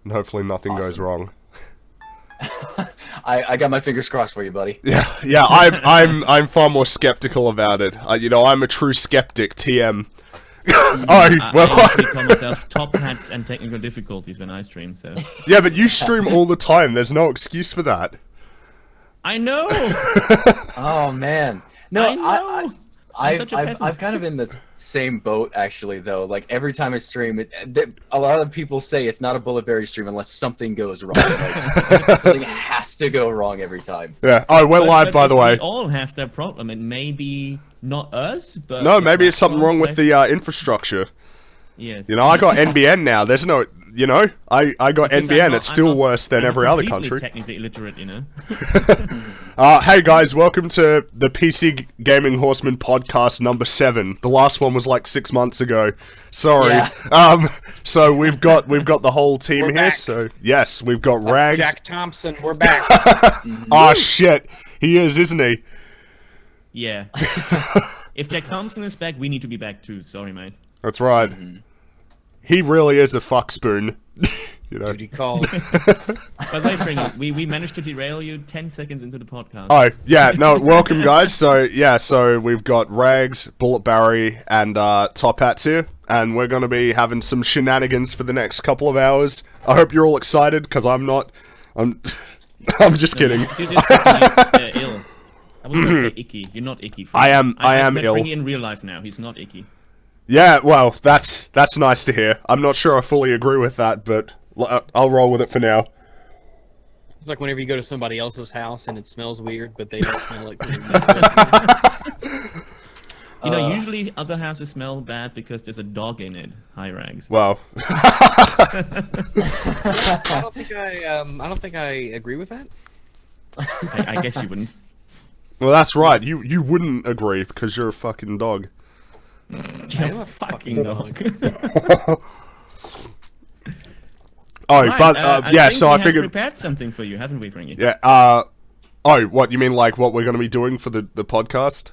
and hopefully nothing goes wrong. I got my fingers crossed for you, buddy. Yeah. I'm far more skeptical about it. I'm a true skeptic. TM. I call myself top hats and technical difficulties when I stream. So. Yeah, but you stream all the time. There's no excuse for that. I know. Oh man, no, I know. I'm kind of in the same boat actually, though. Like every time I stream, a lot of people say it's not a Bulletberry stream unless something goes wrong. Like, something has to go wrong every time. Yeah. Oh, we're live, by the way. We all have that problem. It may be not us, but no, maybe it's something wrong with the infrastructure. Yes. I got NBN now. There's no, I got Because NBN. It's still worse than every other country. Technically illiterate, Hey guys, welcome to the PC Gaming Horsemen podcast number 7. The last one was like 6 months ago. Sorry. Yeah. So we've got the whole team We're here. back. So yes, we've got Rags. Jack Thompson, we're back. Oh shit, he is, isn't he? Yeah. If Jack Thompson is back, we need to be back too. Sorry, mate. That's right. He really is a fuck spoon. Duty calls. By the way, Fringy, we managed to derail you 10 seconds into the podcast. Oh, yeah, no, welcome guys. So we've got Rags, Bulletberry, and Top Hats here, and we're going to be having some shenanigans for the next couple of hours. I hope you're all excited, because I'm not. I'm just kidding. You're just fucking, ill. I was going to say icky. You're not icky. I am I've met ill. Fringy in real life now. He's not icky. Yeah, well, that's nice to hear. I'm not sure I fully agree with that, but I'll roll with it for now. It's like whenever you go to somebody else's house and it smells weird, but they don't smell like Usually other houses smell bad because there's a dog in it. Hi, Rags. Well, I don't think I agree with that. I guess you wouldn't. well, that's right. You wouldn't agree because you're a fucking dog. You're a fucking dog. Oh, Right, but yeah. think So we I have figured. prepared something for you, haven't we, Fringy? Yeah. Oh, what you mean? Like what we're going to be doing for the podcast?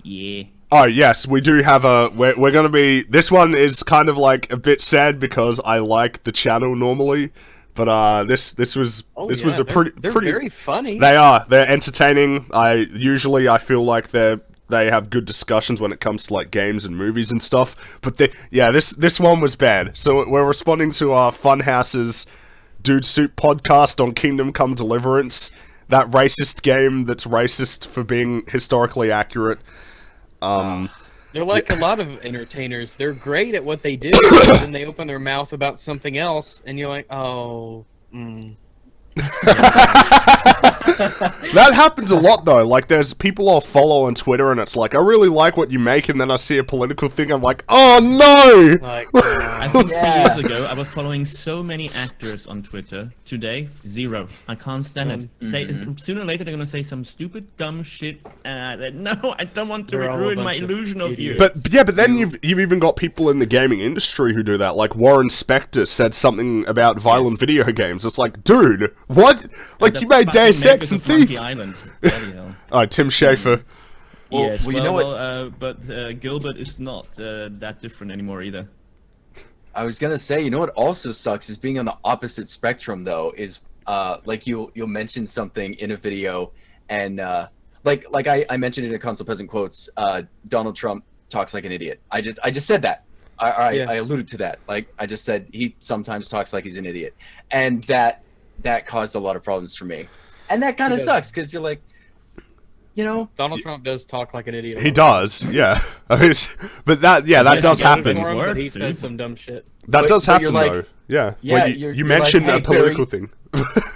Yeah. Oh yes, we do have a. We're going to be. This one is kind of like a bit sad because I like the channel normally, but this was a pretty. They're very funny. They're entertaining. I feel like they have good discussions when it comes to like games and movies and stuff. But this one was bad. So we're responding to our Funhouse's Dude Soup podcast on Kingdom Come Deliverance, that racist game that's racist for being historically accurate. They're like a lot of entertainers. They're great at what they do, and then they open their mouth about something else, and you're like, oh. That happens a lot though. Like there's people I'll follow on Twitter and it's like, I really like what you make, and then I see a political thing, I'm like, oh no! Like, I think 3 years ago, I was following so many actors on Twitter. Today, 0. I can't stand it. Sooner or later, they're gonna say some stupid, dumb shit. No, I don't want to They're all a ruin my bunch of illusion of you. But then you've even got people in the gaming industry who do that. Like Warren Spector said something about violent video games. It's like, dude, what? Like you made Deus Ex and Thief. Island. Bloody hell. Oh, Tim Schafer. Yes, well, you know what? But Gilbert is not that different anymore either. I was gonna say, you know what also sucks is being on the opposite spectrum though. Is like you'll mention something in a video, and like I mentioned in a Console Peasant quotes, Donald Trump talks like an idiot. I just said that. I alluded to that. Like I just said he sometimes talks like he's an idiot, and that caused a lot of problems for me. And that kind of sucks because you're like, Donald Trump does talk like an idiot. He does, yeah. I mean, but that does happen. But he says some dumb shit. That does but happen you're like, though. Yeah. yeah, Well, you're you like, mentioned hey, a political Barry. thing.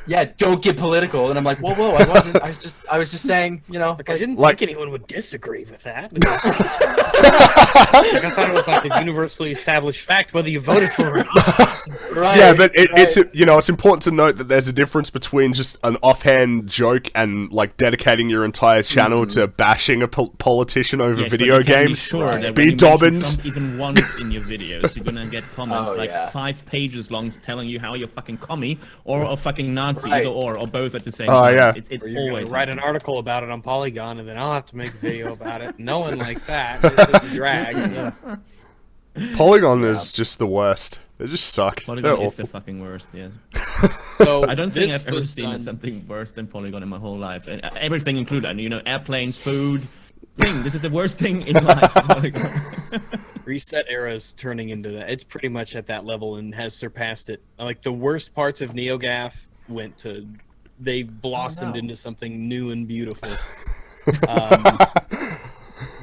Yeah, don't get political. And I'm like, whoa, I wasn't. I was just saying, Like, I didn't like- think anyone would disagree with that. Like, I thought it was like a universally established fact whether you voted for it or not. Right. Yeah, but it's it's important to note that there's a difference between just an offhand joke and like dedicating your entire channel to bashing a politician over Yes, video but you can games. Be sure that B. when you Dobbins. mention Trump even once in your videos, you're gonna get comments Oh, like yeah. 5 pages long telling you how you're fucking commie or a fucking Nazi, Right. either or both at the same Oh, time. yeah. It Or you're always gonna write an happens. article about it on Polygon, and then I'll have to make a video about it. No one likes that. It's just a drag. Polygon is just the worst. They just suck. Polygon They're is the awful. fucking worst, yes. So I don't think this I've ever was seen done- something worse than Polygon in my whole life. And everything included, you know, airplanes, food. This is the worst thing in life. Polygon. Reset Era is turning into that. It's pretty much at that level and has surpassed it. Like the worst parts of NeoGAF they blossomed into something new and beautiful.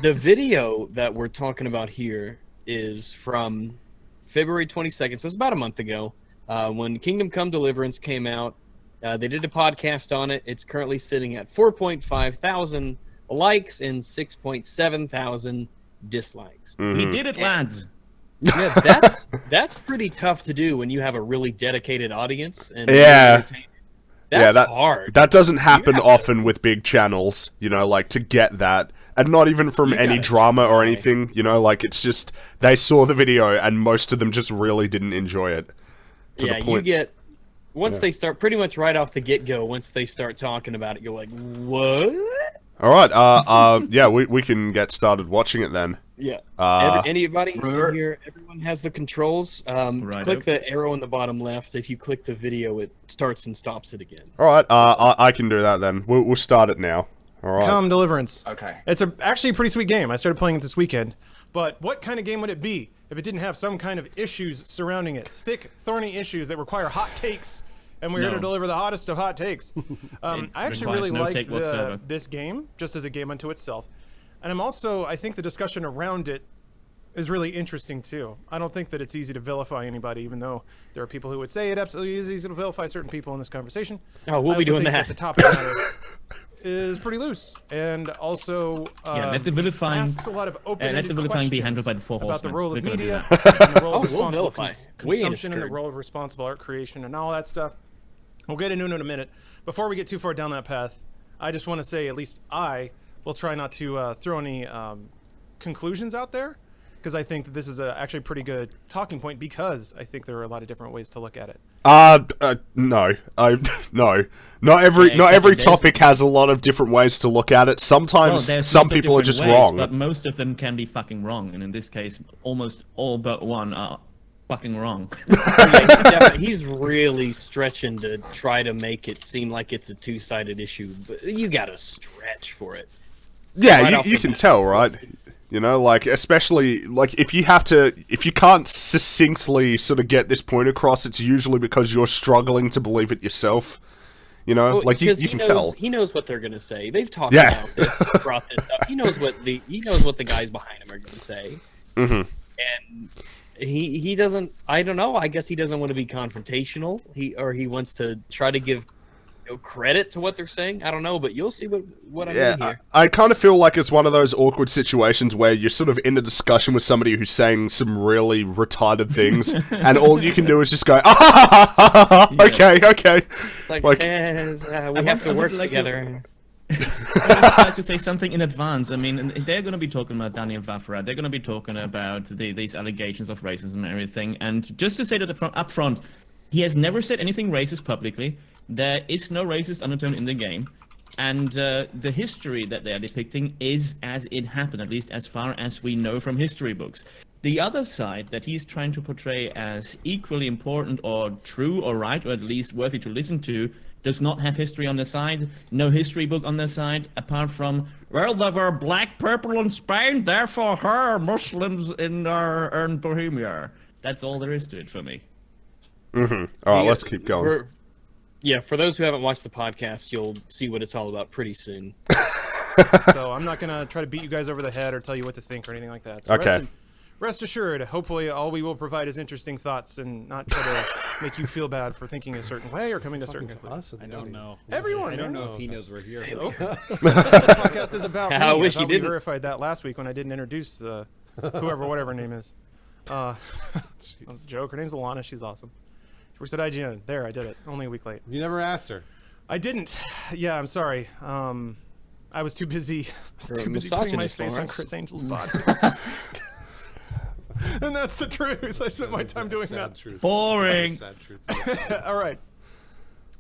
The video that we're talking about here is from February 22nd, so it's about a month ago, when Kingdom Come Deliverance came out. They did a podcast on it. It's currently sitting at 4.5 thousand likes and 6.7 thousand dislikes. We did it, lads. Yeah, that's pretty tough to do when you have a really dedicated audience. And Yeah. That's hard. That doesn't happen often with big channels, you know, like, to get that. And not even from any drama or anything, you know, like, it's just, they saw the video and most of them just really didn't enjoy it. Yeah, you get, once they start, pretty much right off the get-go, once they start talking about it, you're like, what? Alright, yeah, we can get started watching it then. Yeah. Anybody here? Everyone has the controls. Click the arrow in the bottom left. If you click the video, it starts and stops it again. Alright, I can do that then. We'll start it now. Alright. Come Deliverance. Okay. It's actually a pretty sweet game. I started playing it this weekend. But what kind of game would it be if it didn't have some kind of issues surrounding it? Thick, thorny issues that require hot takes. And we're here to deliver the hottest of hot takes. I actually really like this game, just as a game unto itself. And I think the discussion around it is really interesting too. I don't think that it's easy to vilify anybody, even though there are people who would say it absolutely is easy to vilify certain people in this conversation. Oh, we'll be doing that. The topic matter is pretty loose, and also let the vilifying asks a lot of open-ended questions be handled by the four about the horsemen. role of We're gonna do media, that. and the role of we'll responsible vilify. consumption, and the role of responsible art creation, and all that stuff. We'll get into it in a minute. Before we get too far down that path, I just want to say, at least I will try not to throw any conclusions out there, because I think that this is actually a pretty good talking point, because I think there are a lot of different ways to look at it. No. No. Not every topic has a lot of different ways to look at it. Sometimes some people are just wrong. But most of them can be fucking wrong, and in this case, almost all but one are fucking wrong. He's really stretching to try to make it seem like it's a two-sided issue, but you gotta stretch for it. Yeah, you can tell, right? You know, like, especially, like, if you can't succinctly sort of get this point across, it's usually because you're struggling to believe it yourself. You know, like, you can tell. He knows what they're gonna say. They've talked about this, brought this up. He knows what the guys behind him are gonna say. Mm-hmm. And he doesn't, I don't know, I guess he doesn't want to be confrontational. He wants to try to give credit to what they're saying. I don't know, but you'll see what I mean here. I kind of feel like it's one of those awkward situations where you're sort of in a discussion with somebody who's saying some really retarded things, and all you can do is just go, okay. It's like we have to work together. I would like to say something in advance. I mean, they're going to be talking about Daniel Wafra. They're going to be talking about these allegations of racism and everything. And just to say that up front, he has never said anything racist publicly. There is no racist undertone in the game. And the history that they are depicting is as it happened, at least as far as we know from history books. The other side that he's trying to portray as equally important or true or right, or at least worthy to listen to, does not have history on their side, no history book on their side, apart from, well, there were black people in Spain, therefore her Muslims in Bohemia. That's all there is to it for me. Mm-hmm. All right, let's keep going. For those who haven't watched the podcast, you'll see what it's all about pretty soon. So I'm not going to try to beat you guys over the head or tell you what to think or anything like that. So okay. Rest assured, hopefully all we will provide is interesting thoughts and not try to make you feel bad for thinking a certain way or coming to certain conclusions. I don't know. Everyone, I don't know if he knows we're here. This podcast is about me. I wish thought he we didn't. verified that last week when I didn't introduce whatever her name is. Joke. Her name's Alana. She's awesome. She works at IGN. There, I did it. Only a week late. You never asked her. I didn't. Yeah, I'm sorry. I was too busy. Putting my face on Chris Angel's body. And that's the truth. I spent my time doing that. Truth. Boring. Sad truth. All right.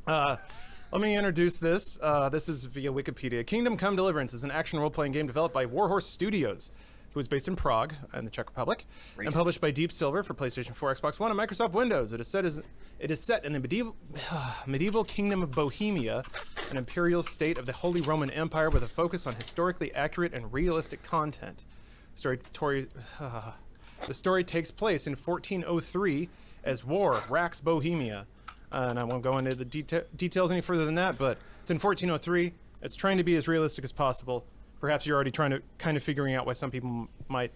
Let me introduce this. This is via Wikipedia. Kingdom Come Deliverance is an action role-playing game developed by Warhorse Studios. who is based in Prague in the Czech Republic, and published by Deep Silver for PlayStation 4, Xbox One, and Microsoft Windows. It is set in the medieval kingdom of Bohemia, an imperial state of the Holy Roman Empire with a focus on historically accurate and realistic content. The story takes place in 1403 as war racks Bohemia. And I won't go into the details any further than that, but it's in 1403. It's trying to be as realistic as possible. Perhaps you're already trying to kind of figuring out why some people might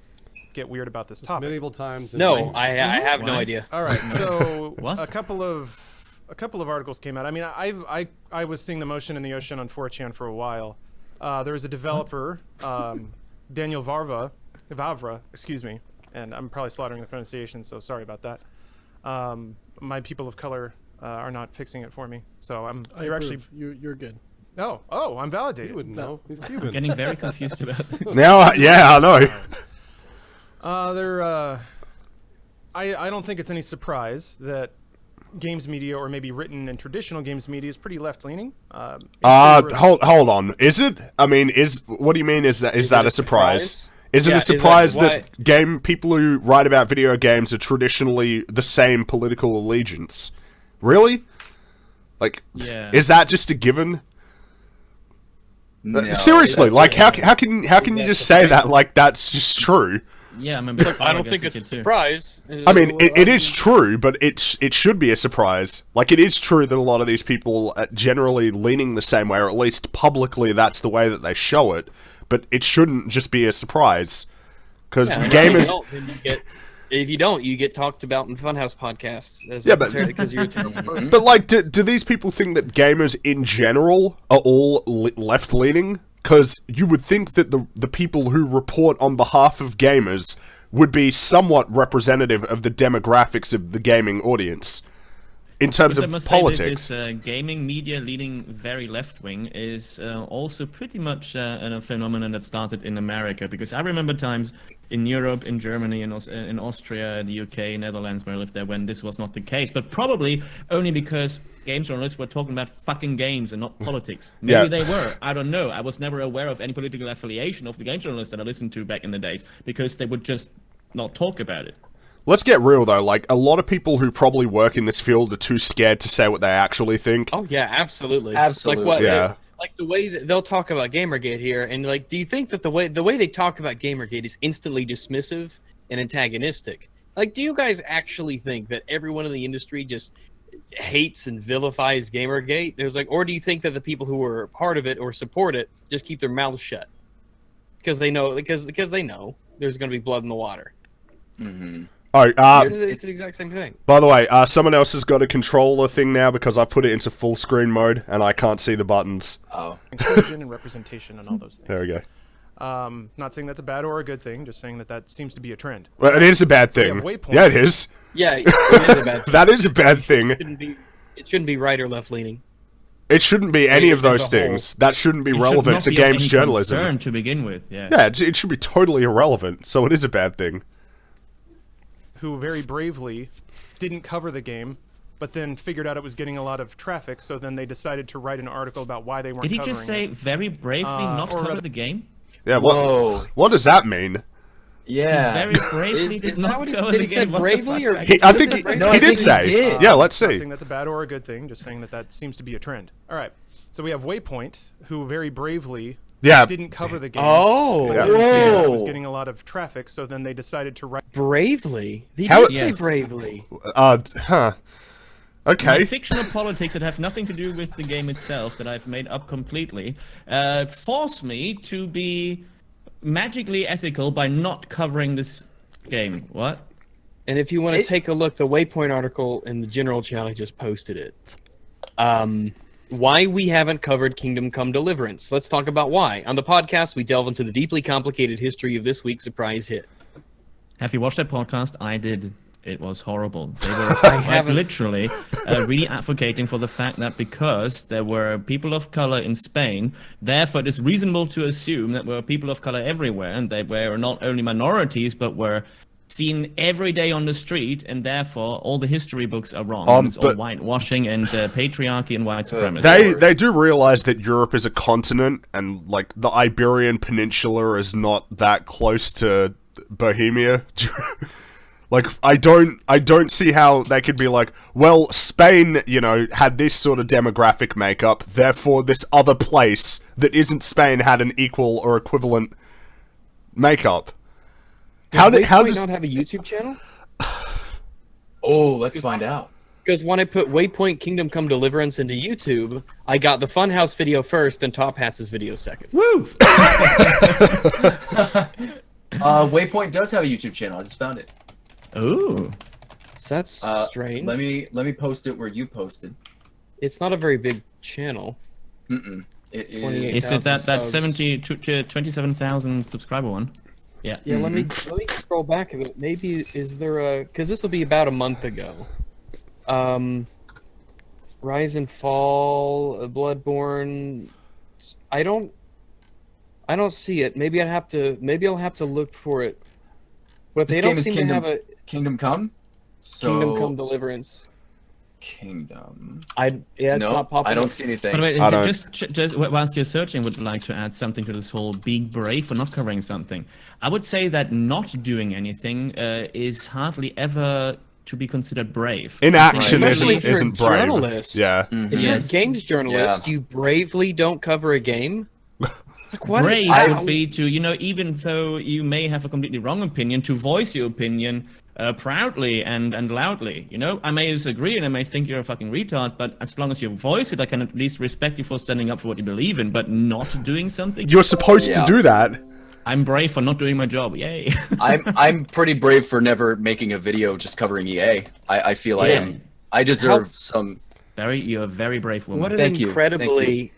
get weird about this topic. Medieval times. No, I have no idea. All right, so What? a couple of articles came out. I mean, I was seeing the motion in the ocean on 4chan for a while. There was a developer, Daniel Vavra, excuse me, and I'm probably slaughtering the pronunciation, so sorry about that. My people of color are not fixing it for me, so you're actually you're good. Oh, I'm validated. You wouldn't know. He's Cuban. Getting very confused about this. Now, yeah, I know. I don't think it's any surprise that games media, or maybe written and traditional games media, is pretty left-leaning. Hold on. Is it? I mean, what do you mean? Is that a surprise? Is it a surprise that people who write about video games are traditionally the same political allegiance? Really? Like, Yeah. is that just a given? No, Seriously, like how can you That's just the say thing. that like that's just true? Yeah, I remember. I don't think it's a surprise. I mean, it is true, but it should be a surprise. Like, it is true that a lot of these people are generally leaning the same way, or at least publicly that's the way that they show it. But it shouldn't just be a surprise, because gamers. If you don't, you get talked about in Funhouse podcasts. Because you're terrible. But like, do these people think that gamers in general are all left-leaning? Because you would think that the people who report on behalf of gamers would be somewhat representative of the demographics of the gaming audience in terms of politics. This gaming media leaning very left-wing is also pretty much a phenomenon that started in America, because I remember times in Europe, in Germany, in Austria, the UK, Netherlands, where I lived there, when this was not the case, but probably only because games journalists were talking about fucking games and not politics. Maybe they were. I don't know. I was never aware of any political affiliation of the game journalists that I listened to back in the days, because they would just not talk about it. Let's get real though, like, a lot of people who probably work in this field are too scared to say what they actually think. Oh yeah, absolutely. Absolutely. Like what? Yeah. Like the way that they'll talk about Gamergate here, and like, do you think that the way they talk about Gamergate is instantly dismissive and antagonistic? Like, do you guys actually think that everyone in the industry just hates and vilifies Gamergate? There's like, or do you think that the people who are part of it or support it just keep their mouths shut because they know because they know there's going to be blood in the water? Mm-hmm. Oh, It's the exact same thing. by the way, someone else has got a controller thing now because I put it into full screen mode and I can't see the buttons. Oh. Inclusion and representation and all those things. There we go. Not saying that's a bad or a good thing, just saying that seems to be a trend. Well, it is a bad we thing. have waypoints. Yeah, it is. Yeah, it is a bad thing. That is a bad thing. It shouldn't be right or left leaning. It shouldn't be any of as those a whole. things. That shouldn't be It should relevant not to be of games any journalism. concern to begin with. Yeah. Yeah, it should be totally irrelevant, so it is a bad thing. Who very bravely didn't cover the game, but then figured out it was getting a lot of traffic, so then they decided to write an article about why they weren't Did he covering just say it. very bravely not or cover rather- the game? Yeah, Whoa. what does that mean? Yeah. Very bravely did Is that not what he cover did? the He said game. What the bravely fuck? or- I think he, No, I he think did he say. did. Yeah, let's Not see. saying that's a bad or a good thing, just saying that seems to be a trend. All right, so we have Waypoint, who very bravely didn't cover the game. Oh, Yeah. They figured out it Whoa. was getting a lot of traffic, so then they decided to write. bravely. He How- did say Yes. bravely. Huh. Okay. My fictional politics that have nothing to do with the game itself, that I've made up completely, force me to be magically ethical by not covering this game. What? And if you want to take a look, the Waypoint article in the general channel, I just posted it. Why we haven't covered Kingdom Come Deliverance. Let's talk about why. On the podcast, we delve into the deeply complicated history of this week's surprise hit. Have you watched that podcast? I did. It was horrible. They were haven't. literally really advocating for the fact that because there were people of color in Spain, therefore it is reasonable to assume that there were people of color everywhere, and they were not only minorities, but were seen every day on the street, and therefore all the history books are wrong. And it's all but- whitewashing and patriarchy and white supremacy. They do realize that Europe is a continent, and like the Iberian Peninsula is not that close to Bohemia. Like I don't see how they could be like, well, Spain, you know, had this sort of demographic makeup, therefore this other place that isn't Spain had an equal or equivalent makeup. How Does does not have a YouTube channel? Oh, let's find out. Because when I put Waypoint Kingdom Come Deliverance into YouTube, I got the Funhouse video first and Top Hats' video second. Woo! Waypoint does have a YouTube channel. I just found it. Ooh. So that's strange. Let me post it where you posted. It's not a very big channel. It 28. Is it that subs. 27,000 subscriber one? Yeah. Yeah, let me scroll back a bit. Maybe is there a because this will be about a month ago. Rise and Fall, Bloodborne. I don't see it. Maybe I'll have to look for it. But This they game don't is seem to have a Kingdom Come. So Kingdom Come Deliverance. Kingdom. It's No, not popping. I don't up. see anything. By the way, I don't- just whilst you're searching, would like to add something to this whole being brave for not covering something. I would say that not doing anything is hardly ever to be considered brave. inaction Especially if you're a isn't brave? journalist. Yeah. If you're a Yes. games journalist, you bravely don't cover a game. Like what? Brave I- would be to, even though you may have a completely wrong opinion, to voice your opinion proudly and loudly. I may disagree and I may think you're a fucking retard, but as long as you voice it, I can at least respect you for standing up for what you believe in, but not doing something. You're supposed to Yeah. do that. I'm brave for not doing my job. Yay. I'm pretty brave for never making a video just covering EA. I feel I deserve some. You're a very brave woman. What an Thank you, thank incredibly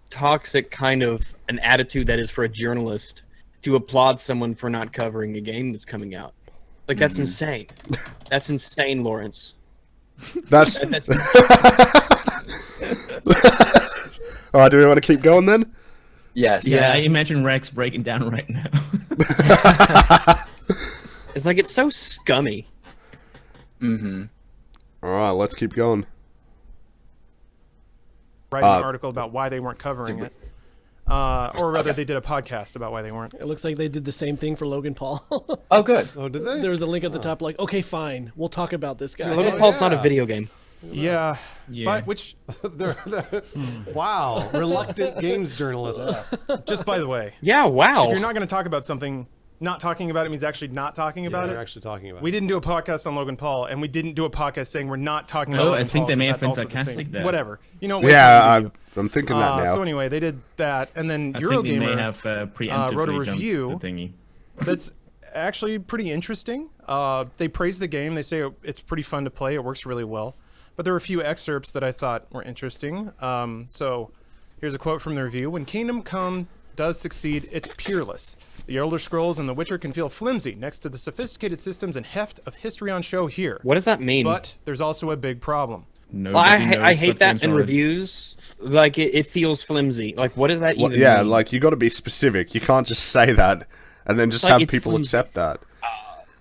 toxic kind of an attitude that is for a journalist to applaud someone for not covering a game that's coming out. Like that's insane. That's insane, Lawrence. That's That's all right. Do we want to keep going then? Yes. Yeah, I imagine Rex breaking down right now. it's like it's so scummy. Mm-hmm. All right, let's keep going. Writing an article about why they weren't covering it. Or rather, they did a podcast about why they weren't. It looks like they did the same thing for Logan Paul. Oh, good. Oh, did they? There was a link at the top like, okay, fine, we'll talk about this guy. Logan Paul's not a video game. Yeah. Yeah. But which, Wow, reluctant games journalists. just by the way, Yeah, wow. if you're not going to talk about something, not talking about it means actually not talking about They're it. actually talking about. We didn't do a podcast on Logan Paul, and we didn't do a podcast saying we're not talking about Oh, Logan I think Paul, they may have that's been also the same. sarcastic there. Whatever. Yeah, I'm thinking that now. So anyway, they did that, and then I think we may Eurogamer have preemptively wrote a jumped review. the thingy. that's actually pretty interesting. They praise the game. They say it's pretty fun to play. It works really well. But there were a few excerpts that I thought were interesting. So here's a quote from the review. When Kingdom Come does succeed, it's peerless. The Elder Scrolls and The Witcher can feel flimsy next to the sophisticated systems and heft of history on show here. What does that mean? But there's also a big problem. Well, Nobody I knows hate what that games in are. reviews. Like it feels flimsy. Like what does that even Yeah, mean? like you got to be specific. You can't just say that and then just Like, have it's people flimsy. accept that.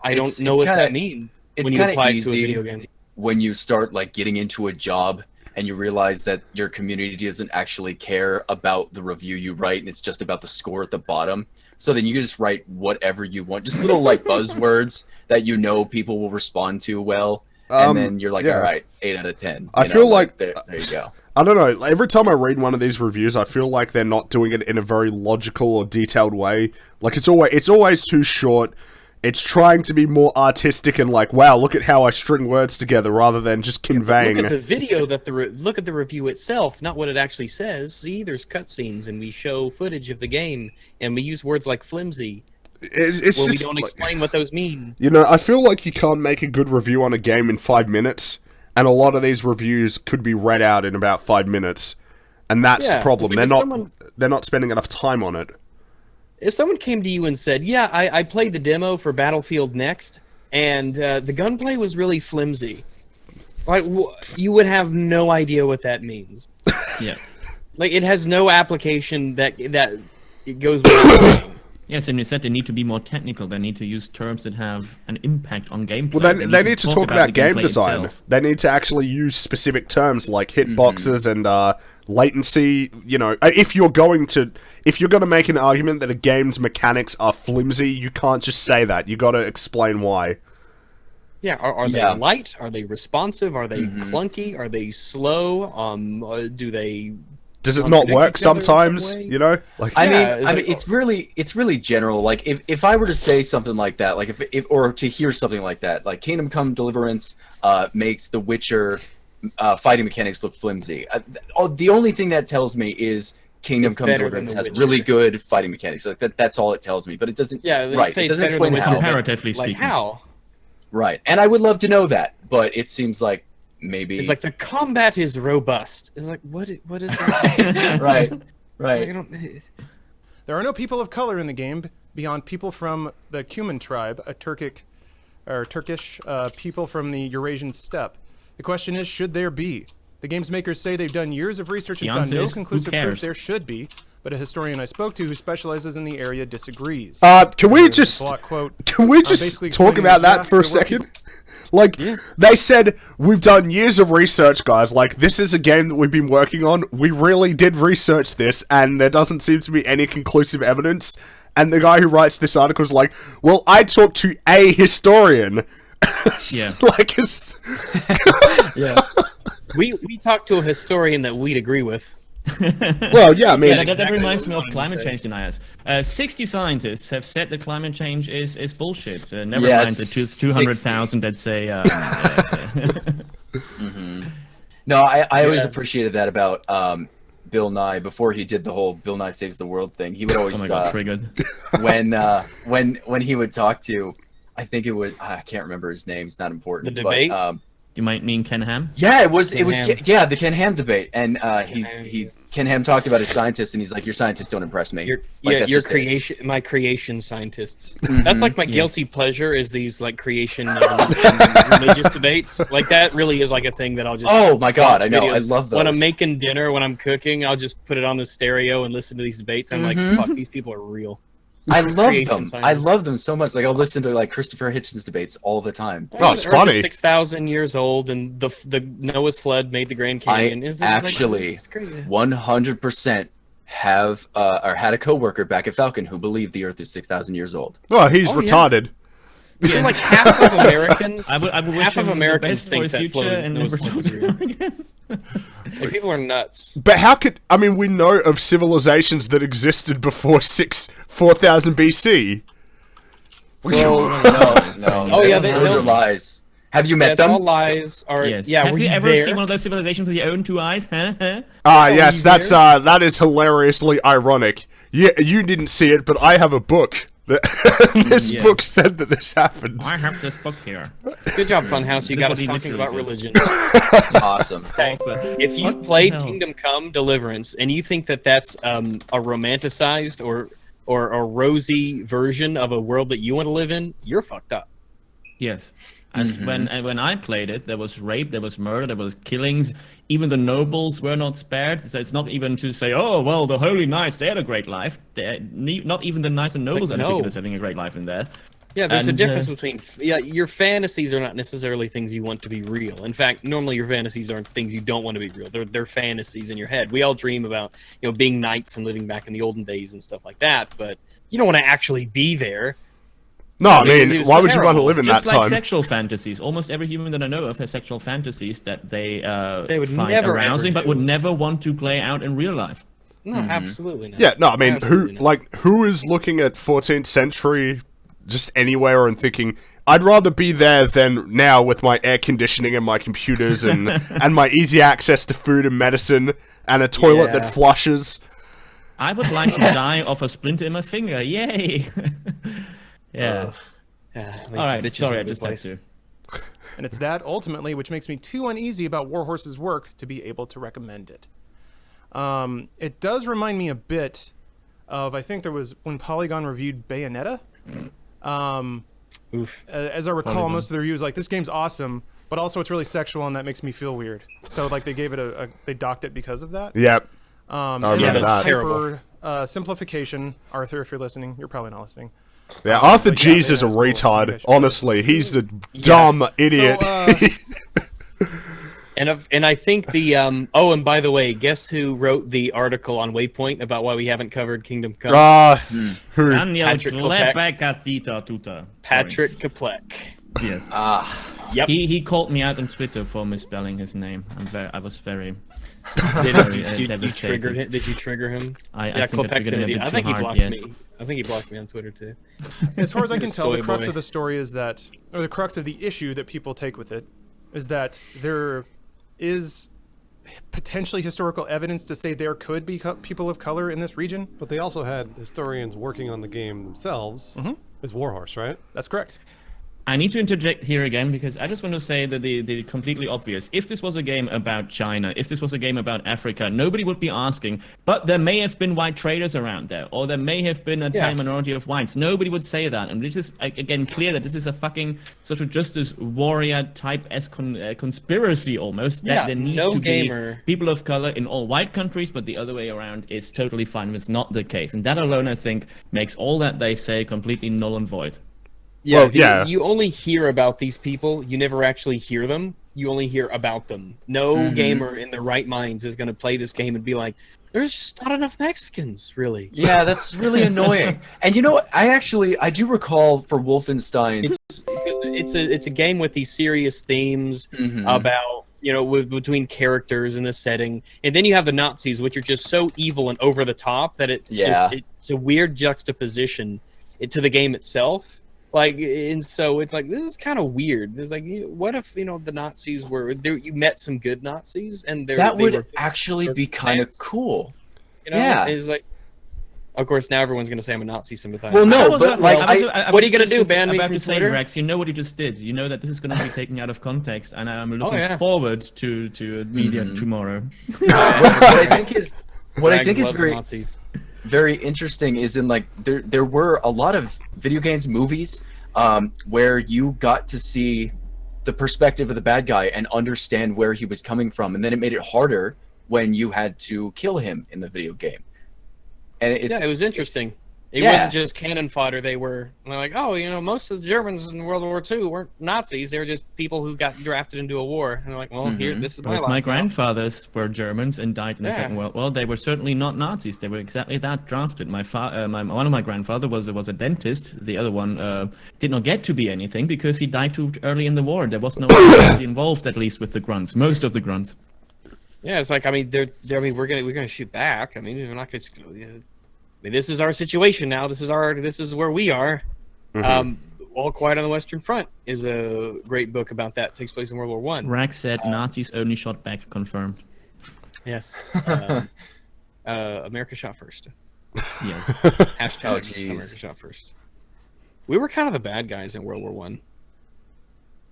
I don't it's know what kinda- that means. It's when you kind apply of it to a easy video game. when you start like getting into a job and you realize that your community doesn't actually care about the review you write and it's just about the score at the bottom. So then you can just write whatever you want, just little like buzzwords that people will respond to well, and then you're like, yeah. all right, 8 out of 10. I You know, feel like- there you go. I don't know. Every time I read one of these reviews, I feel like they're not doing it in a very logical or detailed way. Like it's always too short. It's trying to be more artistic and like, wow, look at how I string words together, rather than just conveying. Look at the video look at the review itself, not what it actually says. See, there's cutscenes and we show footage of the game and we use words like flimsy. It's Well, we just don't like, explain what those mean. I feel like you can't make a good review on a game in 5 minutes, and a lot of these reviews could be read out in about 5 minutes, and that's Yeah, the problem. it's like if They're not spending enough time on it. If someone came to you and said, "Yeah, I played the demo for Battlefield Next, and the gunplay was really flimsy," like you would have no idea what that means. Yeah. Like it has no application that it goes with the game. Yes, and you said they need to be more technical. They need to use terms that have an impact on gameplay. Well, then they need to talk about the game gameplay design. itself. They need to actually use specific terms like hitboxes and latency. You know, if you're going to make an argument that a game's mechanics are flimsy, you can't just say that. You got to explain why. Yeah, are they light? Are they responsive? Are they clunky? Are they slow? Do they? Does it not work sometimes? You know, like I mean, it's really general. Like if I were to say something like that, like if or to hear something like that, like Kingdom Come Deliverance makes The Witcher fighting mechanics look flimsy. The only thing that tells me is Kingdom Come Deliverance has really good fighting mechanics. Like that's all it tells me. But it doesn't. Yeah, right. It doesn't explain how. Comparatively speaking. Like how? Right, and I would love to know that, but it seems like maybe it's like the combat is robust. It's like what is that? right. There are no people of color in the game beyond people from the Cuman tribe, a Turkish people from the Eurasian steppe. The question is, should there be? The game's makers say they've done years of research and found no conclusive proof there should be, but a historian I spoke to who specializes in the area disagrees. Can we just talk about that for a second? Like, they said, we've done years of research, guys. Like, this is a game that we've been working on. We really did research this, and there doesn't seem to be any conclusive evidence. And the guy who writes this article is like, well, I talked to a historian. Yeah. Like, it's... yeah. We talked to a historian that we'd agree with. Well, yeah, I mean... Yeah, that reminds me of climate change deniers. 60 scientists have said that climate change is bullshit. Never mind the 200,000 that say... No, I always appreciated that about Bill Nye. Before he did the whole Bill Nye Saves the World thing, he would always... Oh my god, triggered. when he would talk to... I think it was... I can't remember his name. It's not important. The debate? But, you might mean Ken Ham? Yeah, it was the Ken Ham debate, and Ken Ham talked about his scientists, and he's like, "Your scientists don't impress me." My creation scientists. That's like my guilty pleasure is these like creation and religious debates. Like that really is like a thing that I'll just. Oh my god, I know, I love those. When I'm making dinner, when I'm cooking, I'll just put it on the stereo and listen to these debates. I'm like, fuck, these people are real. I love them. I love them so much. Like I'll listen to like Christopher Hitchens debates all the time. Oh, it's funny. 6,000 years old, and the Noah's flood made the Grand Canyon. I actually 100% have or had a coworker back at Falcon who believed the Earth is 6,000 years old. Oh, he's retarded. Yeah. Like half of Americans, I would half of Americans think that future and never talk about again. Like, people are nuts. But how could... I mean, we know of civilizations that existed before 4,000 BC. No. Oh, yeah, those are lies. Have you met them? All lies. Yes. Yeah, have were you ever there? seen one of those civilizations with your own two eyes? Yes, that is hilariously ironic. Yeah, you didn't see it, but I have a book. This book said that this happened. I have this book here. Good job, Funhouse. You got us talking about religion. Awesome. Hey, if you played Kingdom Come Deliverance and you think that that's a romanticized or a rosy version of a world that you want to live in, you're fucked up. Yes. As when I played it, there was rape, there was murder, there was killings. Even the nobles were not spared. So it's not even to say, oh, well, the holy knights, they had a great life. Not even the knights and nobles are having a great life in there. Yeah, there's a difference between... Yeah, your fantasies are not necessarily things you want to be real. In fact, normally your fantasies aren't things you don't want to be real. They're fantasies in your head. We all dream about, being knights and living back in the olden days and stuff like that, but you don't want to actually be there. No, I mean, why would you want to live in that time? Just like sexual fantasies. Almost every human that I know of has sexual fantasies that they would find never arousing, but would never want to play out in real life. No, absolutely not. Yeah, no, I mean, who is looking at 14th century just anywhere and thinking, I'd rather be there than now with my air conditioning and my computers and my easy access to food and medicine and a toilet that flushes. I would like to die of a splinter in my finger. Yay! Yeah. Alright, sorry, I just had to. And it's that, ultimately, which makes me too uneasy about Warhorse's work to be able to recommend it. It does remind me a bit of, I think there was, when Polygon reviewed Bayonetta. As I recall, most of the reviews like, this game's awesome, but also it's really sexual and that makes me feel weird. So, like, they gave it they docked it because of that. Yep. That's terrible. simplification, Arthur, if you're listening, you're probably not listening. Yeah, Arthur G's yeah, is a that's cool. retard. Okay, sure. Honestly, he's the dumb idiot. And I think the oh, and by the way, guess who wrote the article on Waypoint about why we haven't covered Kingdom Come? Who? Daniel Patrick Klepekatita. Patrick Kaplek. Yes. Yep. He called me out on Twitter for misspelling his name. I was very Did you devastated. trigger him? Did you trigger him? I think I Klepek's triggered an him a idiot. bit I think too he hard, blocked yes. me. I think he blocked me on Twitter too. As far as I can tell, the Soy crux boy. of the story is that, or the crux of the issue that people take with it, is that there is potentially historical evidence to say there could be people of color in this region. But they also had historians working on the game themselves. As Warhorse, right? That's correct. I need to interject here again because I just want to say that the completely obvious. If this was a game about China, if this was a game about Africa, nobody would be asking, but there may have been white traders around there, or there may have been a tiny minority of whites. Nobody would say that. And this is, again, clear that this is a fucking social justice warrior type-esque conspiracy almost, that there need to be people of color in all white countries, but the other way around is totally fine. It's not the case. And that alone, I think, makes all that they say completely null and void. Yeah, Well, you only hear about these people. You never actually hear them. You only hear about them. No gamer in their right minds is going to play this game and be like, there's just not enough Mexicans, really. Yeah, that's really annoying. And you know what? I do recall for Wolfenstein. It's a game with these serious themes about, between characters and the setting. And then you have the Nazis, which are just so evil and over the top that it's a weird juxtaposition to the game itself. And so it's like, this is kind of weird. It's like, what if, the Nazis were there? You met some good Nazis, and that would actually be kind of cool. Yeah. It's like, of course, now everyone's going to say I'm a Nazi sympathizer. Well, no, but what are you going to do, ban me about from to say, Twitter? Rex, you know what you just did. You know that this is going to be taken out of context, and I'm looking forward to media tomorrow. What I think is very Nazis. Very interesting is in like there were a lot of video games, movies, where you got to see the perspective of the bad guy and understand where he was coming from, and then it made it harder when you had to kill him in the video game. And it was interesting. It wasn't just cannon fodder. They're like, most of the Germans in World War II weren't Nazis. They were just people who got drafted into a war. And they're like, well, here, this is my life. My grandfathers were Germans and died in the Second World War. They were certainly not Nazis. They were exactly that, drafted. One of my grandfather was a dentist. The other one did not get to be anything because he died too early in the war. There was no Nazi involved, at least with the grunts. Most of the grunts. Yeah, it's like, we're gonna shoot back. We're not gonna. This is our situation now. This is where we are. All Quiet on the Western Front is a great book about that. It takes place in World War I. Rack said Nazis only shot back, confirmed. Yes. America shot first. Yes. Hashtag America shot first. We were kind of the bad guys in World War I.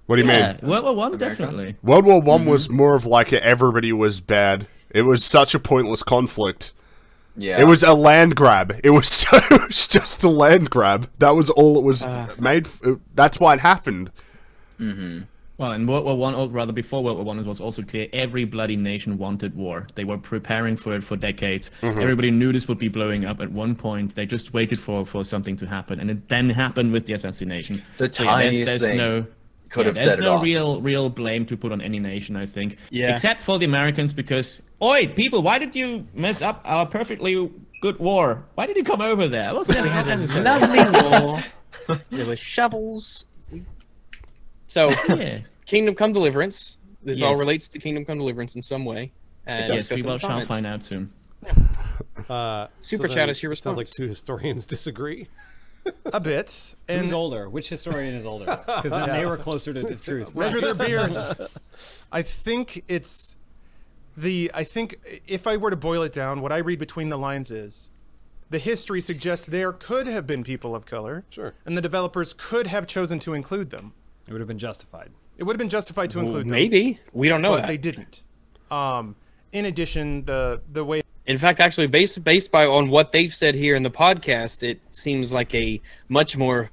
What do you mean? World War One, definitely. World War One was more of like everybody was bad. It was such a pointless conflict. Yeah. It was a land grab. It was just a land grab. That was all it was made. That's why it happened. Well, in World War One, or rather before World War One, it was also clear every bloody nation wanted war. They were preparing for it for decades. Everybody knew this would be blowing up at one point. They just waited for something to happen, and it then happened with the assassination. The tiniest thing could have set it off. There's no real blame to put on any nation, I think. Yeah. Except for the Americans, because, oi, people, why did you mess up our perfectly good war? Why did you come over there? What's going on? Lovely war. There were shovels. So, Kingdom Come Deliverance. This all relates to Kingdom Come Deliverance in some way. And yes, we shall find out soon. Super Chat is your response. Sounds like two historians disagree. A bit. And who's older? Which historian is older? Because then they were closer to the truth. Measure their beards. I think if I were to boil it down, what I read between the lines is the history suggests there could have been people of color. Sure. And the developers could have chosen to include them. It would have been justified. It would have been justified to include them. Maybe. We don't know but that. they didn't. In addition, the way... In fact, actually, based on what they've said here in the podcast, it seems like a much more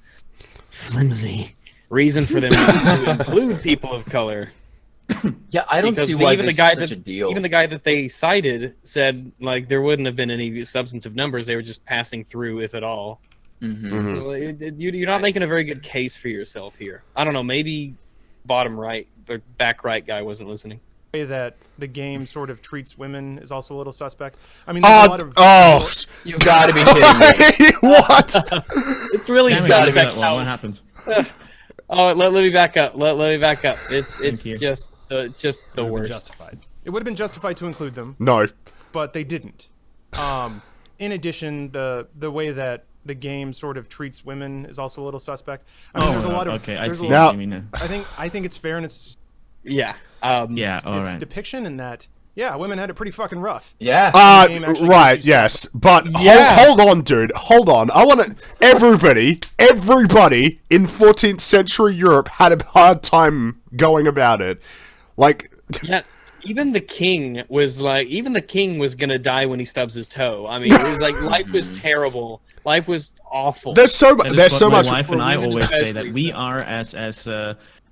flimsy reason for them to include people of color Yeah, I don't Because see why even this the guy is such that a deal. even the guy that they cited said like there wouldn't have been any substantive numbers. They were just passing through, if at all. Mhm. So you're not making a very good case for yourself here. I don't know. Maybe bottom right or back right guy wasn't listening. Way that the game sort of treats women is also a little suspect. I mean, there's a lot of Oh, You gotta be kidding me. what? It's really Damn it, I suspect. got that one. What happened? Oh, let me back up. Let me back up. It's you. just the worst. Justified. It would have been justified to include them, No. but they didn't. In addition, the way that the game sort of treats women is also a little suspect. I mean, there's a lot of okay, I there's a see lot- what you mean now. I think it's fair in its Yeah. Yeah, all its right. depiction in that women had it pretty fucking rough. Yeah. The game actually Right, gives you yes, but Yeah. hold on, dude, hold on. I want to. Everybody in 14th century Europe had a hard time going about it. Like, Yeah. Even the king was gonna die when he stubs his toe. I mean, it was like life was terrible. Life was awful. there's so That is there's what so my much. wife and I women always say, especially. that we are as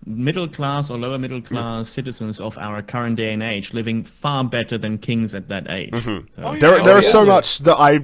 middle class or lower middle class citizens of our current day and age living far better than kings at that age. So- Oh, yeah. There is so yeah. much that I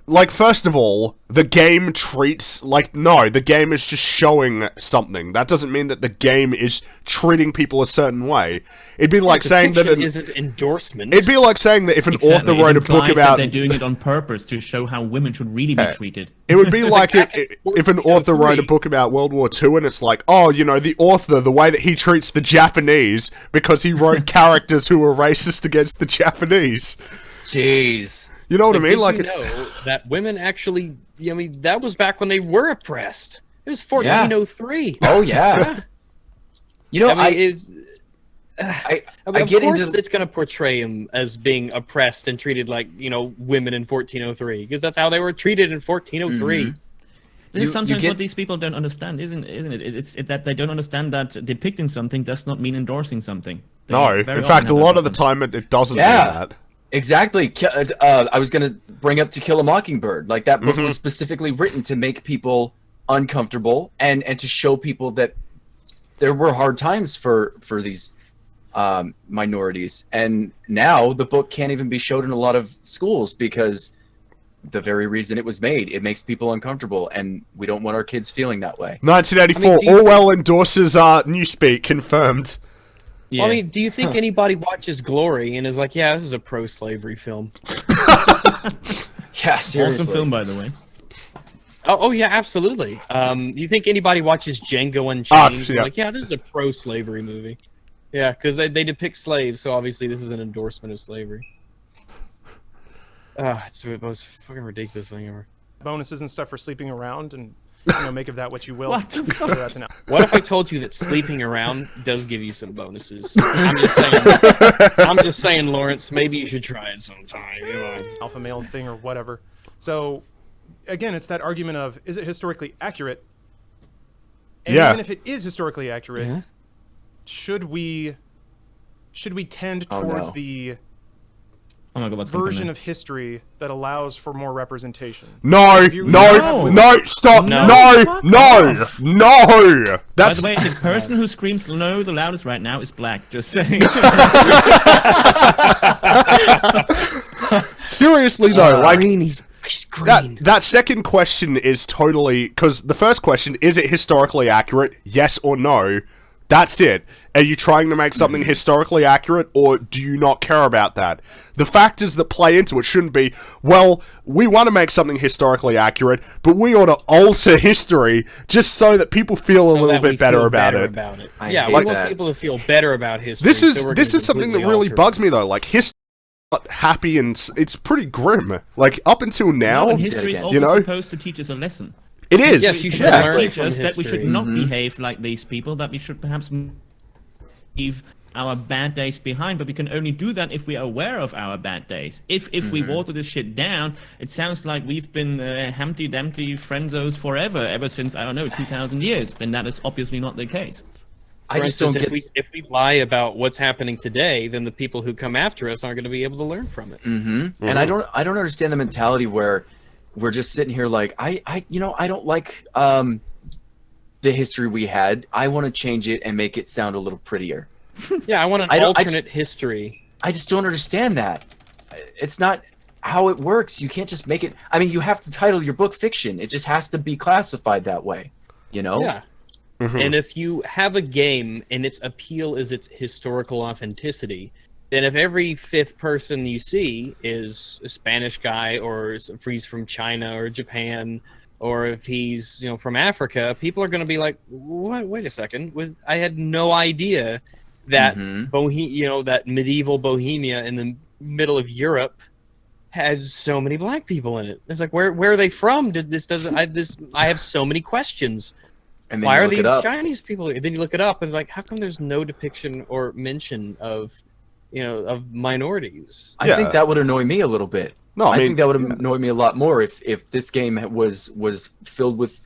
like. First of all, the game treats like no. The game is just showing something. That doesn't mean that the game is treating people a certain way. It'd be like saying that Depiction isn't endorsement. it'd be like saying that if an Exactly. author wrote It a book implies that about they're doing it on purpose to show how women should really be treated. it would be like back if an author wrote a book about World War II and it's like, oh, you know, the author, the way that he treats the Japanese because he wrote characters who were racist against the Japanese. Jeez. You know what I mean? Did Like, you know that women actually? I mean, that was back when they were oppressed. It was 1403. Oh yeah. You know, I mean, I of get course into it's going to portray him as being oppressed and treated like, you know, women in 1403, because that's how they were treated in 1403. Mm-hmm. This You- is sometimes you what get- these people don't understand, isn't it? It's that they don't understand that depicting something does not mean endorsing something. They no. very In fact, a often have lot that of the problem. time it doesn't do Yeah. that. Exactly. I was gonna bring up To Kill a Mockingbird. Like that book was specifically written to make people uncomfortable and to show people that there were hard times for these minorities. And now the book can't even be showed in a lot of schools because the very reason it was made, it makes people uncomfortable, and we don't want our kids feeling that way. 1984. I mean, do you Orwell endorses Newspeak. Confirmed. Yeah. I mean, do you think anybody watches Glory and is like, yeah, this is a pro-slavery film? Yeah, seriously. awesome film, by the way. Oh yeah, absolutely. You think anybody watches Django Unchained? yeah. Like, yeah, this is a pro-slavery movie. Yeah, because they depict slaves, so obviously this is an endorsement of slavery. It's the most fucking ridiculous thing ever. bonuses and stuff for sleeping around, and make of that what you will. What the fuck? Whether that's an What if I told you that sleeping around does give you some bonuses? I'm just saying, Lawrence, maybe you should try it sometime. You know? alpha male thing or whatever. So, again, it's that argument of, is it historically accurate? And Yeah. even if it is historically accurate, should we tend Oh, towards no. the Oh my god, what's going version on? of history that allows for more representation? No, you- no, No. stop, No. no, Fuck no, no. By That's the way, the person who screams no the loudest right now is black. Just saying. seriously though. Like green, he's green. that second question is totally because the first question is it historically accurate? Yes or no. That's it. Are you trying to make something historically accurate, or do you not care about that? The factors that play into it shouldn't be, well, we want to make something historically accurate, but we ought to alter history just so that people feel a So little that we bit better feel about better it. about it. I Yeah, hate we want that. people to feel better about history. This so is we're this gonna is something that completely really alter it. bugs me though. Like history, happy and it's pretty grim. Like up until now, No, and history is you also know? supposed to teach us a lesson. it is. Yes, you should Exactly. learn Teach from us that we should history. not behave like these people, that we should perhaps leave our bad days behind, but we can only do that if we are aware of our bad days. If we water this shit down, it sounds like we've been Humpty Dumpty friendzos forever, ever since, I don't know, 2,000 years, and that is obviously not the case. I For just don't instance, get. if we lie about what's happening today, then the people who come after us aren't going to be able to learn from it. And I don't understand the mentality where we're just sitting here like I don't like the history we had. I want to change it and make it sound a little prettier. Yeah, I want an I alternate history. I just don't understand that. It's not how it works. You can't just make it. I mean, you have to title your book fiction. It just has to be classified that way. You know? Yeah. And if you have a game and its appeal is its historical authenticity, then if every fifth person you see is a Spanish guy, or if he's from China or Japan, or if he's from Africa, people are going to be like, "What? Wait a second! I had no idea that that medieval Bohemia in the middle of Europe has so many black people in it." It's like, where are they from? I have so many questions. And then Why you are look it these up. Chinese people? Then you look it up and like, how come there's no depiction or mention of minorities? I think that would annoy me a little bit. No, I mean, think that would annoy me a lot more if this game was filled with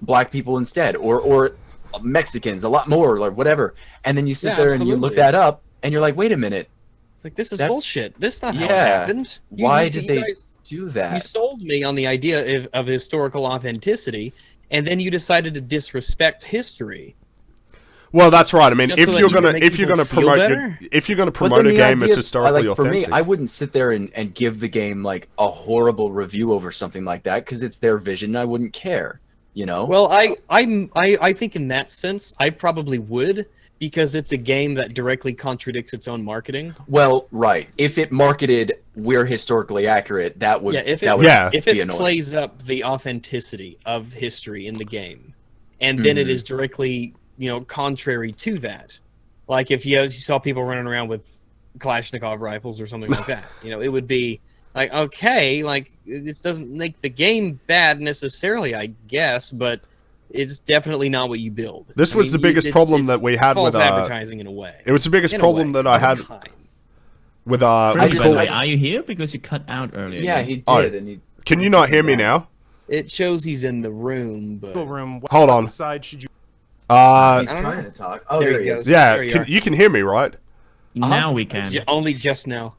black people instead, or Mexicans, a lot more, or whatever. And then you sit there and you look that up and you're like, wait a minute. It's like, this is That's- bullshit. This is not how it happened. Why did you they guys- do that? You sold me on the idea of historical authenticity, and then you decided to disrespect history. Well, that's right. I mean, Just if so that you're you can gonna make if you're people gonna feel promote better? if you're gonna But promote then a the game as idea- historically for me, authentic, I wouldn't sit there and give the game like a horrible review over something like that because it's their vision. And I wouldn't care. Well, I think in that sense, I probably would, because it's a game that directly contradicts its own marketing. Well, right. If it marketed "we're historically accurate," that would If be it annoying. plays up the authenticity of history in the game, and then it is directly contrary to that, like if you saw people running around with Kalashnikov rifles or something like that, it would be like, okay, like this doesn't make the game bad necessarily, I guess, but it's definitely not what you build. This was the biggest problem that we had false with advertising in a way. it was the biggest problem that I had with Freddy, just- by the way, I just- are you here? Because you cut out earlier. Yeah, he did. Oh. And he, Can you not hear me now? It shows he's in the room, but Room. Hold on. What side should you? he's I don't trying know. to talk. Oh, There there he he goes. is. Yeah, There you are. you can hear me, right? Now we can. only just now.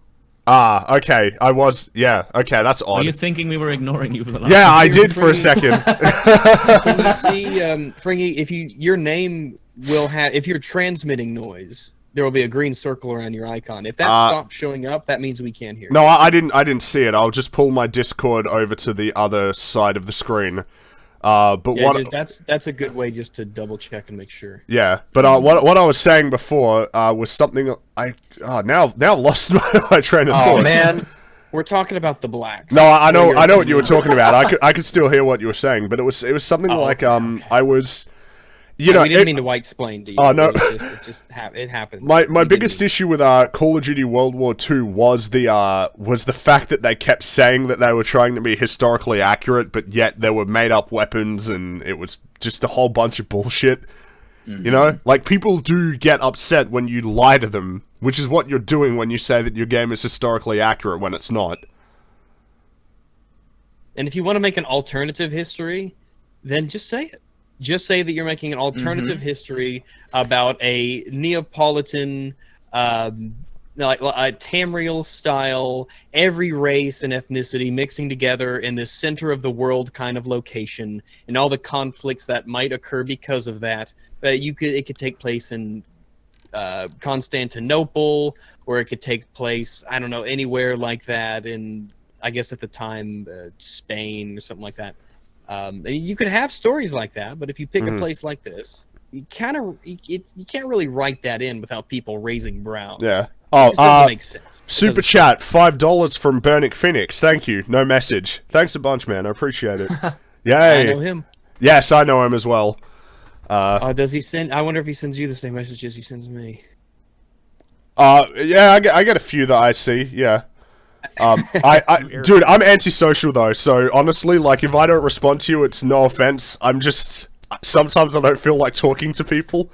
Ah, okay. I was. Yeah. Okay, that's Are odd. you thinking we were ignoring you for the last? Yeah, I You're did for a pretty- second. Can you see, Fringy, if your name will have, if you're transmitting noise, there will be a green circle around your icon. If that stops showing up, that means we can't hear. No, I didn't see it. I'll just pull my Discord over to the other side of the screen. But Yeah, what? that's a good way just to double check and make sure. Yeah, but what I was saying before was something I now lost my train of thought. Oh man. We're talking about the blacks. No, I know what you were talking about. I could still hear what you were saying, but it was something like I was, we didn't mean to white explain to you. Oh, no. It happened. My biggest issue with Call of Duty World War II was the fact that they kept saying that they were trying to be historically accurate, but yet there were made up weapons and it was just a whole bunch of bullshit. You know, like people do get upset when you lie to them, which is what you're doing when you say that your game is historically accurate when it's not. And if you want to make an alternative history, then just say it. Just say that you're making an alternative history about a Neapolitan, like a Tamriel style, every race and ethnicity mixing together in the center of the world kind of location, and all the conflicts that might occur because of that. But it could take place in Constantinople, or it could take place, I don't know, anywhere like that in, I guess at the time, Spain or something like that. You could have stories like that, but if you pick a place like this, you can't really write that in without people raising brows. Yeah. It just doesn't make sense. Super chat, $5 from Burnick Phoenix. Thank you. No message. Thanks a bunch, man. I appreciate it. Yay. I know him. Yes, I know him as well. Does he send? I wonder if he sends you the same messages he sends me. Yeah, I get a few that I see. Yeah. Dude, I'm antisocial though, so honestly, like, if I don't respond to you, it's no offense. I'm just, sometimes I don't feel like talking to people.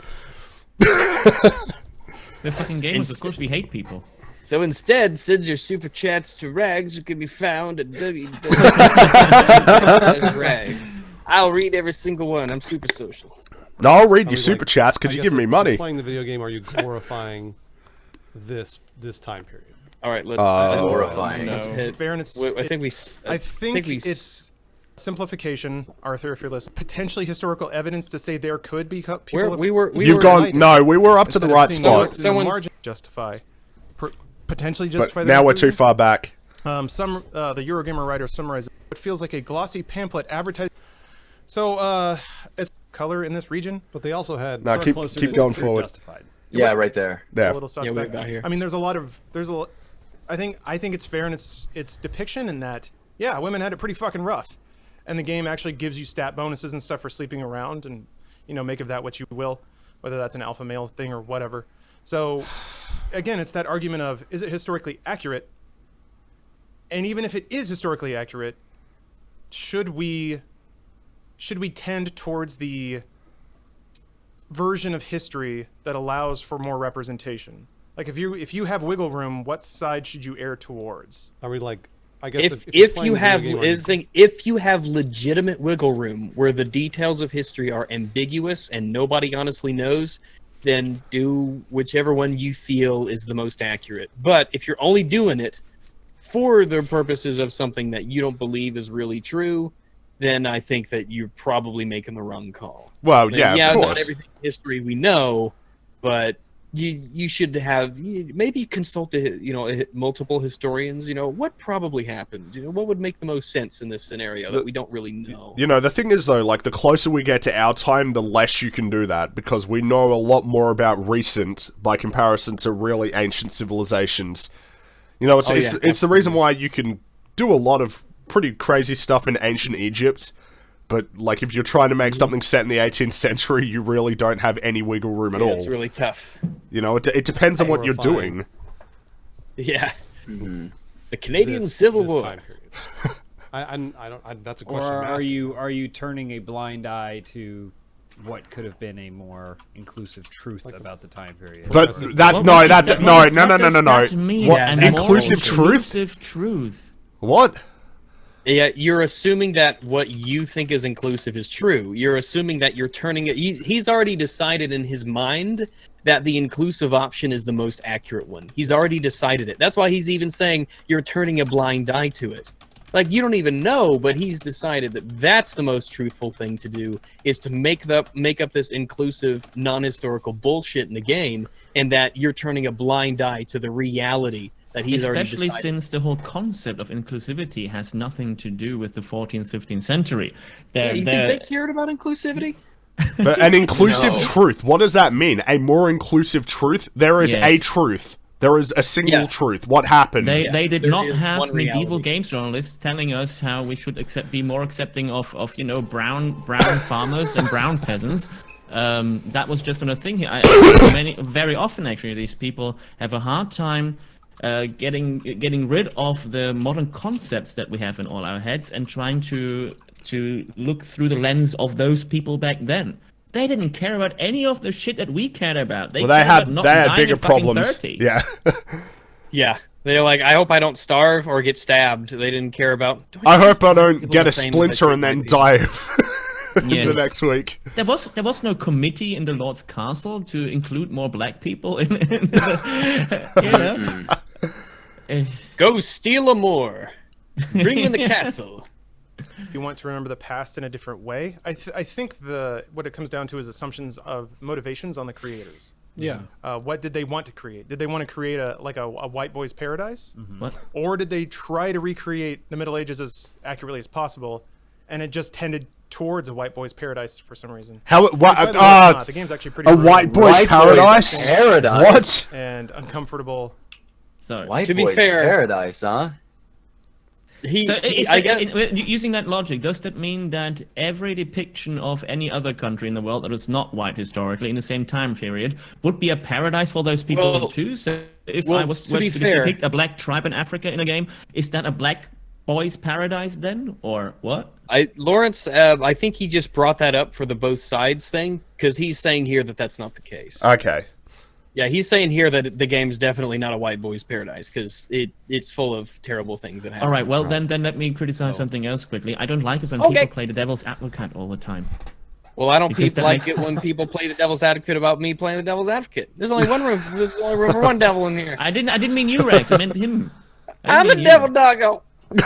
We're fucking gamers. Of course, we hate people. So instead, send your super chats to Rags, who can be found at Rags. I'll read every single one. I'm super social. No, I'll read your was super like, chats because I you guess give me if money. you're playing the video game, are you glorifying this time period? All right, let's Horrifying. let's hit. Fairness. I think we. I think we it's simplification, Arthur, if you're listening, potentially historical evidence to say there could be people. We were we were up to the right spot. Someone's justify, potentially justify. But now we're too far back. The Eurogamer writer summarizes it feels like a glossy pamphlet advertising. So, it's color in this region, But they also had. Now keep going forward. Justified. Yeah, right there. a little suspect. got here. I mean, I think it's fair in its depiction in that, yeah, women had it pretty fucking rough, and the game actually gives you stat bonuses and stuff for sleeping around, and make of that what you will, whether that's an alpha male thing or whatever. So, again, it's that argument of, is it historically accurate? And even if it is historically accurate, should we tend towards the version of history that allows for more representation? Like, if you have wiggle room, what side should you err towards? Are we like? I guess if you have legitimate wiggle room where the details of history are ambiguous and nobody honestly knows, then do whichever one you feel is the most accurate. But if you're only doing it for the purposes of something that you don't believe is really true, then I think that you're probably making the wrong call. Well, But yeah, of course. not everything in history we know, but you should have maybe consult multiple historians. What probably happened. What would make the most sense in this scenario that we don't really know. The thing is, though, like, the closer we get to our time, the less you can do that, because we know a lot more about recent by comparison to really ancient civilizations. It's the reason why you can do a lot of pretty crazy stuff in ancient Egypt, but, like, if you're trying to make something set in the 18th century, you really don't have any wiggle room at all. It's really tough. It depends on what you're doing. Yeah. Mm-hmm. The Canadian Civil War. Time period. I don't. That's a question. Or I'm asking. are you turning a blind eye to what could have been a more inclusive truth about the time period? But Or- no. Mean? What, And inclusive more truth? Inclusive truth. What? Yeah, you're assuming that what you think is inclusive is true. You're assuming that you're turning it. He's already decided in his mind that the inclusive option is the most accurate one. He's already decided it. That's why he's even saying you're turning a blind eye to it. Like, you don't even know, but he's decided that that's the most truthful thing to do, is to make up this inclusive, non-historical bullshit in the game, and that you're turning a blind eye to the reality that he's already Especially decided. since the whole concept of inclusivity has nothing to do with the 14th, 15th century. You think they cared about inclusivity? But an inclusive No. truth, what does that mean? A more inclusive truth? There is Yes. a truth. There is a single truth. What happened? They did There not is have one medieval reality. games journalists telling us how we should be more accepting of brown farmers and brown peasants. That was just a thing here. Very often, actually, these people have a hard time getting rid of the modern concepts that we have in all our heads and trying to look through the lens of those people back then. They didn't care about any of the shit that we cared about. They had dying bigger at fucking problems. 30. Yeah. Yeah. They're like, I hope I don't starve or get stabbed. They didn't care about... I hope I don't People get the a same as splinter I and then treat die Yes. the next week. There was no committee in the Lord's Castle to include more black people in the, Go steal a more. Bring him in the castle. You want to remember the past in a different way. I think what it comes down to is assumptions of motivations on the creators. Yeah. What did they want to create? Did they want to create a white boy's paradise? What? Or did they try to recreate the Middle Ages as accurately as possible, and it just tended towards a white boy's paradise for some reason? How? By the way, it's not. The game's actually pretty A brutal white boy's White boy's paradise? paradise. What? and uncomfortable. Sorry. White To be boy's fair- paradise, huh? Using that logic, does that mean that every depiction of any other country in the world that is not white historically in the same time period would be a paradise for those people Well- too? So if well, I was to be fair- depict a black tribe in Africa in a game, is that a black boy's paradise then, or what? Lawrence, I think he just brought that up for the both sides thing, because he's saying here that that's not the case. Okay. Yeah, he's saying here that the game's definitely not a white boy's paradise, because it's full of terrible things that happen. All right, well then let me criticize something else quickly. I don't like it when Okay. people play the devil's advocate all the time. Well, I don't Because that like makes- it when people play the devil's advocate about me playing the devil's advocate. There's only one room. There's only room for one devil in here. I didn't mean you, Rex. I meant him. I'm a didn't mean you. devil doggo. You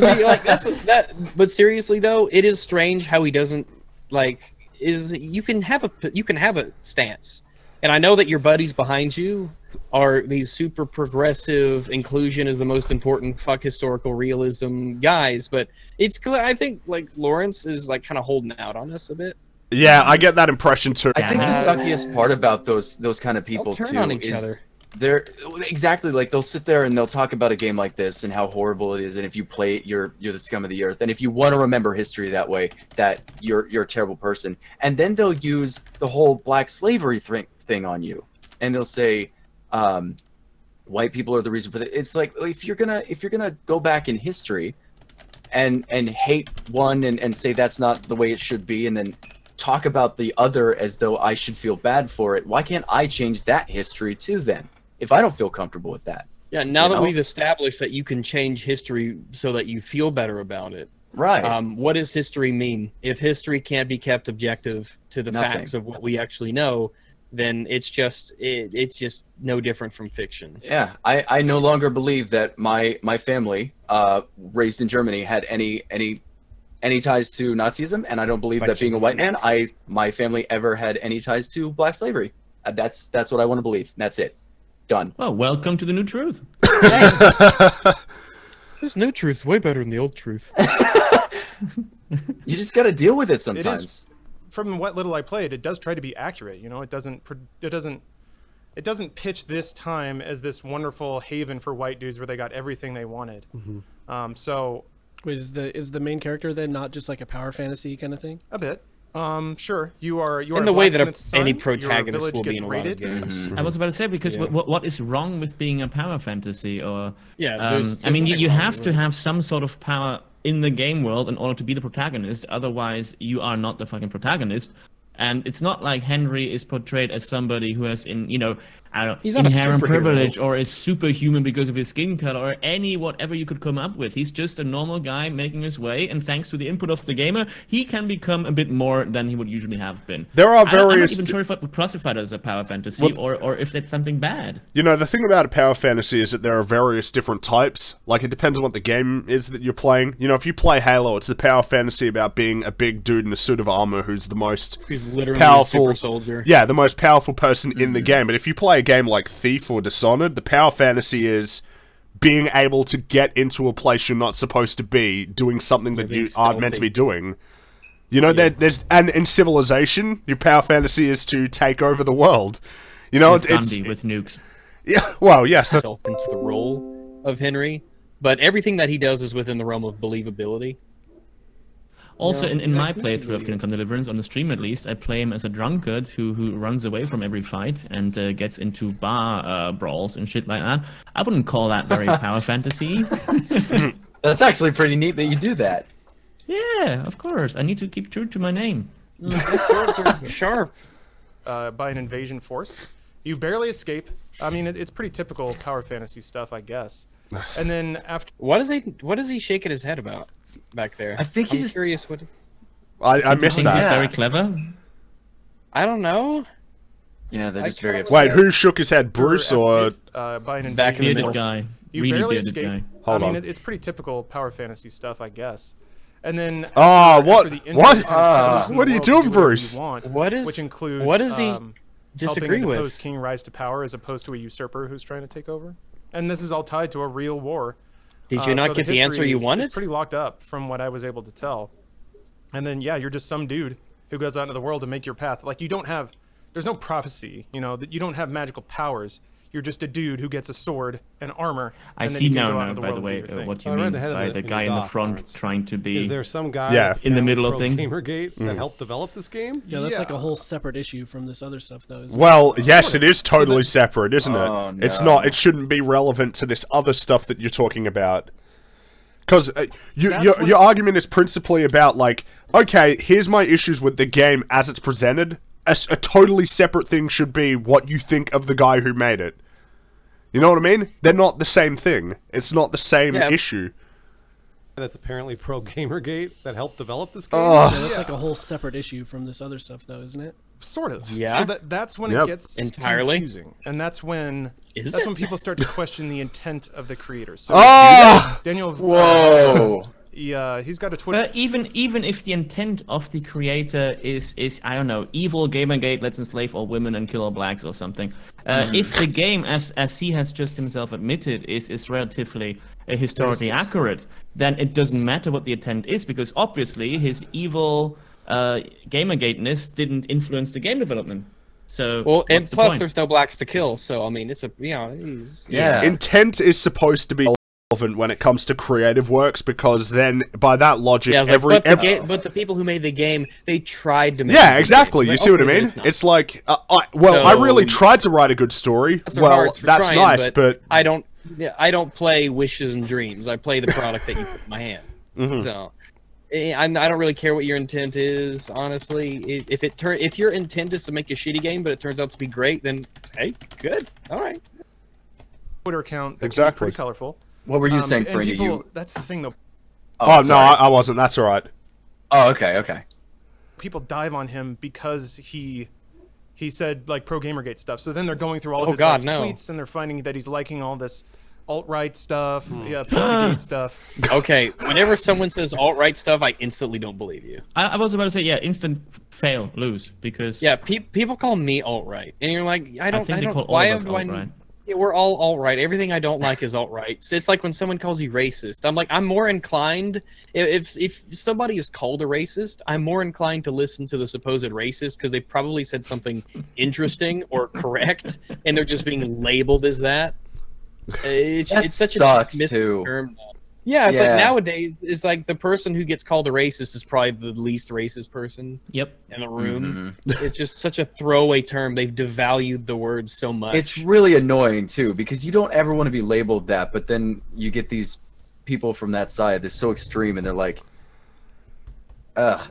see, like that. But seriously though, it is strange how he doesn't like. You can have a stance, and I know that your buddies behind you are these super progressive, inclusion is the most important, fuck historical realism guys. But it's clear. I think like Lawrence is like kind of holding out on us a bit. Yeah, I get that impression too. I think the suckiest part about those kind of people They'll turn too on each is other. they're exactly like they'll sit there and they'll talk about a game like this and how horrible it is, and if you play it, you're the scum of the earth, and if you want to remember history that way, that you're a terrible person, and then they'll use the whole black slavery thing on you, and they'll say, white people are the reason for that. It's like if you're gonna go back in history, and hate one and say that's not the way it should be, and then talk about the other as though I should feel bad for it. Why can't I change that history too then? If I don't feel comfortable with that. Yeah, now that we've established that you can change history so that you feel better about it. Right. What does history mean? If history can't be kept objective to the facts of what we actually know, then it's just no different from fiction. Yeah, I no longer believe that my family, raised in Germany, had any ties to Nazism, and I don't believe that being a white man, my family ever had any ties to black slavery. That's what I want to believe. That's it. Done. Well, welcome to the new truth. This new truth's way better than the old truth. You just got to deal with it sometimes. It is, from what little I played, it does try to be accurate. You know, it doesn't pitch this time as this wonderful haven for white dudes where they got everything they wanted. So. Wait, is the main character then not just like a power fantasy kind of thing? A bit. Sure. You are in the way that any son, protagonist will be in a lot of games. I was about to say, because what is wrong with being a power fantasy? Or there's I mean, you have to have some sort of power in the game world in order to be the protagonist. Otherwise, you are not the fucking protagonist. And it's not like Henry is portrayed as somebody who has, he's inherent privilege or is superhuman because of his skin color or whatever you could come up with. He's just a normal guy making his way, and thanks to the input of the gamer, he can become a bit more than he would usually have been. There are various. I'm not even sure if I would classify it as a power fantasy or if that's something bad. You know, the thing about a power fantasy is that there are various different types. Like, it depends on what the game is that you're playing. You know, if you play Halo, it's the power fantasy about being a big dude in a suit of armor who's the most literally powerful a super soldier. Yeah, the most powerful person in the game. But if you play a game like Thief or Dishonored, the power fantasy is being able to get into a place you're not supposed to be, doing something that you aren't meant to be doing. You know, and in Civilization, your power fantasy is to take over the world. You know, with nukes. Yeah, well, yes. Himself into the role of Henry, but everything that he does is within the realm of believability. Also, in my playthrough of Kingdom Come Deliverance, on the stream at least, I play him as a drunkard who runs away from every fight and gets into bar brawls and shit like that. I wouldn't call that very power fantasy. That's actually pretty neat that you do that. Yeah, of course. I need to keep true to my name. His swords are sharp. By an invasion force. You barely escape. I mean, it's pretty typical power fantasy stuff, I guess. And then after... What is he shaking his head about back there? I think I'm curious what... I missed that. He's very clever. I don't know. Yeah, they're just very upset. Wait, who shook his head, Bruce or... by an Back in the invasion middle. force. Guy. You really barely bearded escape. guy. Hold I mean, on. it's pretty typical power fantasy stuff, I guess. And then Oh, after what? the intro, What? you kind of set loose in What the are you world to doing, do whatever Bruce? you want, What is- which includes what does he helping disagree a with? deposed king rise to power as opposed to a usurper who's trying to take over. And this is all tied to a real war. Did you not so get the answer history you is wanted? pretty locked up from what I was able to tell. And then yeah, you're just some dude who goes out into the world to make your path. Like there's no prophecy, you know, that you don't have magical powers. You're just a dude who gets a sword and armor. I and then see you can now, go out into the by the world way, and do your thing. what you I read mean ahead of by it the in guy the in the doc, front Lawrence. trying to be... Is there some guy Yeah. that's In the middle of pro things? Gamergate that helped develop this game? Yeah, that's like a whole separate issue from this other stuff, though. Isn't Well, yes, it is totally separate, isn't it? Oh, It's no. not. It shouldn't be relevant to this other stuff that you're talking about. Because your argument is principally about, like, okay, here's my issues with the game as it's presented. A totally separate thing should be what you think of the guy who made it. You know what I mean? They're not the same thing. It's not the same issue. That's apparently pro Gamergate that helped develop this game. Yeah, that's like a whole separate issue from this other stuff, though, isn't it? Sort of. Yeah. So that's when Yep. it gets Entirely? confusing, and that's when Is that's it? when people start to question the intent of the creators. So Oh! Daniel, Whoa. he's got a Twitter. Even if the intent of the creator is I don't know, evil Gamergate, let's enslave all women and kill all blacks or something. If the game, as he has just himself admitted, is relatively historically accurate, then it doesn't matter what the intent is, because obviously his evil Gamergate-ness didn't influence the game development. So Well, and what's the plus point? there's no blacks to kill, so I mean, it's a he's Yeah. Intent is supposed to be relevant when it comes to creative works, because then, by that logic, Yeah, it's like, every but the people who made the game, they tried to make. yeah, a good exactly. game. You It's see like, what I okay, mean? it's not. It's like, I really So- tried to write a good story. Bless their Well, hearts for that's trying, nice, but I don't. Yeah, I don't play wishes and dreams. I play the product that you put in my hands. So, I don't really care what your intent is. Honestly, if your intent is to make a shitty game, but it turns out to be great, then hey, good, all right. Twitter account that's Exactly. pretty colorful. What were you saying, and Frankie? people, that's the thing though. oh no, sorry. I wasn't. That's all right. Oh, okay. People dive on him because he said like pro Gamergate stuff. So then they're going through all of Oh, his God, like, no. tweets, and they're finding that he's liking all this alt-right stuff, yeah, Pizzagate stuff. Okay, whenever someone says alt-right stuff, I instantly don't believe you. I was about to say, yeah, instant fail, lose, because Yeah, people call me alt-right, and you're like, I don't. think they call all why of us do I? alt-right. Yeah, we're all alt-right. Everything I don't like is alt-right. So it's like when someone calls you racist. I'm like, I'm more inclined if somebody is called a racist, I'm more inclined to listen to the supposed racist because they probably said something interesting or correct, and they're just being labeled as that. It's such sucks, a too. term. Yeah, it's Yeah. like nowadays, it's like the person who gets called a racist is probably the least racist person yep. in the room. It's just such a throwaway term. They've devalued the word so much. It's really annoying too, because you don't ever want to be labeled that, but then you get these people from that side. They're so extreme, and they're like, ugh.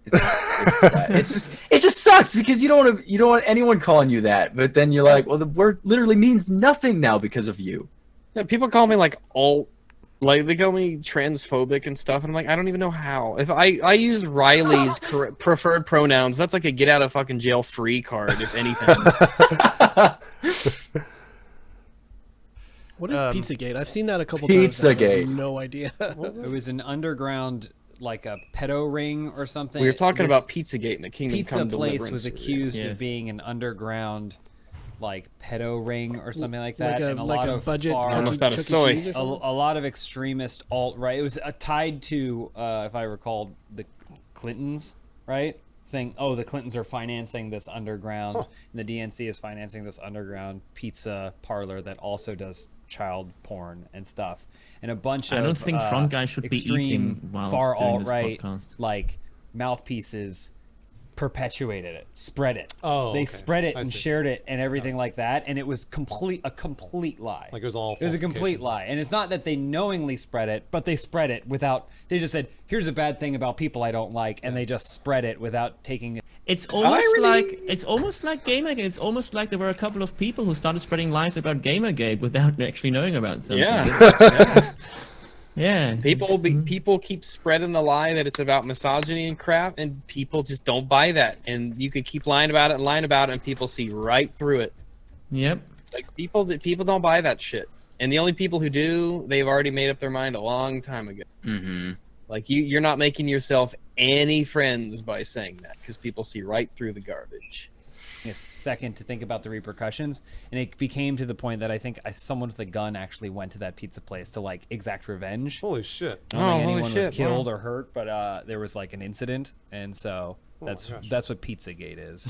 It just sucks because you don't want anyone calling you that, but then you're like, well, the word literally means nothing now because of you. Yeah, people call me like like they call me transphobic and stuff, and I'm like, I don't even know how. If I use Riley's preferred pronouns, that's like a get out of fucking jail free card, if anything. What is Pizzagate? I've seen that a couple times. I Pizzagate. have no idea. It was an underground, like a pedo ring or something. We were talking This about Pizzagate in the Kingdom pizza Come place Deliverance. was accused Yes. of being an underground, like pedo ring or something like that, Like and a like lot a of budget far, Almost Chuck out of E. soy. Cheese or a, something? a lot of extremist alt right. It was tied to, if I recall, the Clintons, right? Saying, oh, the Clintons are financing this underground, and the DNC is financing this underground pizza parlor that also does child porn and stuff, and a bunch of I don't think Front Guy should be extreme eating whilst far doing alt this right podcast. like mouthpieces perpetuated it, spread it. Oh, they okay. spread it I and see. shared it and everything like that, and it was a complete lie. Like it was all It was a complete falsification. lie, and it's not that they knowingly spread it, but they spread it without. They just said, "Here's a bad thing about people I don't like," and they just spread it without taking it. It's almost really- like Gamergate. It's almost like there were a couple of people who started spreading lies about Gamergate without actually knowing about something. Yeah. Yeah. People keep spreading the lie that it's about misogyny and crap, and people just don't buy that. And you could keep lying about it, and people see right through it. Yep. Like people don't buy that shit. And the only people who do, they've already made up their mind a long time ago. Mm-hmm. Like you're not making yourself any friends by saying that, because people see right through the garbage. A second to think about the repercussions, and it became to the point that I think someone with a gun actually went to that pizza place to like exact revenge. Holy shit. I don't think holy anyone was shit, killed wow. or hurt, but there was like an incident, and so that's what Pizzagate is.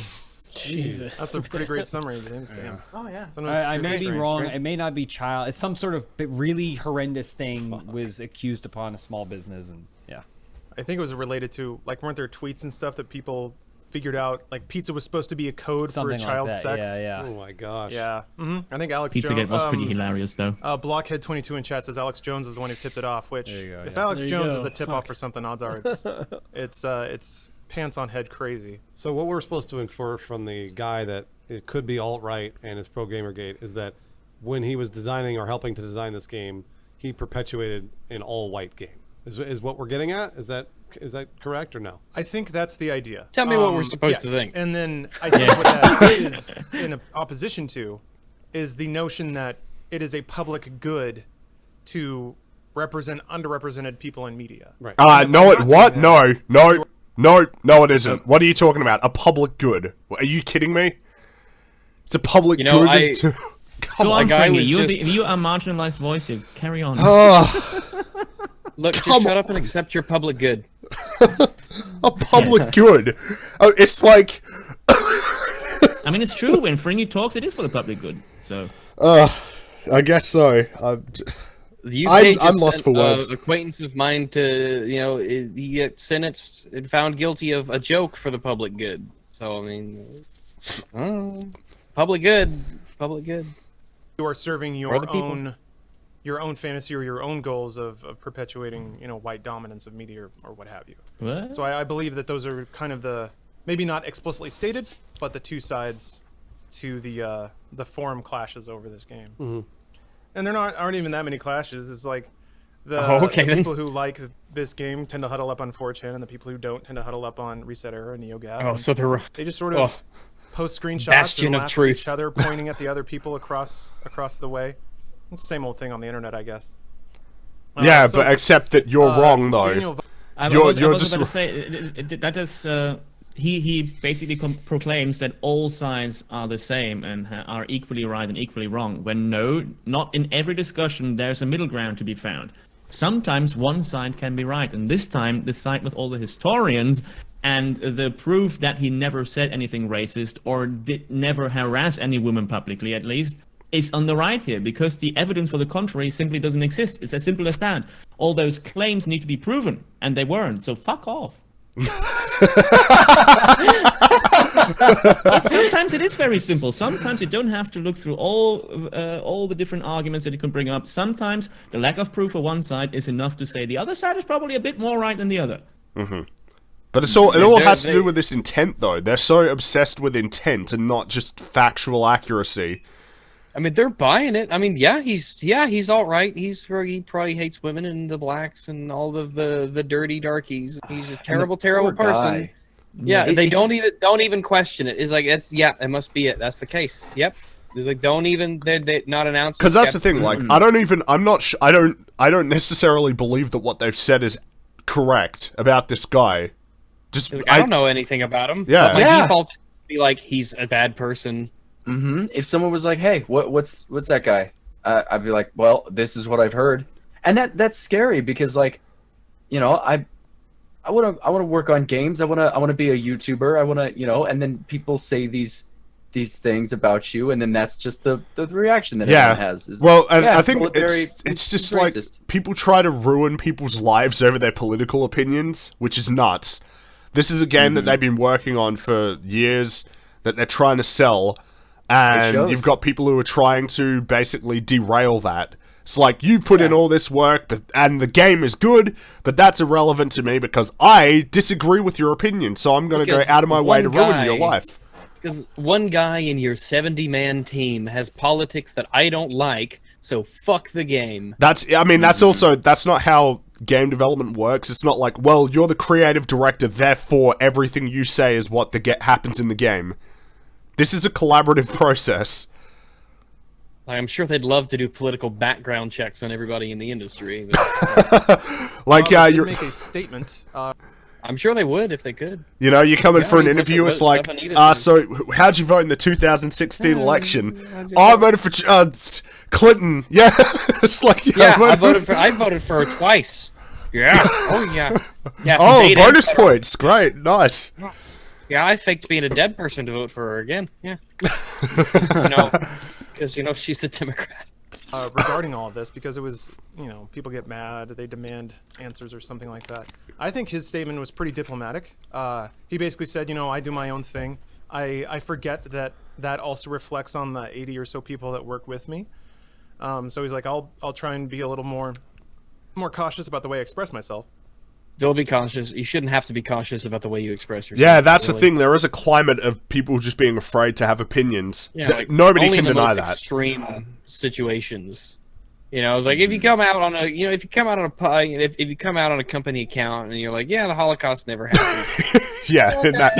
Jesus. That's a pretty great summary, James. Damn. Oh yeah. Sometimes I it's may be strange, wrong. right? It may not be child. It's some sort of really horrendous thing was accused upon a small business, and yeah. I think it was related to like weren't there tweets and stuff that people figured out like pizza was supposed to be a code Something for like child that. sex. Yeah. Oh my gosh. Yeah. I think Alex Pizzagate Jones was pretty hilarious, though. Blockhead22 in chat says Alex Jones is the one who tipped it off. Which, There you go, if yeah. Alex There you Jones go. is the tip off for something, odds are it's pants on head crazy. So what we're supposed to infer from the guy that it could be alt-right and is pro Gamergate is that when he was designing or helping to design this game, he perpetuated an all-white game. Is what we're getting at? Is that Is that correct or no? I think that's the idea. Tell me what we're supposed to yes. think. And then I think what that is in opposition to is the notion that it is a public good to represent underrepresented people in media. Right. No, it isn't. What are you talking about? A public good? Are you kidding me? It's a public You know, good to... Come Go on. on, guy Fringy. was You are a marginalized voice here. Carry on. Look, just shut up and accept your public good. A public good? Oh, it's like... I mean, it's true. When Fringy talks, it is for the public good. So. I guess so. The I'm UK just lost sent for words. An acquaintance of mine to, he get sentenced and found guilty of a joke for the public good. So, I mean, public good. You are serving For the people. your own fantasy or your own goals of perpetuating, white dominance of media or what have you. What? So I believe that those are kind of maybe not explicitly stated, but the two sides to the forum clashes over this game. Mm-hmm. And there aren't even that many clashes. It's like the people who like this game tend to huddle up on 4chan, and the people who don't tend to huddle up on Reset Era and NeoGAF. Oh, so they just sort of post screenshots Bastion and of laugh at truth. each other, pointing at the other people across the way. It's the same old thing on the internet, I guess. Yeah, but except that you're wrong, though. Daniel, I You're was just- about to say that is he basically proclaims that all sides are the same and are equally right and equally wrong. When no, not in every discussion there's a middle ground to be found. Sometimes one side can be right, and this time the side with all the historians and the proof that he never said anything racist or did never harass any woman publicly, at least, is on the right here, because the evidence for the contrary simply doesn't exist. It's as simple as that. All those claims need to be proven, and they weren't, so fuck off. But sometimes it is very simple. Sometimes you don't have to look through all the different arguments that you can bring up. Sometimes the lack of proof for one side is enough to say the other side is probably a bit more right than the other. But it all has to do with this intent, though. They're so obsessed with intent and not just factual accuracy. I mean, they're buying it. I mean, he's all right. He probably hates women and the blacks and all of the dirty darkies. He's a terrible poor person. guy. Yeah, It- they it don't even question it. It's like it must be it. That's the case. Yep. It's like they're not announcing. Because that's the thing. Like, I don't necessarily believe that what they've said is correct about this guy. Just Like, I don't know anything about him. Yeah. But my Yeah. default is to be like he's a bad person. If someone was like, "Hey, what's that guy?" I'd be like, "Well, this is what I've heard," and that's scary because, like, I want to work on games. I want to be a YouTuber. I want to, and then people say these things about you, and then that's just the reaction that everyone has. Is, Well, and yeah, I think military, it's just he's like racist. people try to ruin people's lives over their political opinions, which is nuts. This is a game that they've been working on for years, that they're trying to sell, and shows. you've got people who are trying to basically derail that. It's like, you put in all this work, and the game is good, but that's irrelevant to me because I disagree with your opinion, so I'm going to go Because out of my way to one ruin your guy- life. Because one guy in your 70-man team has politics that I don't like, so fuck the game. That's not how game development works. It's not like, well, you're the creative director, therefore everything you say is what happens in the game. This is a collaborative process. Like, I'm sure they'd love to do political background checks on everybody in the industry. But, Like, they did you're, make a statement. I'm sure they would if they could. you come in for an I mean, interview, look it's at like, stuff I needed to. so how'd you vote in the 2016 election? I voted for Clinton. Yeah, it's like, Yeah, I voted for her twice. Yeah. Oh yeah. Yeah. for Oh, date bonus and- points. Great, nice. Yeah, I faked being a dead person to vote for her again. Yeah. Because she's a Democrat. Regarding all of this, because it was, people get mad, they demand answers or something like that. I think his statement was pretty diplomatic. He basically said, I do my own thing. I forget that also reflects on the 80 or so people that work with me. So he's like, I'll try and be a little more cautious about the way I express myself. Don't be cautious. You shouldn't have to be cautious about the way you express yourself. Yeah, that's the really. thing. There is a climate of people just being afraid to have opinions. Yeah, Nobody only can in the deny most that. extreme situations. I was like, if you come out on a, if you come out on if you come out on a company account and you're like, yeah, the Holocaust never happened. Yeah, in that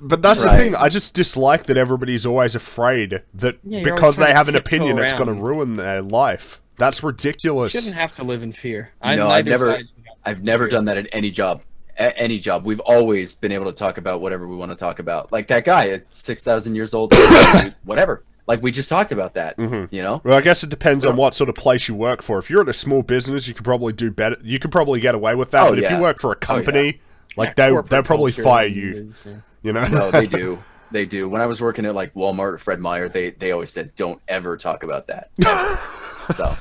but that's the thing. I just dislike that everybody's always afraid that because they have an opinion, it's going to ruin their life. That's ridiculous. You shouldn't have to live in fear. I've never done that at any job. At any job, we've always been able to talk about whatever we want to talk about. Like that guy at 6,000 years old, whatever. Like we just talked about that, Well, I guess it depends on what sort of place you work for. If you're at a small business, you could probably do better. You could probably get away with that. But if you work for a company, they'll probably fire you. No, they do. They do. When I was working at like Walmart or Fred Meyer, they always said, "Don't ever talk about that." So,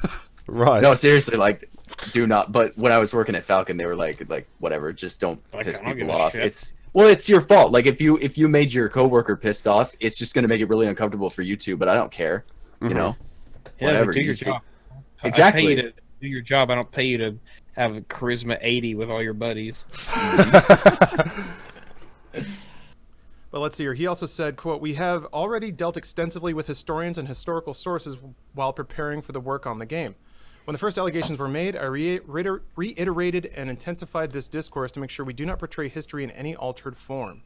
right? No, seriously, like, do not. But when I was working at Falcon, they were like, whatever, just don't piss people off. It's your fault. Like if you made your coworker pissed off, it's just gonna make it really uncomfortable for you too. But I don't care. Whatever. Do your job. Exactly. I pay you to do your job. I don't pay you to have a charisma 80 with all your buddies. But let's see here. He also said, quote, "We have already dealt extensively with historians and historical sources while preparing for the work on the game. When the first allegations were made, I reiterated and intensified this discourse to make sure we do not portray history in any altered form."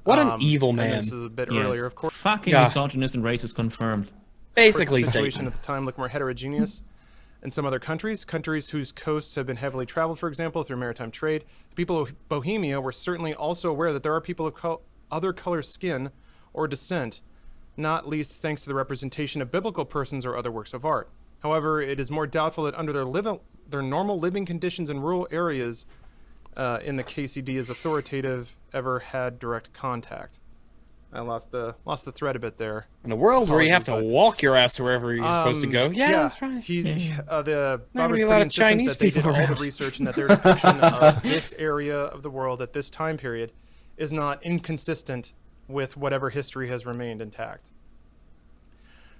What an evil man. This is a bit earlier, of course. Fucking misogynist and racist confirmed. Basically, the situation at the time looked more heterogeneous. In some other countries whose coasts have been heavily traveled, for example, through maritime trade, the people of Bohemia were certainly also aware that there are people of other color skin or descent, not least thanks to the representation of biblical persons or other works of art. However, it is more doubtful that under their normal living conditions in rural areas in the KCD as authoritative ever had direct contact. I lost the thread a bit there. In a world where you have to walk your ass wherever you're supposed to go. Yeah, that's right. The Robert's a lot pretty of insistent Chinese that they did people all the around. research and that their depiction of this area of the world at this time period is not inconsistent with whatever history has remained intact.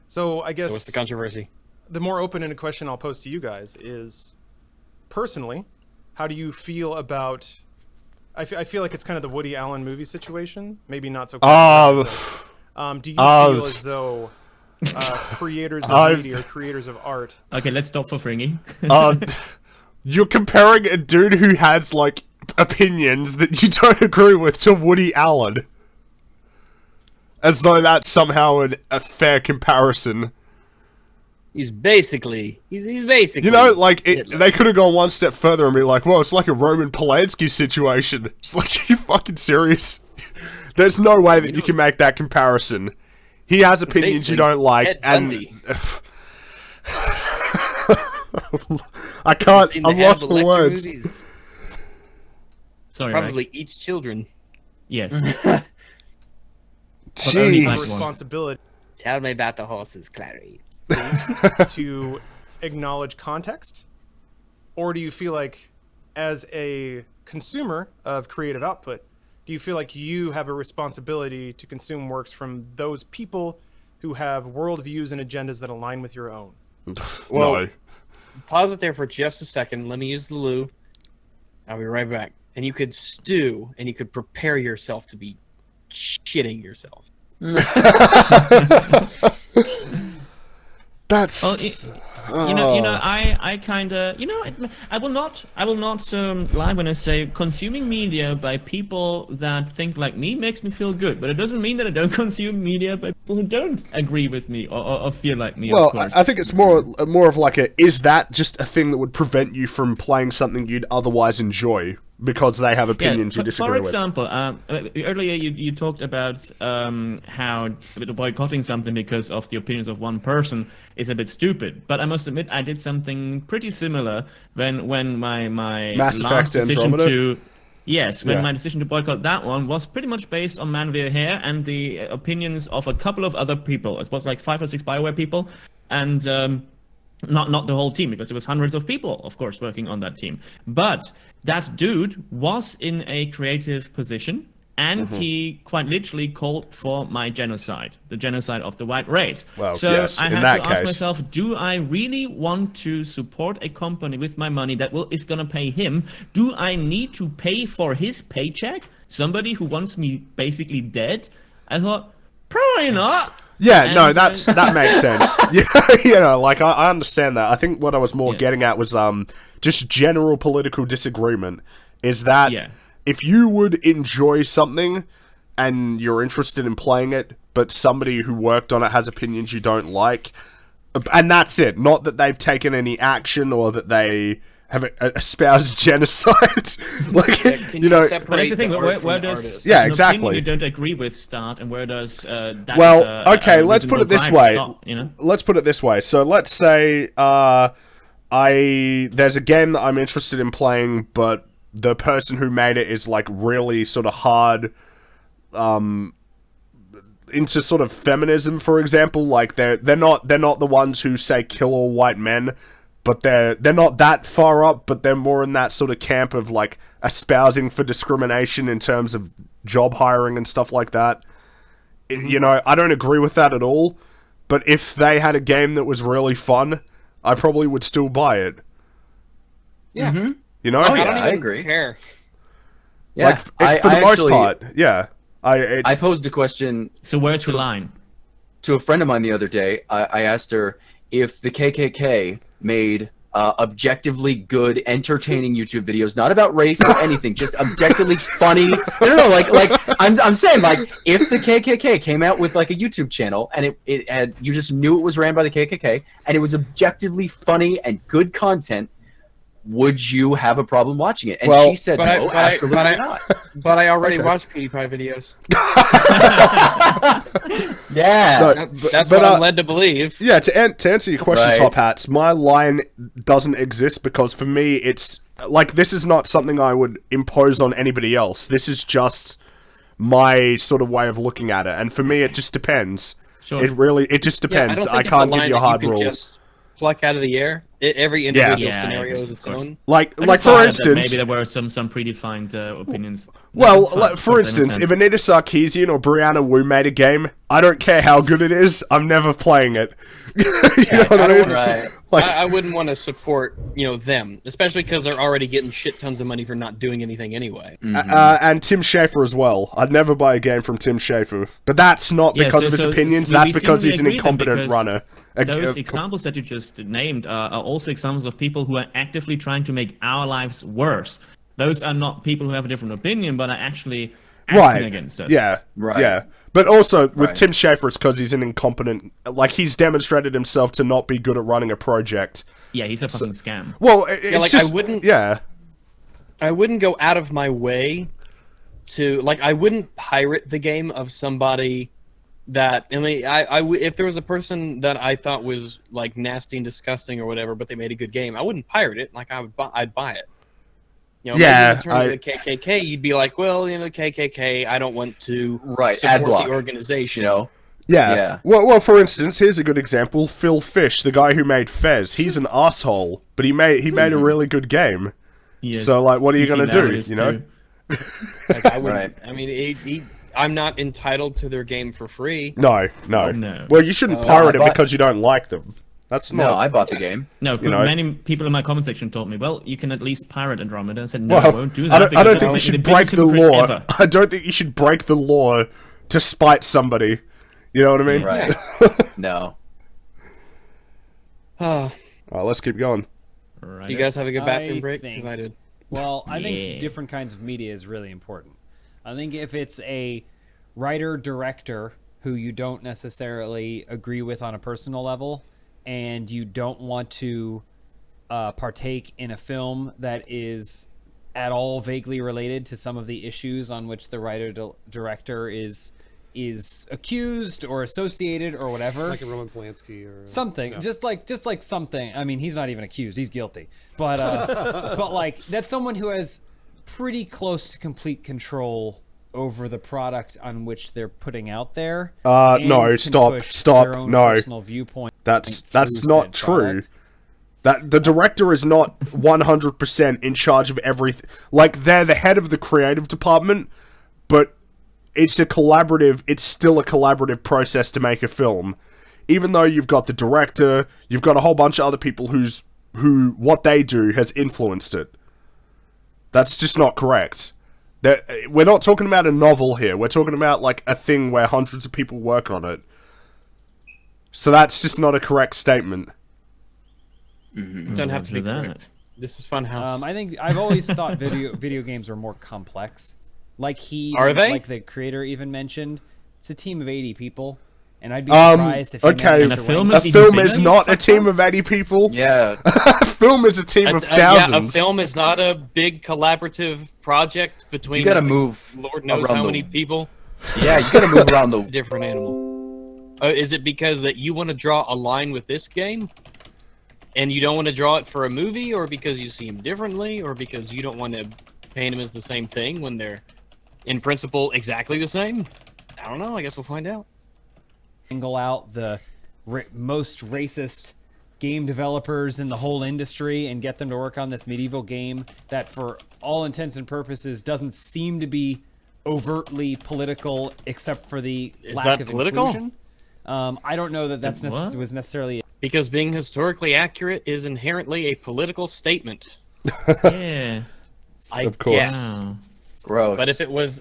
So I guess... So what's the controversy? The more open-ended question I'll pose to you guys is, personally, how do you feel about... I feel like it's kind of the Woody Allen movie situation. Maybe not so... do you feel as though creators of media or creators of art... Okay, let's stop for Fringy. You're comparing a dude who has, like, opinions that you don't agree with to Woody Allen. As though that's somehow a fair comparison. He's basically... You know, like, they could have gone one step further and be like, well, it's like a Roman Polanski situation. It's like, are you fucking serious? There's no way that you can make that comparison. He has opinions you don't like, and... I can't... I'm lost for words. Movies. Sorry, Probably eats children. Yes. Jeez. Responsibility Tell me about the horses, Clary. to acknowledge context? Or do you feel like, as a consumer of creative output, do you feel like you have a responsibility to consume works from those people who have worldviews and agendas that align with your own? Well, No. pause it there for just a second. Let me use the loo. I'll be right back. And you could stew, and you could prepare yourself to be shitting yourself. That's... I kind of, I will not lie when I say consuming media by people that think like me makes me feel good, but it doesn't mean that I don't consume media by people who don't agree with me or feel like me. Well, of course. I think it's more of like is that just a thing that would prevent you from playing something you'd otherwise enjoy because they have opinions you disagree with? For example, earlier you talked about how boycotting something because of the opinions of one person is a bit stupid. But I must admit, I did something pretty similar when my Mass last Effect decision Andromeda? to... Yes, when my decision to boycott that one was pretty much based on Man vs. Hair and the opinions of a couple of other people. It was like 5 or 6 BioWare people, and not the whole team, because there was hundreds of people, of course, working on that team. But that dude was in a creative position, and he quite literally called for my genocide, the genocide of the white race. Well, so yes, I in had that to ask case. myself, do I really want to support a company with my money that is going to pay him? Do I need to pay for his paycheck? Somebody who wants me basically dead? I thought, probably not. Yeah, no, And, that makes sense. Yeah, you know, like I understand that. I think what I was more getting at was just general political disagreement. Is that if you would enjoy something and you're interested in playing it, but somebody who worked on it has opinions you don't like, and that's it. Not that they've taken any action or that they have espoused genocide. Like, you know, but that's the thing. Where does yeah, an exactly opinion you don't agree with start, and where does that well, is okay, let's put it this reasonable way. gripe stop, you know? Let's put it this way. So let's say there's a game that I'm interested in playing, but the person who made it is like really sort of hard into sort of feminism, for example. Like they're not the ones who say kill all white men, but they're not that far up, but they're more in that sort of camp of like espousing for discrimination in terms of job hiring and stuff like that. You know, I don't agree with that at all, but if they had a game that was really fun, I probably would still buy it. Yeah. You know? Oh, I yeah, don't even I agree. care. Yeah, like, for the most part, yeah. I posed a question So where's the line? to a friend of mine the other day. I asked her if the KKK made objectively good, entertaining YouTube videos, not about race or anything, just objectively funny. No, like I'm saying, like, if the KKK came out with like a YouTube channel and it had, you just knew it was ran by the KKK and it was objectively funny and good content, would you have a problem watching it? And she said, no, absolutely not. But I already watched PewDiePie videos. Yeah. No, That's what I'm led to believe. Yeah, to answer your question, Right. Top Hats, my line doesn't exist because for me, it's like this is not something I would impose on anybody else. This is just my sort of way of looking at it, and for me, it just depends. Sure. It just depends. I I can't give you a hard rule. Just pluck out of the air. Every individual Yeah, scenario yeah, is of its course. own. Like I just for thought that instance, maybe there were some predefined opinions. well, That's fine, like, for totally instance, understand. if Anita Sarkeesian or Brianna Wu made a game, I don't care how good it is. I'm never playing it. You know what I mean? Right. Like, I wouldn't want to support, them, especially because they're already getting shit tons of money for not doing anything anyway. and Tim Schafer as well. I'd never buy a game from Tim Schafer, but that's not Yeah, because so- of his so opinions. we That's because seemingly he's an agree then, incompetent because runner. Those examples that you just named are also examples of people who are actively trying to make our lives worse. Those are not people who have a different opinion, but are actually acting against us. Yeah, Right. yeah. But also with Right. Tim Schafer, it's because he's an incompetent. Like he's demonstrated himself to not be good at running a project. Yeah, he's a fucking scam. Well, it's like, just I wouldn't- Yeah, I wouldn't go out of my way to I wouldn't pirate the game of somebody that if there was a person that I thought was like nasty and disgusting or whatever, but they made a good game, I wouldn't pirate it. Like I'd buy it. Yeah, maybe in terms of the KKK, you'd be like, well, KKK, I don't want to ad support block, the organization. yeah. Yeah. Well, for instance, here's a good example: Phil Fish, the guy who made Fez. He's an asshole, but he made a really good game. Yeah. So, like, what are you PC gonna do? values You know? too. Like, I wouldn't. Right. I mean, I'm not entitled to their game for free. No. No. Well, you shouldn't No, pirate it I because you don't like them. That's No, not. I bought the game. No, You know? many people in my comment section told me, well, you can at least pirate Andromeda. I said, no, I Well, won't do that. I don't because think that you makes me should the break biggest the hypocrite law. ever. I don't think you should break the law to spite somebody. You know what I mean? Right. No. Oh, Alright, let's keep going. Right. do you guys have a good bathroom I break? think- 'Cause I did. Well, I Yeah. think different kinds of media is really important. I think if it's a writer-director who you don't necessarily agree with on a personal level, and you don't want to partake in a film that is at all vaguely related to some of the issues on which the writer-director is accused or associated or whatever, Like a Roman Polanski or something, yeah. just like something. I mean, he's not even accused; he's guilty. But but like that's someone who has pretty close to complete control over the product on which they're putting out there. and No, can stop, push their own no. personal viewpoint. That's through not said true. product. That the director is not 100% in charge of everything. Like, they're the head of the creative department, but it's still a collaborative process to make a film. Even though you've got the director, you've got a whole bunch of other people who what they do has influenced it. That's just not correct. We're not talking about a novel here. We're talking about, like, a thing where hundreds of people work on it. So that's just not a correct statement. Don't have to be that. correct. This is Funhouse. I think I've always thought video games are more complex. Like Are they? Like the creator even mentioned, it's a team of 80 people, and I'd be surprised if okay. And a film A is even film bigger? is not a team of 80 people. Yeah. A film is a team of thousands. A film is not a big collaborative project between. You gotta move Lord knows around how the- many people. Yeah, you gotta move around the. Different animal. Is it because that you want to draw a line with this game, and you don't want to draw it for a movie, or because you see them differently, or because you don't want to paint them as the same thing when they're, in principle, exactly the same? I don't know. I guess we'll find out. Single out the most racist game developers in the whole industry and get them to work on this medieval game that, for all intents and purposes, doesn't seem to be overtly political, except for the lack that of political? inclusion. I don't know that that's What? was necessarily. Because being historically accurate is inherently a political statement. Yeah. I Of course. guess. Wow. Gross. But if it was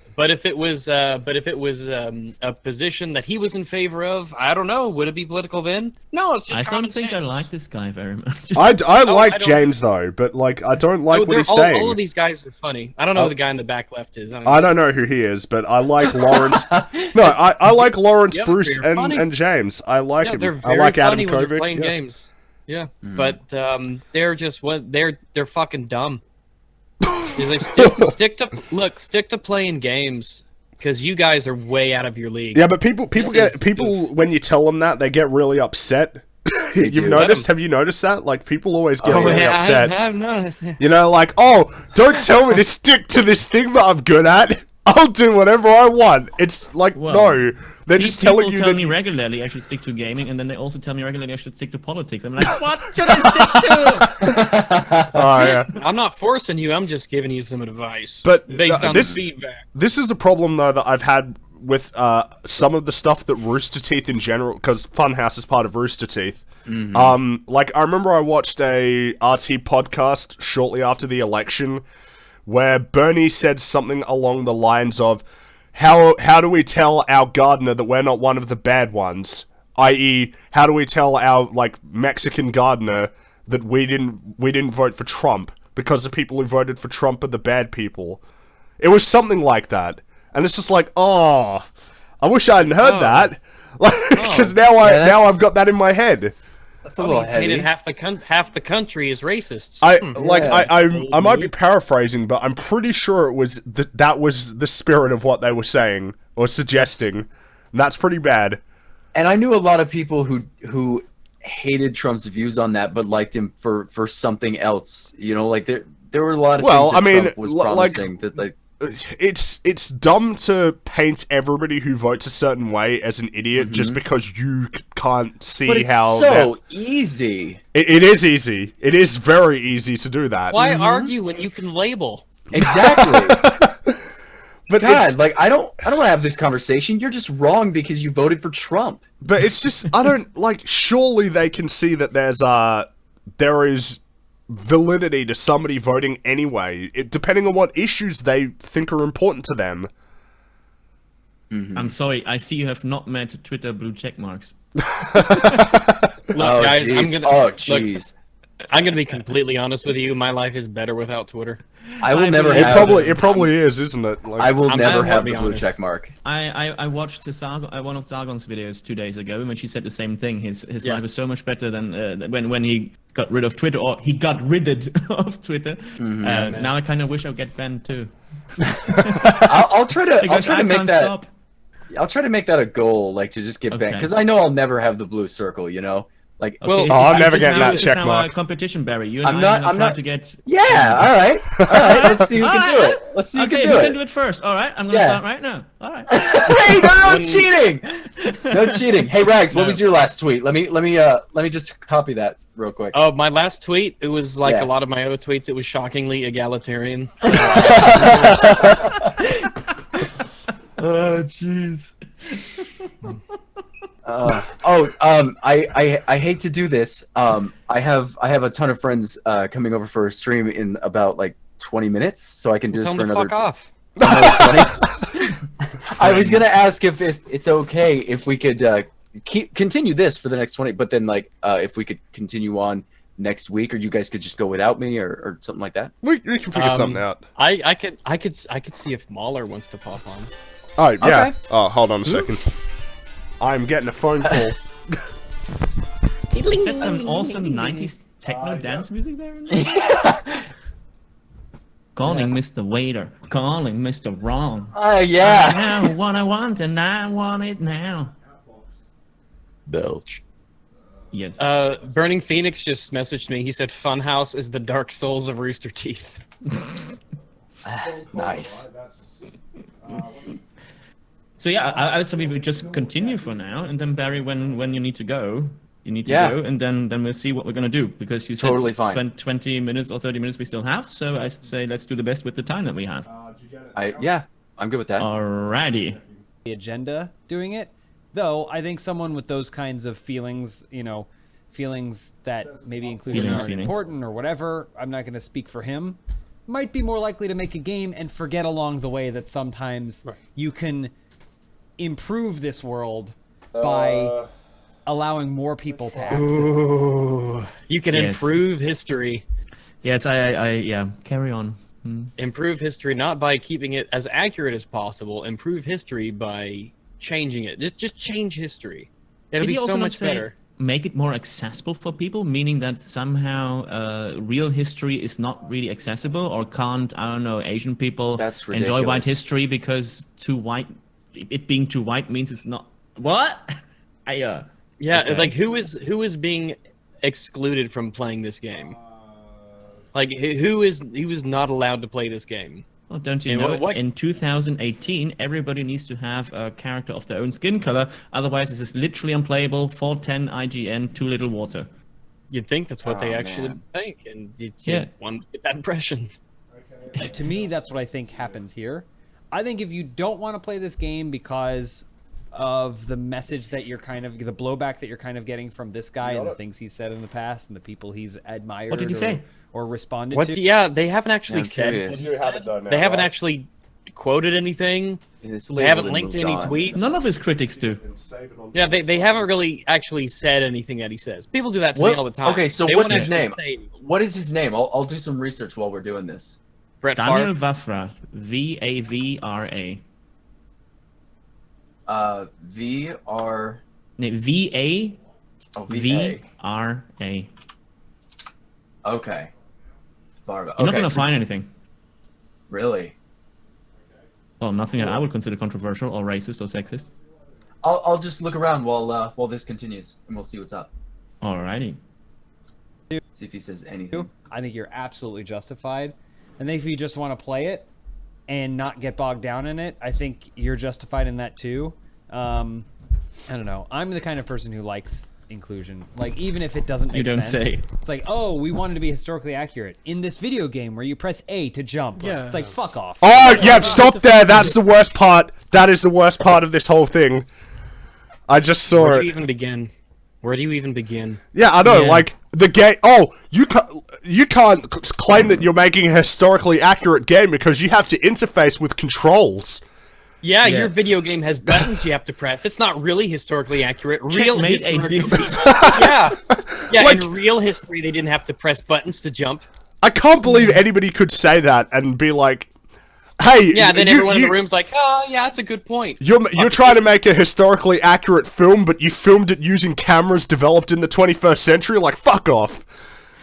a position that he was in favor of, I don't know. Would it be political then? No, it's just I common don't think sense. I like this guy very much. I I like don't- James though, but like I don't like No, what he's all saying. of these guys are funny. I don't know who the guy in the back left is. I don't know who he is, but I like Lawrence. No, I like Lawrence, Yeah, Bruce, they're funny. and James. I like Yeah, him. they're I very like Adam funny when they're Kovic. playing Yeah. games. Yeah, but they're just they're fucking dumb. They stick to playing games because you guys are way out of your league. Yeah, but people This is- when you tell them that, they get really upset. You've do. noticed? Have you noticed that? Like people always get Oh, really yeah, upset. I've noticed. You know, like, oh, don't tell me to stick to this thing that I'm good at. I'll do whatever I want. It's like, Well, no. They're just People telling you tell that... me regularly I should stick to gaming, and then they also tell me regularly I should stick to politics. I'm like, what should I stick to? Oh, yeah. I'm not forcing you. I'm just giving you some advice. But based on this- the feedback. This is a problem, though, that I've had with some of the stuff that Rooster Teeth in general, because Funhouse is part of Rooster Teeth. Like, I remember I watched a RT podcast shortly after the election where Bernie said something along the lines of, how do we tell our gardener that we're not one of the bad ones? I.e., how do we tell our, like, Mexican gardener that we didn't vote for Trump because the people who voted for Trump are the bad people? It was something like that. And it's just like, oh, I wish I hadn't heard that. Because now I've got that in my head. That's a little heavy. Half the country is racists. I might be paraphrasing, but I'm pretty sure it was that was the spirit of what they were saying or suggesting. And that's pretty bad. And I knew a lot of people who hated Trump's views on that, but liked him for something else. You know, like there were a lot of Well, things that I mean, Trump was like- promising that like. It's dumb to paint everybody who votes a certain way as an idiot just because you can't see But it's how so easy. it is easy. It is very easy to do that. Why argue when you can label? Exactly. But God, it's like I don't want to have this conversation. You're just wrong because you voted for Trump. but it's just I don't like. Surely they can see that there is validity to somebody voting anyway, depending on what issues they think are important to them. I'm sorry, I see you have not met Twitter blue check marks. Look, Oh guys, jeez. I'm gonna be completely honest with you. My life is better without Twitter. I will never It have. probably is, isn't it? Like, I will I'm never gonna have be the blue honest. check mark. I watched one of Zargon's videos 2 days ago, when she said the same thing. His Yeah. life is so much better than when he got rid of Twitter, or he got ridded of Twitter. Now I kind of wish I'd get banned too. I'll try to Because I make can't that. stop. I'll try to make that a goal, like to just get banned, Okay. because I know I'll never have the blue circle. You know, like Okay, Oh, I'm is never this getting now- that is check this now mark. a competition, Barry. You and I'm I not- are gonna I'm try not- to get. yeah. All right. Let's see who can do it. Let's see who Okay, can who do can do it. it first? All right, I'm gonna Yeah. start right now. All right. Hey, no cheating! No cheating. Hey, Rags, what No. was your last tweet? Let me just copy that real quick. Oh, my last tweet, it was like Yeah. a lot of my other tweets, it was shockingly egalitarian. Oh, jeez. I hate to do this. I have a ton of friends coming over for a stream in about like 20 minutes, so I can do Tell this them for to another. fuck off. I was gonna ask if it's okay if we could continue this for the next 20, but then like if we could continue on next week, or you guys could just go without me, or something like that. We can figure something out. I could see if Mahler wants to pop on. Oh yeah. Okay. Oh, hold on a second. I'm getting a phone call. Is that some awesome 90s techno dance music there? Calling Mr. Waiter. Calling Mr. Wrong. Yeah. I have what I want and I want it now. Belch. Yes. Burning Phoenix just messaged me. He said Funhouse is the Dark Souls of Rooster Teeth. Nice. So yeah, I would say we would just continue for now, and then Barry, when you need to go, you need to Yeah. go, and then we'll see what we're gonna do, because you said Totally fine. 20 minutes or 30 minutes we still have, so I say let's do the best with the time that we have. Yeah, I'm good with that. Alrighty. The agenda doing it, though I think someone with those kinds of feelings, feelings that maybe inclusion aren't important or whatever, I'm not going to speak for him, might be more likely to make a game and forget along the way that sometimes you can improve this world by allowing more people to access it. Ooh, you can Yes. improve history. Yes, yeah, carry on. Improve history not by keeping it as accurate as possible. Improve history by changing it. Just change history. It'll Did be he also so not much say better. make it more accessible for people, meaning that somehow real history is not really accessible, or can't, I don't know, Asian people That's enjoy white ridiculous. history because it being too white means it's not. What? Yeah, Okay. like who is being excluded from playing this game? Like who is not allowed to play this game? Well, don't you And know? what- In 2018, everybody needs to have a character of their own skin color. Otherwise, this is literally unplayable. 410 IGN, too little water. You'd think that's what they Oh, actually man. think, and you Yeah. want to get that impression. To me, that's what I think happens here. I think if you don't want to play this game because of the message that you're the blowback that you're kind of getting from this guy and the things he's said in the past and the people he's admired What did he say? or responded What? to. Yeah, they haven't actually I'm said. curious. They haven't actually quoted anything. It's They haven't labeled and linked moved any on. tweets. None of his critics do. Yeah, they haven't really actually said anything that he says. People do that to me all the time. Okay, so They what's won't his actually name? say anything. What is his name? I'll do some research while we're doing this. Brett Daniel Favre. Vafra. Vavra. VR. No, VA. Oh, VA. VRA. Okay. Farva. You're not Okay, gonna so- find anything. Really? Well, nothing that I would consider controversial or racist or sexist. I'll just look around while this continues, and we'll see what's up. Alrighty. See if he says anything. I think you're absolutely justified. And if you just want to play it and not get bogged down in it, I think you're justified in that too. I don't know. I'm the kind of person who likes inclusion. Like, even if it doesn't make You don't sense. say. It's like, oh, we wanted to be historically accurate. In this video game where you press A to jump. Yeah. It's like, fuck off. Oh, yep, stop there. That's the worst part. That is the worst part of this whole thing. I just saw Where it. do you even begin? Where do you even begin? Yeah, I know. Yeah. Like the game. Oh, you can't claim that you're making a historically accurate game because you have to interface with controls. Yeah, Yeah. your video game has buttons you have to press. It's not really historically accurate. Real Checkmate, history. atheist. Yeah. Yeah, Like- in real history, they didn't have to press buttons to jump. I can't believe anybody could say that and be like, "Hey, Yeah, then you- everyone in you- the room's like, oh, yeah, that's a good point. You're trying to make a historically accurate film, but you filmed it using cameras developed in the 21st century. Like, fuck off."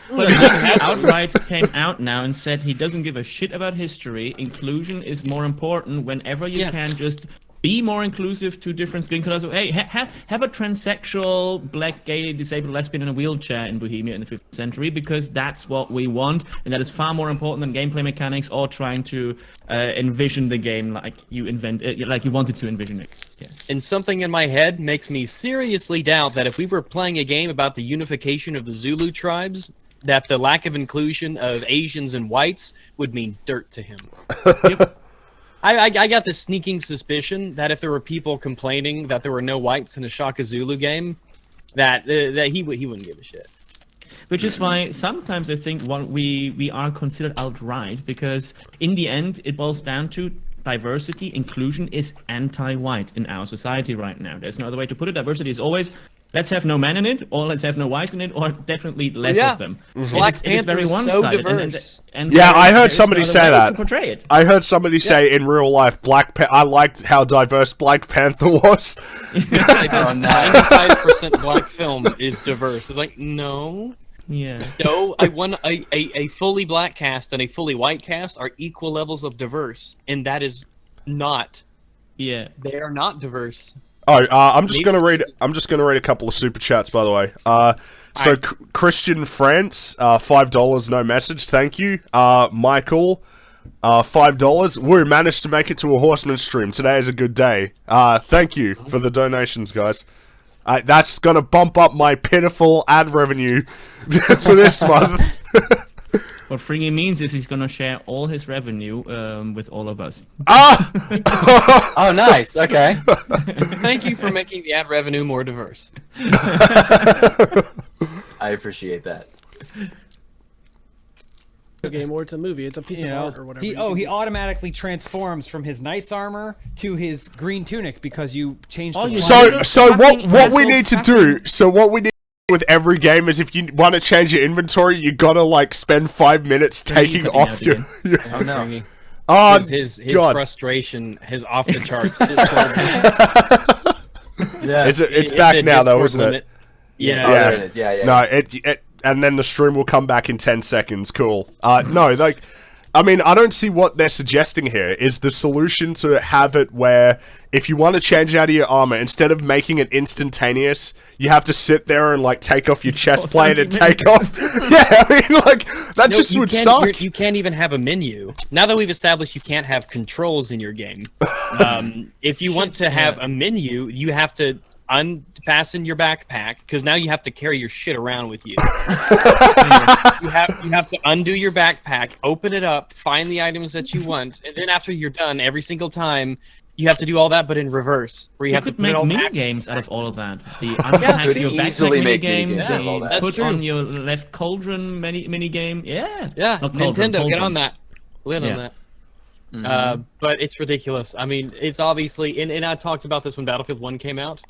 But he outright came out now and said he doesn't give a shit about history. Inclusion is more important. Whenever you Yeah. can, just be more inclusive to different skin colors. Hey, have a transsexual, black, gay, disabled lesbian in a wheelchair in Bohemia in the 15th century, because that's what we want, and that is far more important than gameplay mechanics or trying to envision the game like you like you wanted to envision it. Yeah. And something in my head makes me seriously doubt that if we were playing a game about the unification of the Zulu tribes, that the lack of inclusion of Asians and whites would mean dirt to him. I got this sneaking suspicion that if there were people complaining that there were no whites in a Shaka Zulu game, that he wouldn't give a shit. Which is why sometimes I think we are considered outright, because in the end it boils down to diversity, inclusion is anti-white in our society right now. There's no other way to put it. Diversity is always, let's have no men in it, or let's have no white in it, or definitely less of them. Black It is very Panther is so one-sided. diverse. And Yeah, I there heard is somebody no other say way that. to portray it. I heard somebody say in real life, I liked how diverse Black Panther was. Like, Oh, no. 95% black film is diverse. It's like, no. Yeah. No, I want a fully black cast and a fully white cast are equal levels of diverse, and that is not. Yeah. They are not diverse. Oh, I'm just gonna read a couple of super chats, by the way. So Christian France, $5, no message, thank you. Michael, $5. Woo, managed to make it to a Horseman stream. Today is a good day. Thank you for the donations, guys. That's gonna bump up my pitiful ad revenue for this month. What Fringy means is he's gonna share all his revenue with all of us. Ah! Oh, nice. Okay. Thank you for making the ad revenue more diverse. I appreciate that. A game or it's a movie. It's a piece You of know, art or whatever. he automatically transforms from his knight's armor to his green tunic because you changed. Oh, the you font. So what we fucking- need to do? So what we need to do with every game is if you want to change your inventory, you gotta like spend 5 minutes taking cutting off out your. again. Oh no. Oh, His God. frustration, his off the charts. Yeah. It's back now though, isn't it? Yeah. Oh, Yeah. there it is. Yeah. No, it and then the stream will come back in 10 seconds. Cool. No, like, I mean, I don't see what they're suggesting here. Is the solution to have it where if you want to change out of your armor, instead of making it instantaneous, you have to sit there and like take off your chest plate and 30 take off? Yeah, I mean, like that No, just you would can't- suck. You can't even have a menu. Now that we've established you can't have controls in your game, if you want to have a menu, you have to unfasten your backpack because now you have to carry your shit around with you. you have to undo your backpack, open it up, find the items that you want, and then after you're done, every single time you have to do all that, but in reverse, where you You have to could put it make all mini back. games out of all of that. The unpack could your easily backpack mini make game, mini-games out of all the that. put That's on true. your left cauldron mini game. Yeah. Yeah, Not cauldron, Nintendo, get cauldron. on that. Lid Yeah. on that. But it's ridiculous. I mean, it's obviously, and I talked about this when Battlefield 1 came out.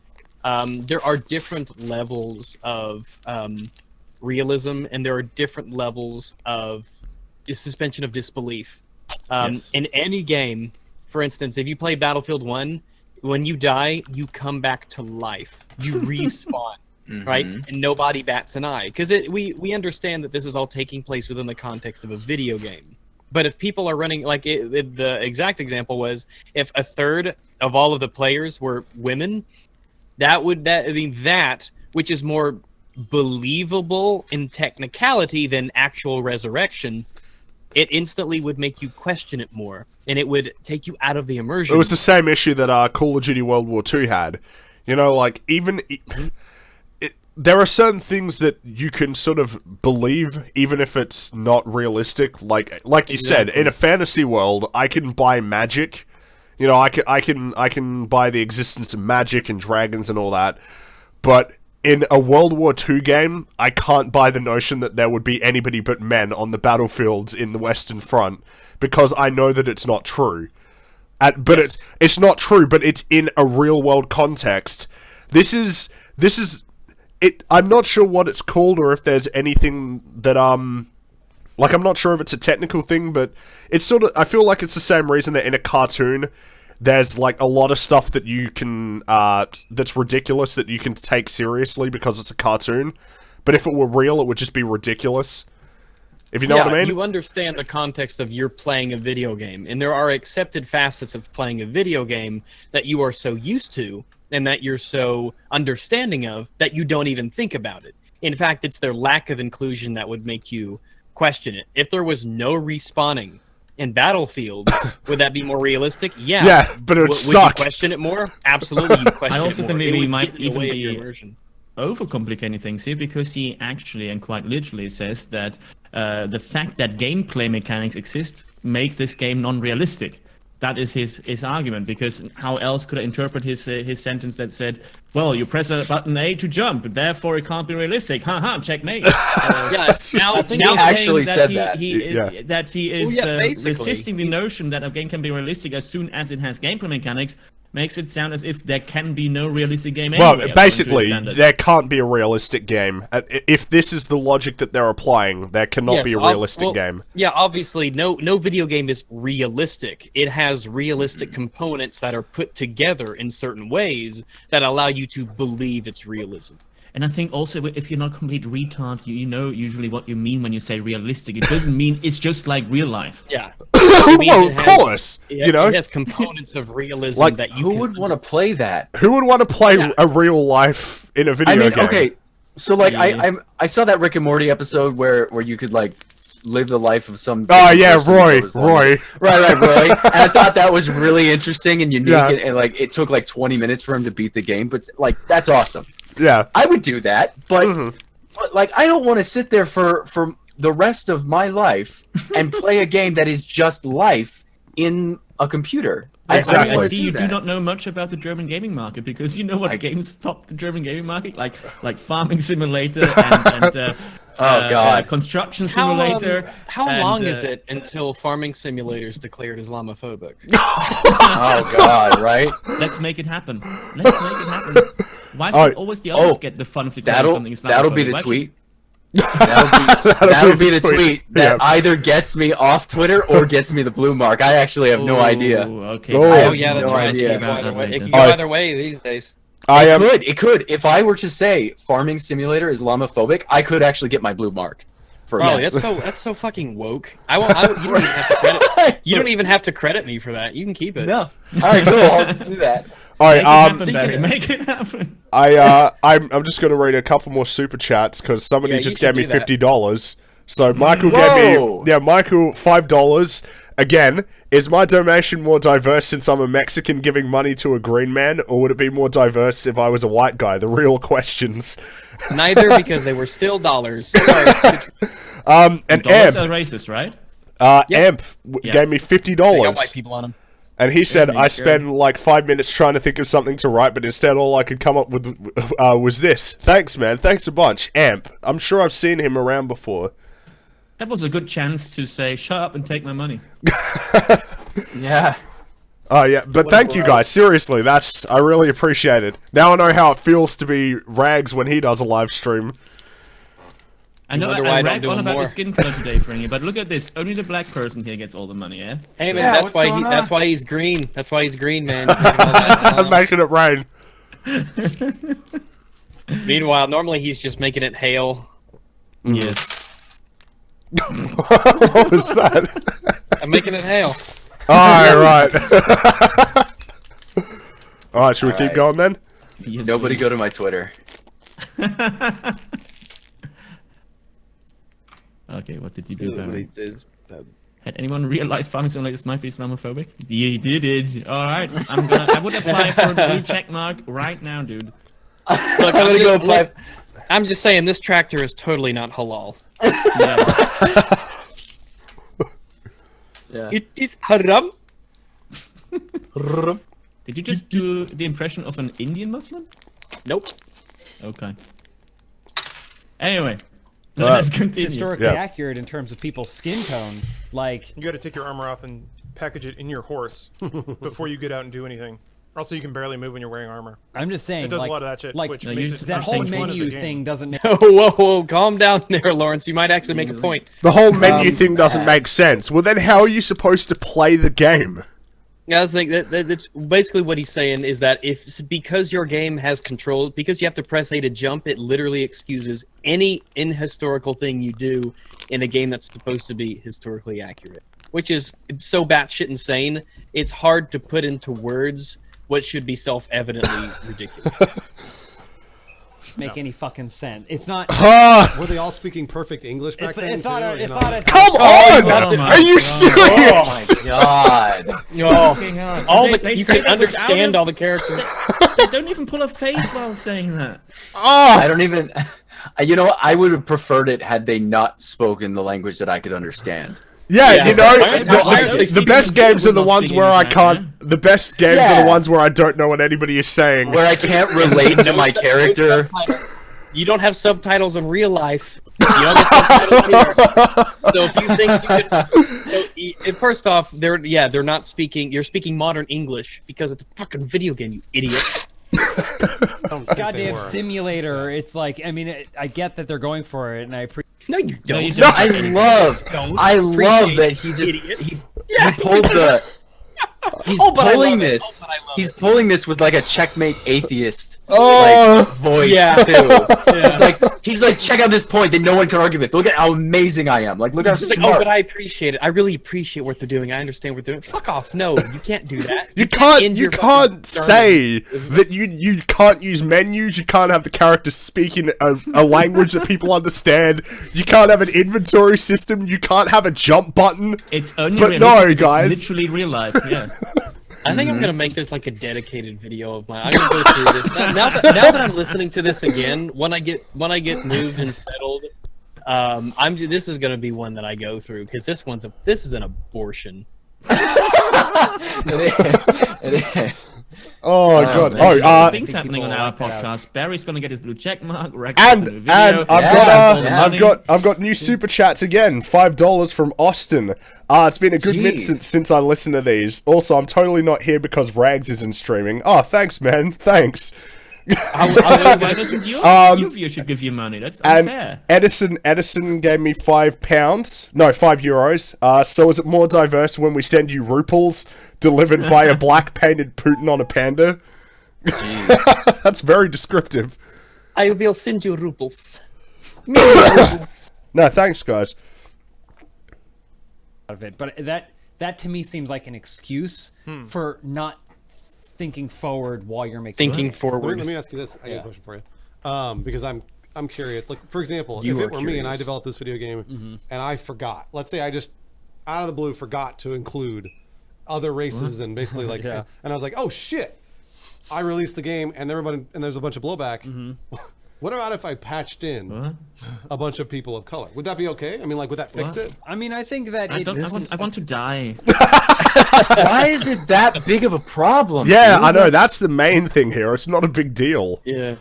There are different levels of realism, and there are different levels of suspension of disbelief. Yes. In any game, for instance, if you play Battlefield 1, when you die, you come back to life. You respawn. Right, and nobody bats an eye because we understand that this is all taking place within the context of a video game. But if people are running like the exact example was if a third of all of the players were women, that which is more believable in technicality than actual resurrection, it instantly would make you question it more, and it would take you out of the immersion. It was the same issue that Call of Duty World War II had. You know, like even. There are certain things that you can sort of believe, even if it's not realistic. Like you said, in a fantasy world, I can buy magic. You know, I can buy the existence of magic and dragons and all that. But in a World War II game, I can't buy the notion that there would be anybody but men on the battlefields in the Western Front because I know that it's not true. But it's not true, but it's in a real world context. This is. I'm not sure what it's called or if there's anything that, like, I'm not sure if it's a technical thing, but it's sort of, I feel like it's the same reason that in a cartoon, there's, like, a lot of stuff that you can, that's ridiculous that you can take seriously because it's a cartoon. But if it were real, it would just be ridiculous. If you know what I mean? You understand the context of you're playing a video game, and there are accepted facets of playing a video game that you are so used to and that you're so understanding of that you don't even think about it. In fact, it's their lack of inclusion that would make you question it. If there was no respawning in Battlefield, would that be more realistic? Yeah. Yeah, but it would suck. Would you question it more? Absolutely, you question I it also more. think maybe It we would might get in the way even of your be immersion. overcomplicating things here because he actually and quite literally says that the fact that gameplay mechanics exist make this game non-realistic. That is his argument, because how else could I interpret his sentence that said well, you press a button A to jump, therefore it can't be realistic. Haha, checkmate. Yeah, now He actually said that. That he is basically. resisting the notion that a game can be realistic as soon as it has gameplay mechanics. Makes it sound as if there can be no realistic game anyway. Well, basically, there can't be a realistic game. If this is the logic that they're applying, there cannot be a realistic game. Yeah, obviously, no video game is realistic. It has realistic components that are put together in certain ways that allow you to believe it's realism. And I think also, if you're not complete retard, you know usually what you mean when you say realistic. It doesn't mean it's just like real life. Yeah. Well, of course. It has components of realism Like, that you Who can... would want to play that? Who would want to play a real life in a video game? Okay, so like I saw that Rick and Morty episode where you could like live the life of some. Oh yeah, person Roy. that was like- Right, Roy. And I thought that was really interesting and unique, and like it took like 20 minutes for him to beat the game, but like that's awesome. Yeah. I would do that, but like I don't want to sit there for the rest of my life and play a game that is just life in a computer. Exactly. I see you do not know much about the German gaming market because you know what games top the German gaming market, like Farming Simulator and oh god, Construction Simulator. How long is it until Farming Simulator is declared Islamophobic? Oh god, right? Let's make it happen. Let's make it happen. Why should always the others get the fun of declaring something Islamophobic? That'll be the tweet. That'll be the tweet that either gets me off Twitter or gets me the blue mark. I actually have no idea. Okay. Oh yeah, that's no right. idea. It can go either way these days. It could. If I were to say Farming Simulator is Islamophobic, I could actually get my blue mark. That's so fucking woke. You don't even have to credit. You don't even have to credit me for that. You can keep it. No. All right, cool. I'll just do that. All right. Make it happen. I'm just gonna read a couple more super chats because somebody just gave me $50. So Michael gave me Michael $5. Again, is my donation more diverse since I'm a Mexican giving money to a green man, or would it be more diverse if I was a white guy? The real questions. Neither, because they were still dollars. Sorry. And Dollars Amp, are racist, right? Amp gave me They got white $50. people on them. And he said, I spent like 5 minutes trying to think of something to write, but instead all I could come up with was this. Thanks, man. Thanks a bunch. Amp. I'm sure I've seen him around before. That was a good chance to say, shut up and take my money. Yeah. Oh, yeah. But thank you, guys. Seriously, I really appreciate it. Now I know how it feels to be Rags when he does a live stream. I know I ragged on about the skin color today, Fringy, but look at this. Only the black person here gets all the money, yeah? Hey, man, that's why he's green. That's why he's green, man. I'm making it rain. Meanwhile, normally he's just making it hail. Yes. What was that? I'm making it hail. Alright. Alright, should we keep going then? Yes, Nobody please. go to my Twitter. Okay, what did you do, Barry? Had anyone realized Farming Simulator might be Islamophobic? You did it. Alright, I would apply for a blue check mark right now, dude. Look, I'm gonna go apply. I'm just saying, this tractor is totally not halal. Yeah. It is haram. Did you just do the impression of an Indian Muslim? Nope. Okay. Anyway, let's It's continue. historically accurate in terms of people's skin tone. Like, You got to take your armor off and package it in your horse before you get out and do anything. Also, you can barely move when you're wearing armor. I'm just saying, It does like, a lot of that shit, like which No, makes you- it that You're whole saying fun menu as a game. thing doesn't make Whoa, calm down there, Lawrence. You might actually make a point. The whole menu thing doesn't make sense. Well, then how are you supposed to play the game? Yeah, I was thinking that's basically what he's saying is that because your game has control, because you have to press A to jump, it literally excuses any inhistorical thing you do in a game that's supposed to be historically accurate, which is so batshit insane. It's hard to put into words what should be self-evidently ridiculous. make any fucking sense. It's not. Were they all speaking perfect English back then? It's not too, a. you It's know? not a. Come on! Oh my Are you God. serious? Oh my god. They You say can that understand without all the characters. They don't even pull a face while saying that. Oh, I don't even. You know, I would have preferred it had they not spoken the language that I could understand. Yeah, you know, I the best games are the ones where I can't. The best games are the ones where I don't know what anybody is saying. Where I can't relate to my character. You don't have subtitles in real life. You don't have subtitles here. So if you think you could, first off, they're not speaking. You're speaking modern English because it's a fucking video game, you idiot. Goddamn simulator. It's like, I mean, I get that they're going for it, and I appreciate. No, you don't. you don't. I love that he just he pulled the. He's pulling this. He's pulling this with like a checkmate atheist like, voice too. It's like he's like, check out this point that no one can argue with. Look at how amazing I am. Like, look how smart. Like, oh, but I appreciate it. I really appreciate what they're doing. I understand what they're doing. Fuck off. No, you can't do that. You can't say that you can't use menus. You can't have the characters speaking a language that people understand. You can't have an inventory system. You can't have a jump button. It's only But no, realistic if guys. It's literally real life. Yeah. I think I'm gonna make this like a dedicated video of mine. I'm gonna go through this now that I'm listening to this again. When I get moved and settled, this is gonna be one that I go through because this is an abortion. It is. Oh god! There's lots Oh, of things happening on our podcast. Barry's gonna get his blue check mark. Rex and has a new video. I've got new super chats again. $5 from Austin. It's been a good minute since I listened to these. Also, I'm totally not here because Rags isn't streaming. Oh, thanks, man. Thanks. Why doesn't your viewer should give you money? That's unfair. And Edison gave me €5. No, €5. So is it more diverse when we send you ruples delivered by a black painted Putin on a panda? That's very descriptive. I will send you rubles. No, thanks, guys. Of it, but that to me seems like an excuse for not thinking forward while you're making Let me ask you this. I got a question for you. Because I'm curious. Like, for example, if it were me and I developed this video game and I forgot, let's say I just out of the blue forgot to include other races and basically like, and I was like, oh shit, I released the game and there's a bunch of blowback. What about if I patched in a bunch of people of color? Would that be okay? I mean, like, would that fix it? I mean, I think that I want to die. Why is it that big of a problem? Yeah, dude? I know. That's the main thing here. It's not a big deal. Yeah.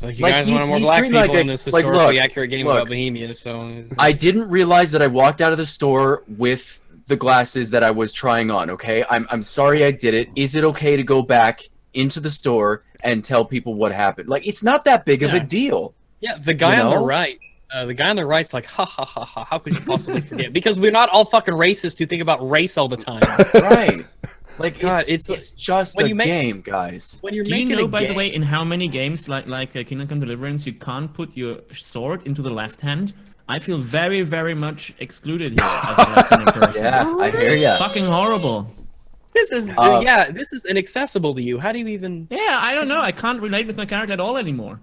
Like, you Like, guys he's- want more he's black doing people like a- in this like, historically look, accurate game about Bohemia, so... I didn't realize that I walked out of the store with the glasses that I was trying on, okay? I'm sorry I did it. Is it okay to go back into the store and tell people what happened? Like, it's not that big of a deal. Yeah, the guy on the right... the guy on the right's like, ha ha ha ha, how could you possibly forget? Because we're not all fucking racist who think about race all the time. Right. Like, God, it's just when a you make- game, guys. When you're Do you making know, a by game, the way, in how many games like Kingdom Come Deliverance, you can't put your sword into the left hand? I feel very, very much excluded here as a left-handed person. Yeah, I hear It's ya. fucking horrible. this is this is inaccessible to you. How do you even Yeah, I don't know. I can't relate with my character at all anymore.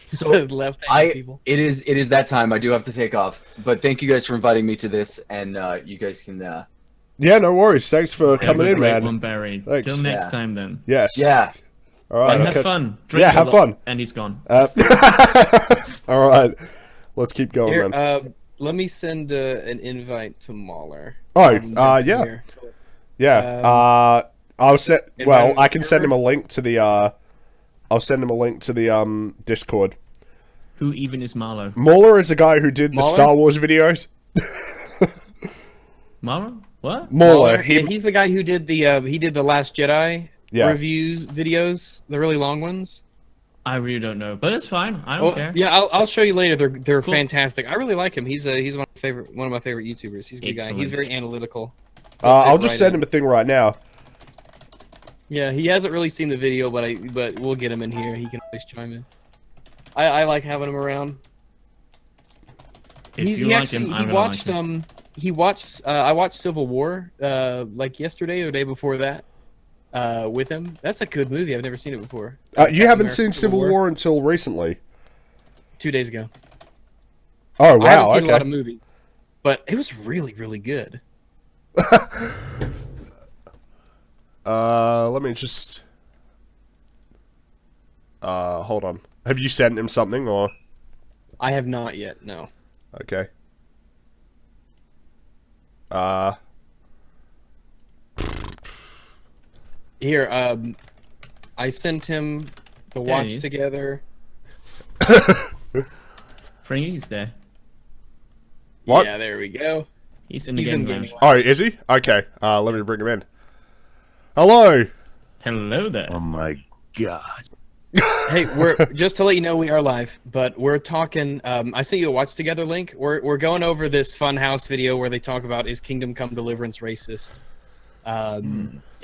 So left-handed people? it is that time. I do have to take off. But thank you guys for inviting me to this, and you guys can Yeah, no worries. Thanks for coming in, Great man. one, Barry. Thanks. Till next Yeah. time, then. Yes. yeah. All right. And I'll have catch- fun. Drink Yeah, a have lot. fun. And he's gone. All right. Let's keep going Here, then. let me send an invite to Mahler. Oh, Yeah. Yeah. I'll set. Well, invite I him can to send him server? a link to the. I'll send him a link to the Discord. Who even is Marlo? Mauler is the guy who did the Mauler? Star Wars videos. Marlo? What? Mauler. Yeah, he's the guy who did the Last Jedi Yeah. reviews videos, the really long ones. I really don't know, but it's fine. I don't care. Yeah, I'll show you later. They're Cool. fantastic. I really like him. He's one of my favorite YouTubers. He's a good guy. He's Excellent. very analytical. I'll just send him a thing right now. Yeah, he hasn't really seen the video, but we'll get him in here. He can always chime in. I like having him around. If you like him, I'm gonna like him. I watched Civil War like yesterday or the day before that with him. That's a good movie. I've never seen it before. You Captain haven't America seen Civil War until recently. 2 days ago. Oh I haven't wow! seen a lot of Okay. movies, but it was really, really good. Let me just. Hold on. Have you sent him something or? I have not yet. No. Okay. Here, I sent him the There watch he is. together. Fringy's there. What? Yeah, there we go. He's in the He's game in lounge. gaming. Oh, is he? Okay. Let me bring him in. Hello. Hello there. Oh my god. Hey, we're just to let you know we are live, but we're talking. I sent you a watch together link. We're going over this Funhouse video where they talk about is Kingdom Come Deliverance racist.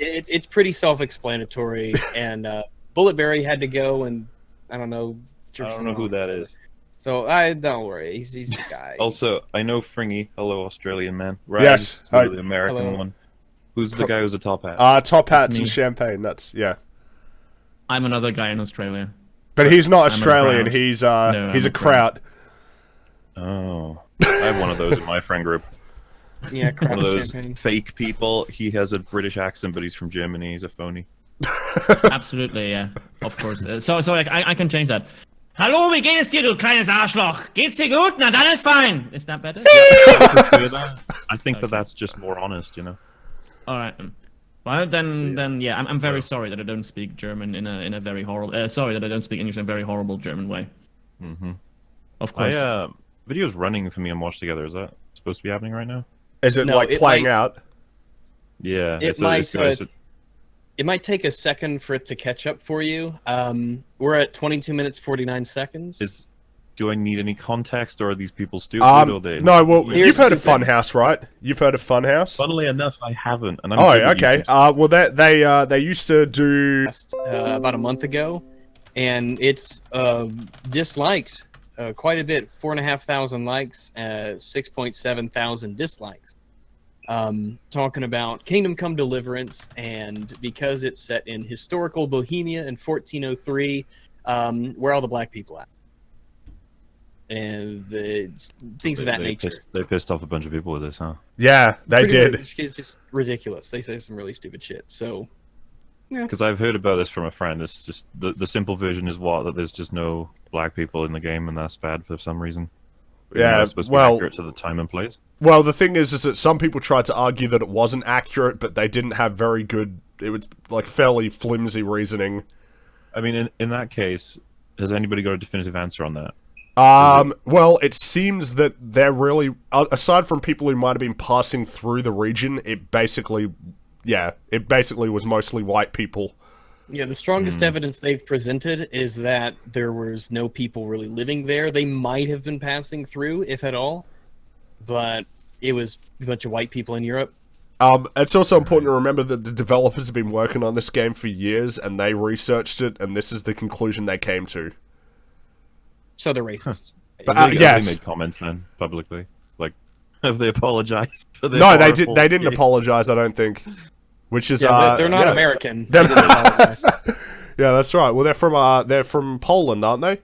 It's pretty self-explanatory, and Bulletberry had to go, and I don't know. I don't know who that is. So I don't worry. He's the guy. Also, I know Fringy. Hello, Australian man. Right? Yes, hi. The American Hello. one. Who's the guy who's a top hat? Top hats me. and champagne. That's yeah. I'm another guy in Australia. But he's not I'm a Australian. crowd. He's No, he's I'm a a crowd. kraut. Oh, I have one of those in my friend group. Yeah, One crap of those champagne. fake people. He has a British accent, but he's from Germany. He's a phony. Absolutely, yeah. Of course. So I can change that. Hallo, wie geht es dir, du kleines Arschloch? Geht's dir gut? Na, dann ist fein. Is that better? I think that's just more honest, you know. All right. Well, then, yeah. I'm very sorry that I don't speak German in a very horrible. Sorry that I don't speak English in a very horrible German way. Mm-hmm. Of course. Video's running for me and Watch Together. Is that supposed to be happening right now? Is it No, like it playing might- out? Yeah. It might take a second for it to catch up for you. We're at 22 minutes 49 seconds. Do I need any context, or are these people stupid? Or they... No. Well, Here's you've heard of the thing. Funhouse, right? You've heard of Funhouse. Funnily enough, I haven't. And I'm Oh, good at okay. YouTube. Well, they used to do. About a month ago, and it's disliked quite a bit. 4,500 likes, 6.7 thousand dislikes. Talking about Kingdom Come Deliverance, and because it's set in historical Bohemia in 1403, where are all the black people at? And the things of that nature. They pissed off a bunch of people with this, huh? Yeah, they did. It's just ridiculous. They say some really stupid shit. So Because I've heard about this from a friend. It's just the simple version is that there's just no black people in the game, and that's bad for some reason. Yeah, It's supposed to be well, accurate to the time and place. well, the thing is that some people tried to argue that it wasn't accurate, but they didn't have very good. It was like fairly flimsy reasoning. I mean, in that case, has anybody got a definitive answer on that? Well, it seems that they're really, aside from people who might have been passing through the region, it basically was mostly white people. yeah, the strongest evidence they've presented is that there was no people really living there. They might have been passing through, if at all, but it was a bunch of white people in Europe. It's also important to remember that the developers have been working on this game for years, and they researched it, and this is the conclusion they came to. So they're racist. But, Have they yes. made comments then publicly? Like, have they apologized for their No, they horrible- didn't apologize. I don't think. Which is Yeah, they're not yeah. American. They're They didn't apologize. Yeah, that's right. Well, they're from Poland, aren't they?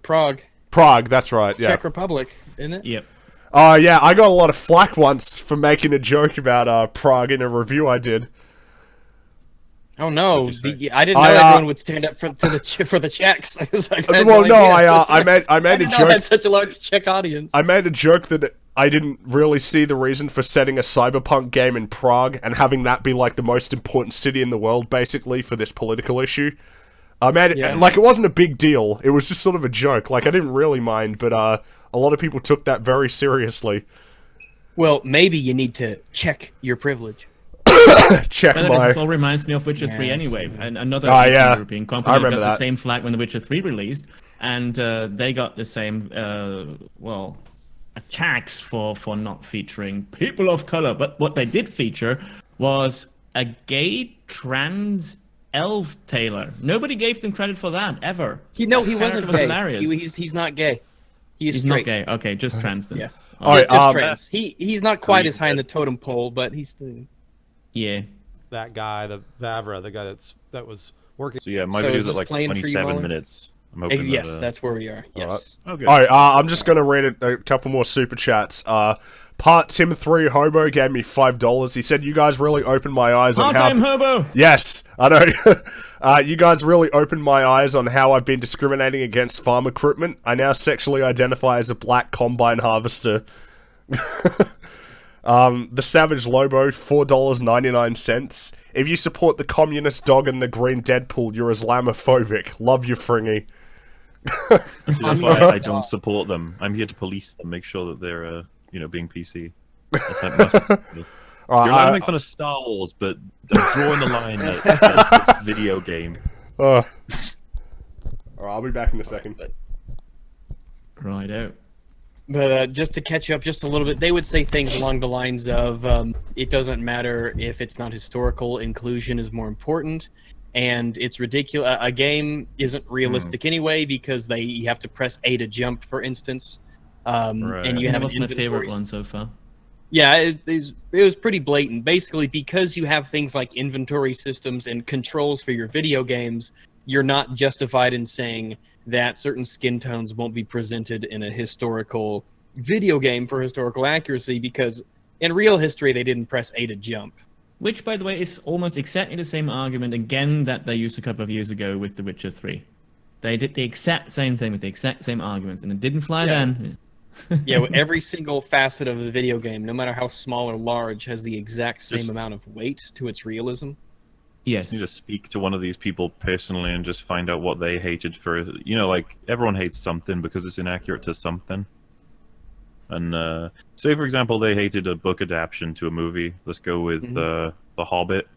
Prague, Prague. That's right. Yeah. Czech Republic, isn't it? Yep. Yeah. I got a lot of flack once for making a joke about Prague in a review I did. Oh no! What'd you say? I didn't know everyone would stand up for the Czechs. I was like, I had Well, no, idea. I made I a didn't know I had joke. such a large Czech audience. I made a joke that I didn't really see the reason for setting a cyberpunk game in Prague and having that be like the most important city in the world, basically, for this political issue. I made it Yeah. like it wasn't a big deal. It was just sort of a joke. Like I didn't really mind, but a lot of people took that very seriously. Well, maybe you need to check your privilege. Check But my. this all reminds me of Witcher 3 Yes. anyway. And another Ah, Eastern yeah. European I company got remember the that. same flag when The Witcher 3 released, and they got the same, attacks for not featuring people of color. But what they did feature was a gay trans elf tailor. Nobody gave them credit for that ever. He Character wasn't was gay. hilarious. He's not gay. He is He's straight. not gay. Okay, just trans then. Yeah. All right, Just trans. He's not quite as high in the totem pole, but he's still. Yeah. That guy, the Vavra, the guy that was working. So yeah, my So is video's this at like playing for you, 27 Molly? minutes. I'm hoping Yes, that, that's where we are. Yes. Okay. All right, I'm just gonna read a couple more super chats. Part Tim 3 Hobo gave me $5. He said, "You guys really opened my eyes on Part-time how." hobo. Yes, I know. You guys really opened my eyes on how I've been discriminating against farm equipment. I now sexually identify as a black combine harvester. The Savage Lobo, $4.99. If you support the communist dog and the green Deadpool, you're Islamophobic. Love you, Fringy. That's why I don't support them. I'm here to police them, make sure that they're, being PC. You're allowed to make fun of Star Wars, but I'm drawing the line at this video game. Alright, I'll be back in a second. Right out. But just to catch up just a little bit, they would say things along the lines of, it doesn't matter if it's not historical, inclusion is more important, and it's ridiculous. A game isn't realistic anyway because you have to press A to jump, for instance. Right. And you have That was my favorite inventories. one so far. Yeah, it was pretty blatant. Basically, because you have things like inventory systems and controls for your video games, you're not justified in saying that certain skin tones won't be presented in a historical video game for historical accuracy, because in real history, they didn't press A to jump. Which, by the way, is almost exactly the same argument again that they used a couple of years ago with The Witcher 3. They did the exact same thing with the exact same arguments, and it didn't fly then. Yeah, every single facet of the video game, no matter how small or large, has the exact same amount of weight to its realism. Yes. You just speak to one of these people personally and just find out what they hated for. Like everyone hates something because it's inaccurate to something. And say, for example, they hated a book adaptation to a movie. Let's go with The Hobbit.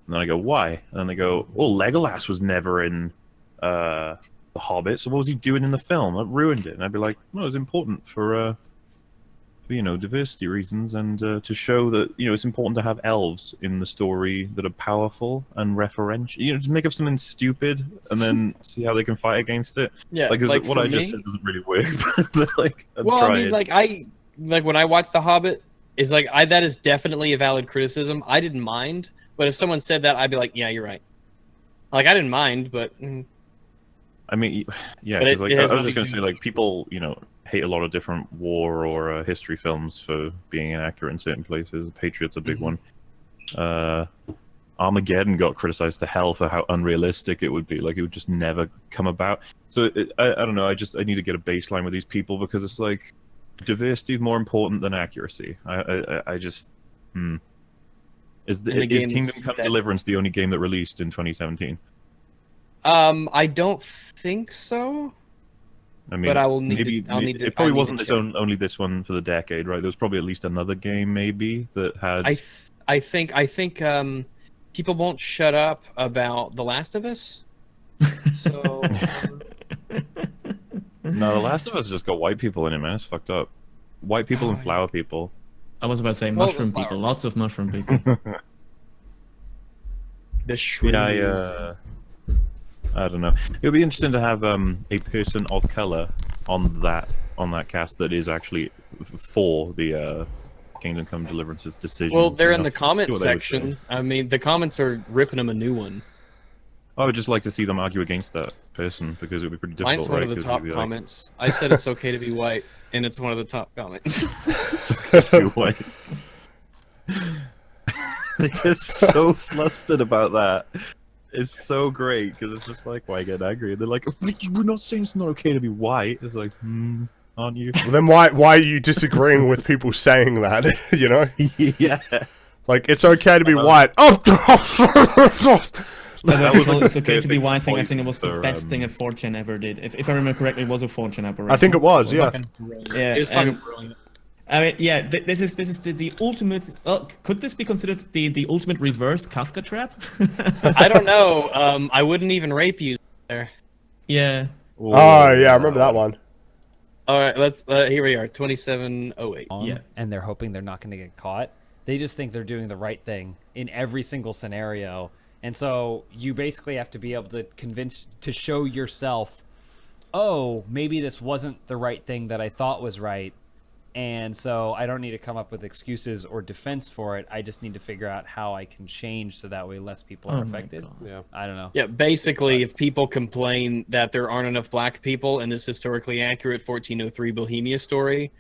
And then I go, why? And then they go, well, Legolas was never in The Hobbit, so what was he doing in the film? That ruined it. And I'd be like, well, it was important for diversity reasons, and to show that it's important to have elves in the story that are powerful and referential. Just make up something stupid and then see how they can fight against it. Yeah, like what I just said doesn't really work. But I'm trying. When I watched The Hobbit, that is definitely a valid criticism. I didn't mind, but if someone said that, I'd be like, yeah, you're right. I didn't mind, but. I mean, yeah, because I was just going to say, people, hate a lot of different war or history films for being inaccurate in certain places. Patriot's a big one. Armageddon got criticized to hell for how unrealistic it would be. Like, it would just never come about. So, I don't know, I need to get a baseline with these people, because it's like, diversity is more important than accuracy. Is Kingdom Come Deliverance the only game that released in 2017? I don't think so. I mean, but I will it probably wasn't only this one for the decade, right? There was probably at least another game, maybe, that had. I think people won't shut up about The Last of Us. So. No, The Last of Us just got white people in it, man. It's fucked up. White people and flower people. I was about to say mushroom people. Lots of mushroom people. The shrooms. Yeah, I don't know. It would be interesting to have a person of color on that cast that is actually for the Kingdom Come Deliverance's decision. Well, they're in the comment section. I mean, the comments are ripping them a new one. I would just like to see them argue against that person, because it would be pretty difficult. Mine's one of the top comments. I said it's okay to be white, and it's one of the top comments. It's okay to be white. They get so flustered about that. It's so great, because it's just like, why get angry? And they're like, we're not saying it's not okay to be white. It's like, aren't you? Well, then why are you disagreeing with people saying that? Yeah. Like, it's okay to be white. Oh! It's okay to be white thing. I think it was the best thing a 4chan ever did. If I remember correctly, it was a 4chan operation. I think it was, yeah. Yeah, it was fucking brilliant. I mean, yeah, this is the ultimate. Could this be considered the ultimate reverse Kafka trap? I don't know. I wouldn't even rape you there. Yeah. Oh yeah, I remember that one. All right, let's. Here we are, 2708. Yeah. And they're hoping they're not going to get caught. They just think they're doing the right thing in every single scenario, and so you basically have to be able to show yourself, oh, maybe this wasn't the right thing that I thought was right. And so I don't need to come up with excuses or defense for it. I just need to figure out how I can change so that way less people are affected. Yeah. I don't know. Yeah, basically, if people complain that there aren't enough black people in this historically accurate 1403 Bohemia story,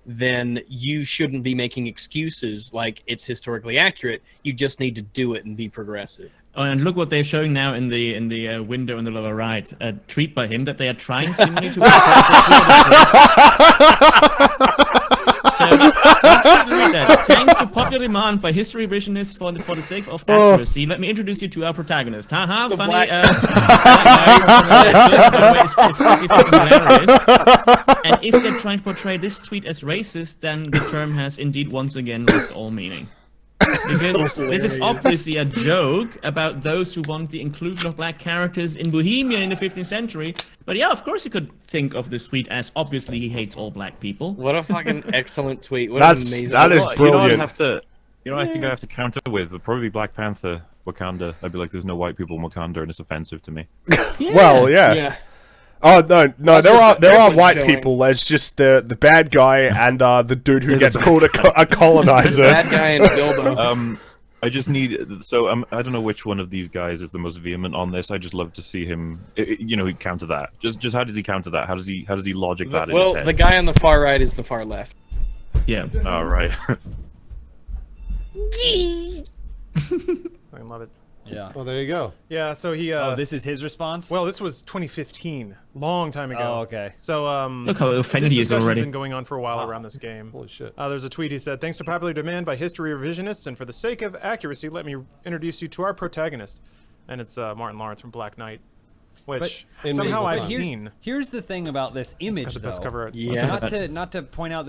then you shouldn't be making excuses like it's historically accurate. You just need to do it and be progressive. Oh, and look what they're showing now in the window in the lower right. A tweet by him that they are trying seemingly to. So, thanks to demand by history revisionists for the sake of accuracy, let me introduce you to our protagonist. Haha, The funny. black- It's pretty fucking hilarious. And if they're trying to portray this tweet as racist, then the term has indeed once again lost all meaning. Because this is obviously a joke about those who want the inclusion of black characters in Bohemia in the 15th century. But yeah, of course you could think of this tweet as obviously he hates all black people. What a fucking excellent tweet. What an amazing that is You know, brilliant. I think I have to counter with, but probably Black Panther, Wakanda. I'd be like, there's no white people in Wakanda, and it's offensive to me. Well, yeah. Yeah. Oh no, there are excellent white showing. people. There's just the bad guy and the dude who gets called a colonizer. Bad guy and Bilbo. I just need I don't know which one of these guys is the most vehement on this. I just love to see him, counter that. Just how does he counter that? How does he logic that in his Well, head? the guy on the far right is the far left. Yeah. All right. I love it. Yeah. Oh, there you go. Yeah, so he. Oh, this is his response. Well, this was 2015, long time ago. Oh, okay. So Look how offended this he is discussion's already. been going on for a while around this game. Holy shit. There's a tweet. He said, "Thanks to popular demand by history revisionists, and for the sake of accuracy, let me introduce you to our protagonist." And it's Martin Lawrence from Black Knight, which in somehow medieval I've times. seen. Here's the thing about this image, Got the best though. cover art. Yeah. Not to point out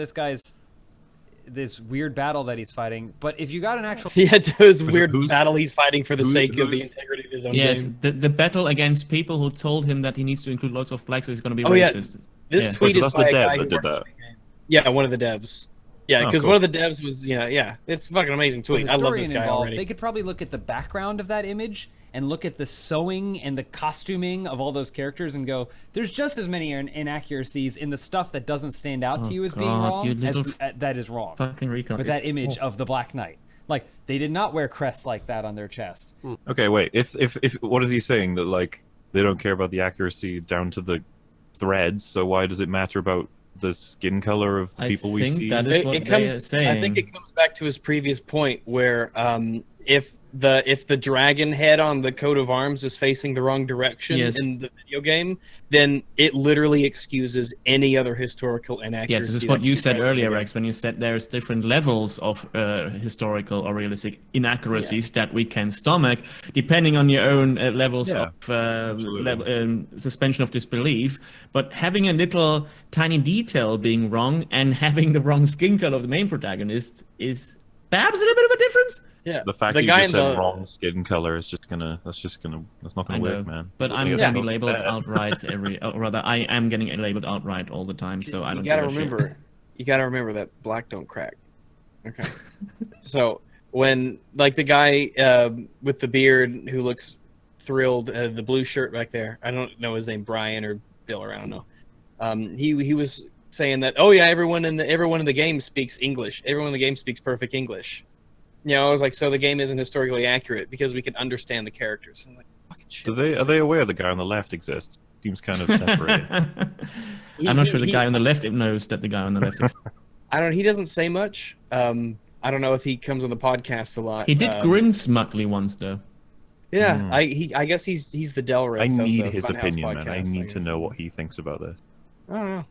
this weird battle that he's fighting, but if you got an actual He had his weird who's- battle he's fighting for the who- sake of the who's- integrity of his own Yes, game. the battle against people who told him that he needs to include lots of blacks, so he's going to be Oh, yeah. racist. This Yeah. tweet So is that's by the a dev guy that who did works that. on the game. Yeah, one of the devs. Yeah, Oh, because cool. one of the devs was, yeah. It's a fucking amazing tweet. I love this historian guy involved, already. they could probably look at the background of that image and look at the sewing and the costuming of all those characters and go, there's just as many inaccuracies in the stuff that doesn't stand out to you as being God, wrong you little that is wrong. Fucking retard. With that image of the Black Knight. Like, they did not wear crests like that on their chest. Okay, wait. If what is he saying, that like they don't care about the accuracy down to the threads? So why does it matter about the skin color of I people we think see? that is what they are saying. I think it comes back to his previous point where if the dragon head on the coat of arms is facing the wrong direction Yes. in the video game, then it literally excuses any other historical inaccuracy. Yes, this is that what you could said be present in earlier, the game. Rex, when you said there's different levels of historical or realistic inaccuracies that we can stomach, depending on your own levels Yeah, of suspension of disbelief. But having a little tiny detail being wrong and having the wrong skin color of the main protagonist is perhaps a little bit of a difference. Yeah, The fact the that you guy just in said the wrong skin color is that's not I gonna know, work, man. but I'm It's gonna be so labeled bad. outright I am getting labeled outright all the time, so I don't you gotta give a shit. remember, you gotta remember that black don't crack. Okay, so when like the guy with the beard who looks thrilled, the blue shirt back there, I don't know his name, Brian or Bill, or I don't know. He was saying that, oh yeah, everyone in the game speaks English. Everyone in the game speaks perfect English. You know, I was like, so the game isn't historically accurate because we can understand the characters. I'm like, fucking shit. Are they aware the guy on the left exists? Seems kind of separated. I'm not sure the guy on the left knows that the guy on the left is. I don't. He doesn't say much. I don't know if he comes on the podcast a lot. He did grin smugly once, though. Yeah, I guess he's the Delriff. I of need the his Funhouse opinion, man. I podcast, need to guess. know what he thinks about this. I don't know.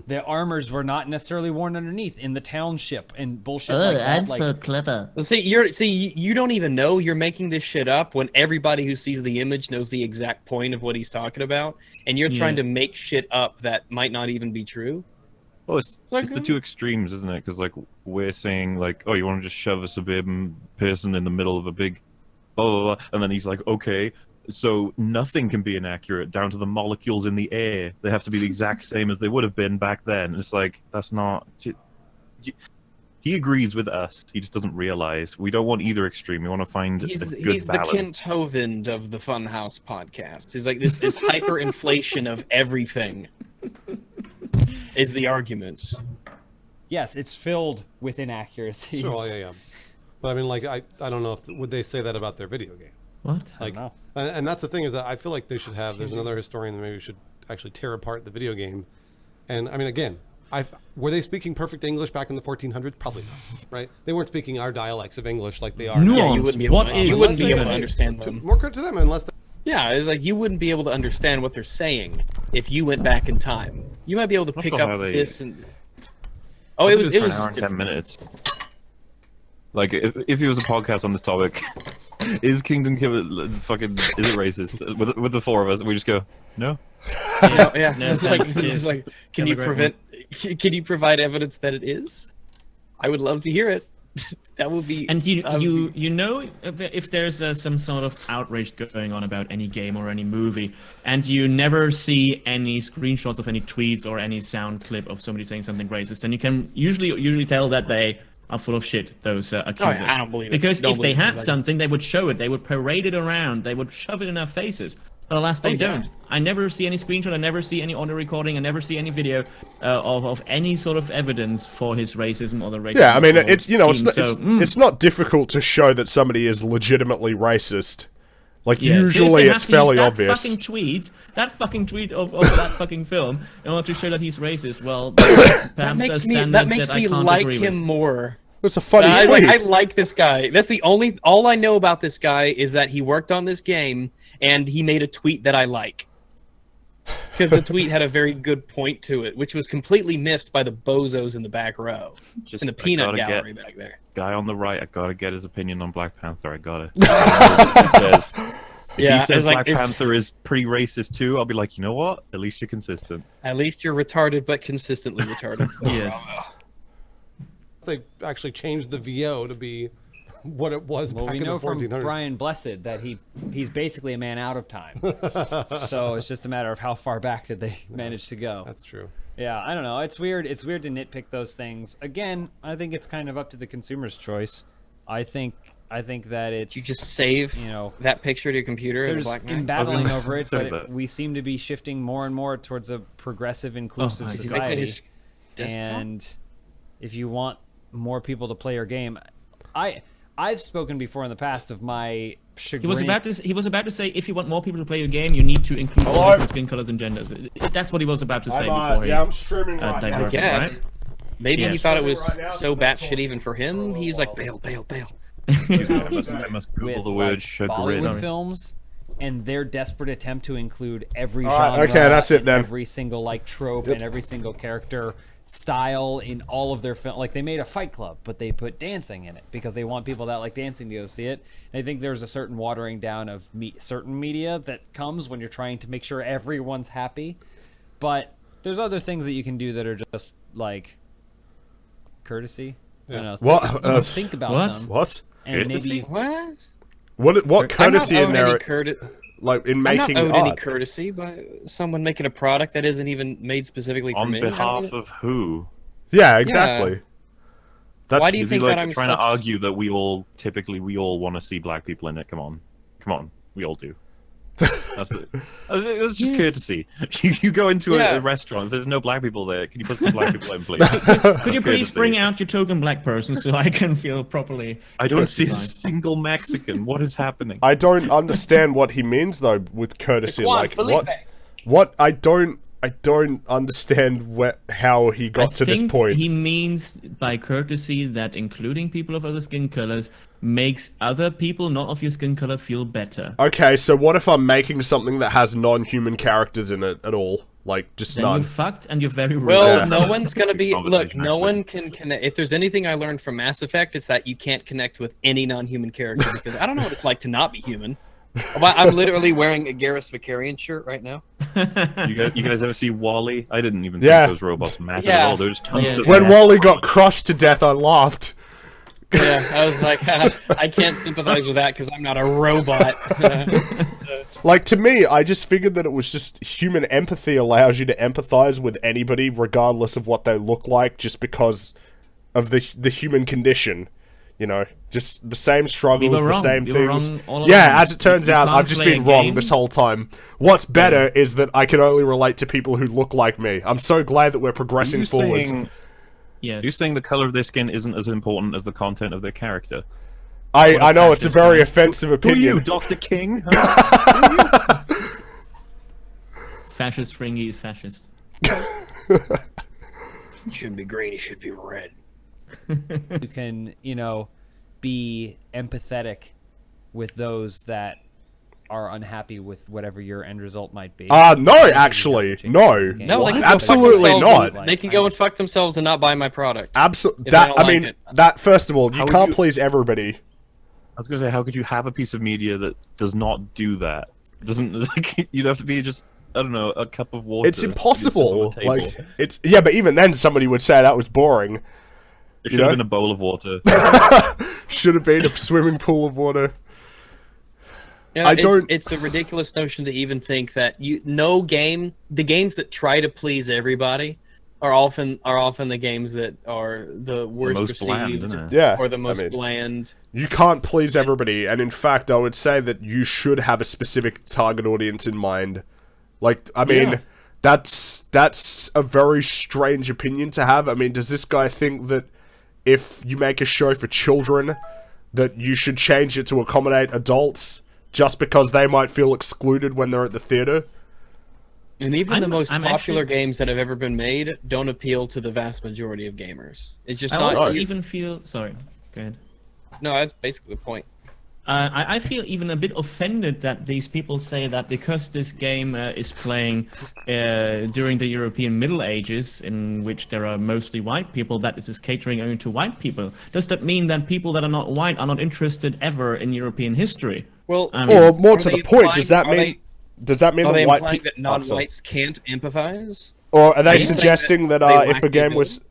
The armors were not necessarily worn underneath in the township and bullshit like that. Like, clever. Well, you don't even know you're making this shit up when everybody who sees the image knows the exact point of what he's talking about, and you're trying to make shit up that might not even be true. Well, it's Like, the two extremes, isn't it? Because like we're saying like, oh, you want to just shove a suburban person in the middle of a big, blah blah blah, and then he's like, okay, so nothing can be inaccurate down to the molecules in the air. They have to be the exact same as they would have been back then. It's like that's not. He agrees with us. He just doesn't realize we don't want either extreme. We want to find a good He's the balance. Kent Hovind of the Funhouse podcast. He's like this hyperinflation of everything is the argument. yes, it's filled with inaccuracies. Sure, yeah. But I mean, like, I don't know if would they say that about their video game? What? Like, know. and that's the thing is that I feel like they should have. There's another historian that maybe should actually tear apart the video game. And I mean, again, were they speaking perfect English back in the 1400s? Probably not, right? They weren't speaking our dialects of English like they are now. Nuance. You wouldn't be able What to, is you wouldn't be Unless able they- to understand them. More credit to them, unless they, Yeah, it's like you wouldn't be able to understand what they're saying if you went back in time. You might be able to Not pick sure up how they- this and. Oh, it was an hour just and 10 minutes. Like, if he was a podcast on this topic, is Kingdom Come fucking is it racist? With the four of us, we just go no. Yeah. No, It's like, can you Have a great Can you provide evidence that it is? I would love to hear it. That would be. And you know if there's some sort of outrage going on about any game or any movie, and you never see any screenshots of any tweets or any sound clip of somebody saying something racist, then you can usually tell that they are full of shit. Those accusers. I don't believe it. Because Don't if they believe it. had something, they would show it. They would parade it around. They would shove it in our faces. But alas, they don't. I never see any screenshot. I never see any audio recording. I never see any video of any sort of evidence for his racism or the racism. Yeah, I mean, of it's team. it's not difficult to show that somebody is legitimately racist. Like Yeah, so if usually, they have it's to use fairly that obvious. That fucking tweet of that fucking film in order to show that he's racist. Well, perhaps that makes a me standard that makes I me can't like agree him with. more. It's a funny I tweet. like this guy. That's the only. All I know about this guy is that he worked on this game and he made a tweet that I like. Because the tweet had a very good point to it, which was completely missed by the bozos in the back row, Just in the I peanut gotta gallery back there. Guy on the right, I gotta get his opinion on Black Panther. I gotta. He says, if Yeah, he says it's like- Black it's- Panther is pretty racist too, I'll be like, you know what? At least you're consistent. At least you're retarded, but consistently retarded. Yes. They actually changed the VO to be what it was Well, back we in the know from 1400s. Brian Blessed that he's basically a man out of time. So it's just a matter of how far back did they manage to go. That's true. Yeah, I don't know. It's weird. It's weird to nitpick those things. Again, I think it's kind of up to the consumer's choice. I think that it's You just save that picture to your computer in there's Black in Mac. battling over it, say but that. we seem to be shifting more and more towards a progressive, inclusive I see. society. His desktop? And if you want more people to play your game, I've spoken before in the past of my chagrin. He was about to say, if you want more people to play your game, you need to include all different skin colors and genders. That's what he was about to say before he. I'm streaming right now. I diverted, guess. right? Maybe he Yes. thought it was Right now, so so that's batshit all- even for him. He's like, bail. I must Google with the word like, chagrin. Bollywood Sorry. films and their desperate attempt to include every All right, genre, okay, that's it and then. every single like trope and every single character style in all of their film. Like they made a Fight Club, but they put dancing in it because they want people that like dancing to go see it. And I think there's a certain watering down of certain media that comes when you're trying to make sure everyone's happy. But there's other things that you can do that are just like courtesy. I don't know. What? Think about What? them. What? And Courtesy? maybe What? What courtesy in there? Courtesy. Like in I'm not making owed any art? courtesy by someone making a product that isn't even made specifically for On me. behalf of who? Yeah, exactly. That's Why do you Is he think like that I'm trying such... to argue that we all want to see black people in it? Come on, we all do. That's just courtesy. You go into Yeah. a restaurant. If there's no black people there, can you put some black people in, please? Could you please Courtesy. bring out your token black person so I can feel properly? I don't see a justified? single Mexican. What is happening? I don't understand what he means though with courtesy. Juan Like Felipe. what? I don't understand how he got to this point. He means by courtesy that including people of other skin colors makes other people not of your skin color feel better. Okay, so what if I'm making something that has non-human characters in it at all? Like just Then none. you're fucked and you're very rude. Well, no one's gonna be. Conversation, Look, no actually. one can connect. If there's anything I learned from Mass Effect, it's that you can't connect with any non-human character because I don't know what it's like to not be human. I'm literally wearing a Garrus Vicarian shirt right now. You guys ever see Wall-E? I didn't even Yeah. think those robots mattered Yeah. at all. There's tons Yeah. of When them. Wally got crushed to death, I laughed. Yeah, I was like, I can't sympathize with that because I'm not a robot. Like, to me, I just figured that it was just human empathy allows you to empathize with anybody regardless of what they look like just because of the human condition. You know, just the same struggles, were the wrong. same We were things. wrong all Yeah, along. as it turns You out, can't I've just play been a wrong game. this whole time. What's better is that I can only relate to people who look like me. I'm so glad that we're progressing You forwards. saying, Yes. you saying the color of their skin isn't as important as the content of their character? I know, it's a fascist very guy. offensive Who are you, opinion. Dr. King? Fascist Fringy is fascist. He shouldn't be green. He should be red. You can, be empathetic with those that are unhappy with whatever your end result might be. No, actually, no. No, they can go absolutely fuck not. themselves. They can go and fuck themselves and not buy my product. Absolutely. If they don't like it. That first of all, you How would can't you- please everybody. I was gonna say, how could you have a piece of media that does not do that? Doesn't like you'd have to be just I don't know a cup of water. It's impossible. just on the table. Like it's yeah, but even then, somebody would say that was boring. it you should have know? been a bowl of water. Should have been a swimming pool of water. Yeah, I don't- It's a ridiculous notion to even think that the games that try to please everybody are often the games that are the worst most received bland, isn't it? Yeah, or the most I mean, bland. you can't please everybody, and in fact, I would say that you should have a specific target audience in mind. Like, I mean, Yeah. that's a very strange opinion to have. I mean, does this guy think that if you make a show for children, that you should change it to accommodate adults just because they might feel excluded when they're at the theater? And even the most I'm popular actually- games that have ever been made don't appeal to the vast majority of gamers. It's just I not. also even feel sorry. Go ahead. No, that's basically the point. I feel even a bit offended that these people say that because this game is playing during the European Middle Ages, in which there are mostly white people, that this is catering only to white people. Does that mean that people that are not white are not interested ever in European history? Well, I mean, Or more are to they the point, does that implying- mean does that mean Are they that white implying people that non-whites can't empathize? or are they Are you saying suggesting that, that they if lack a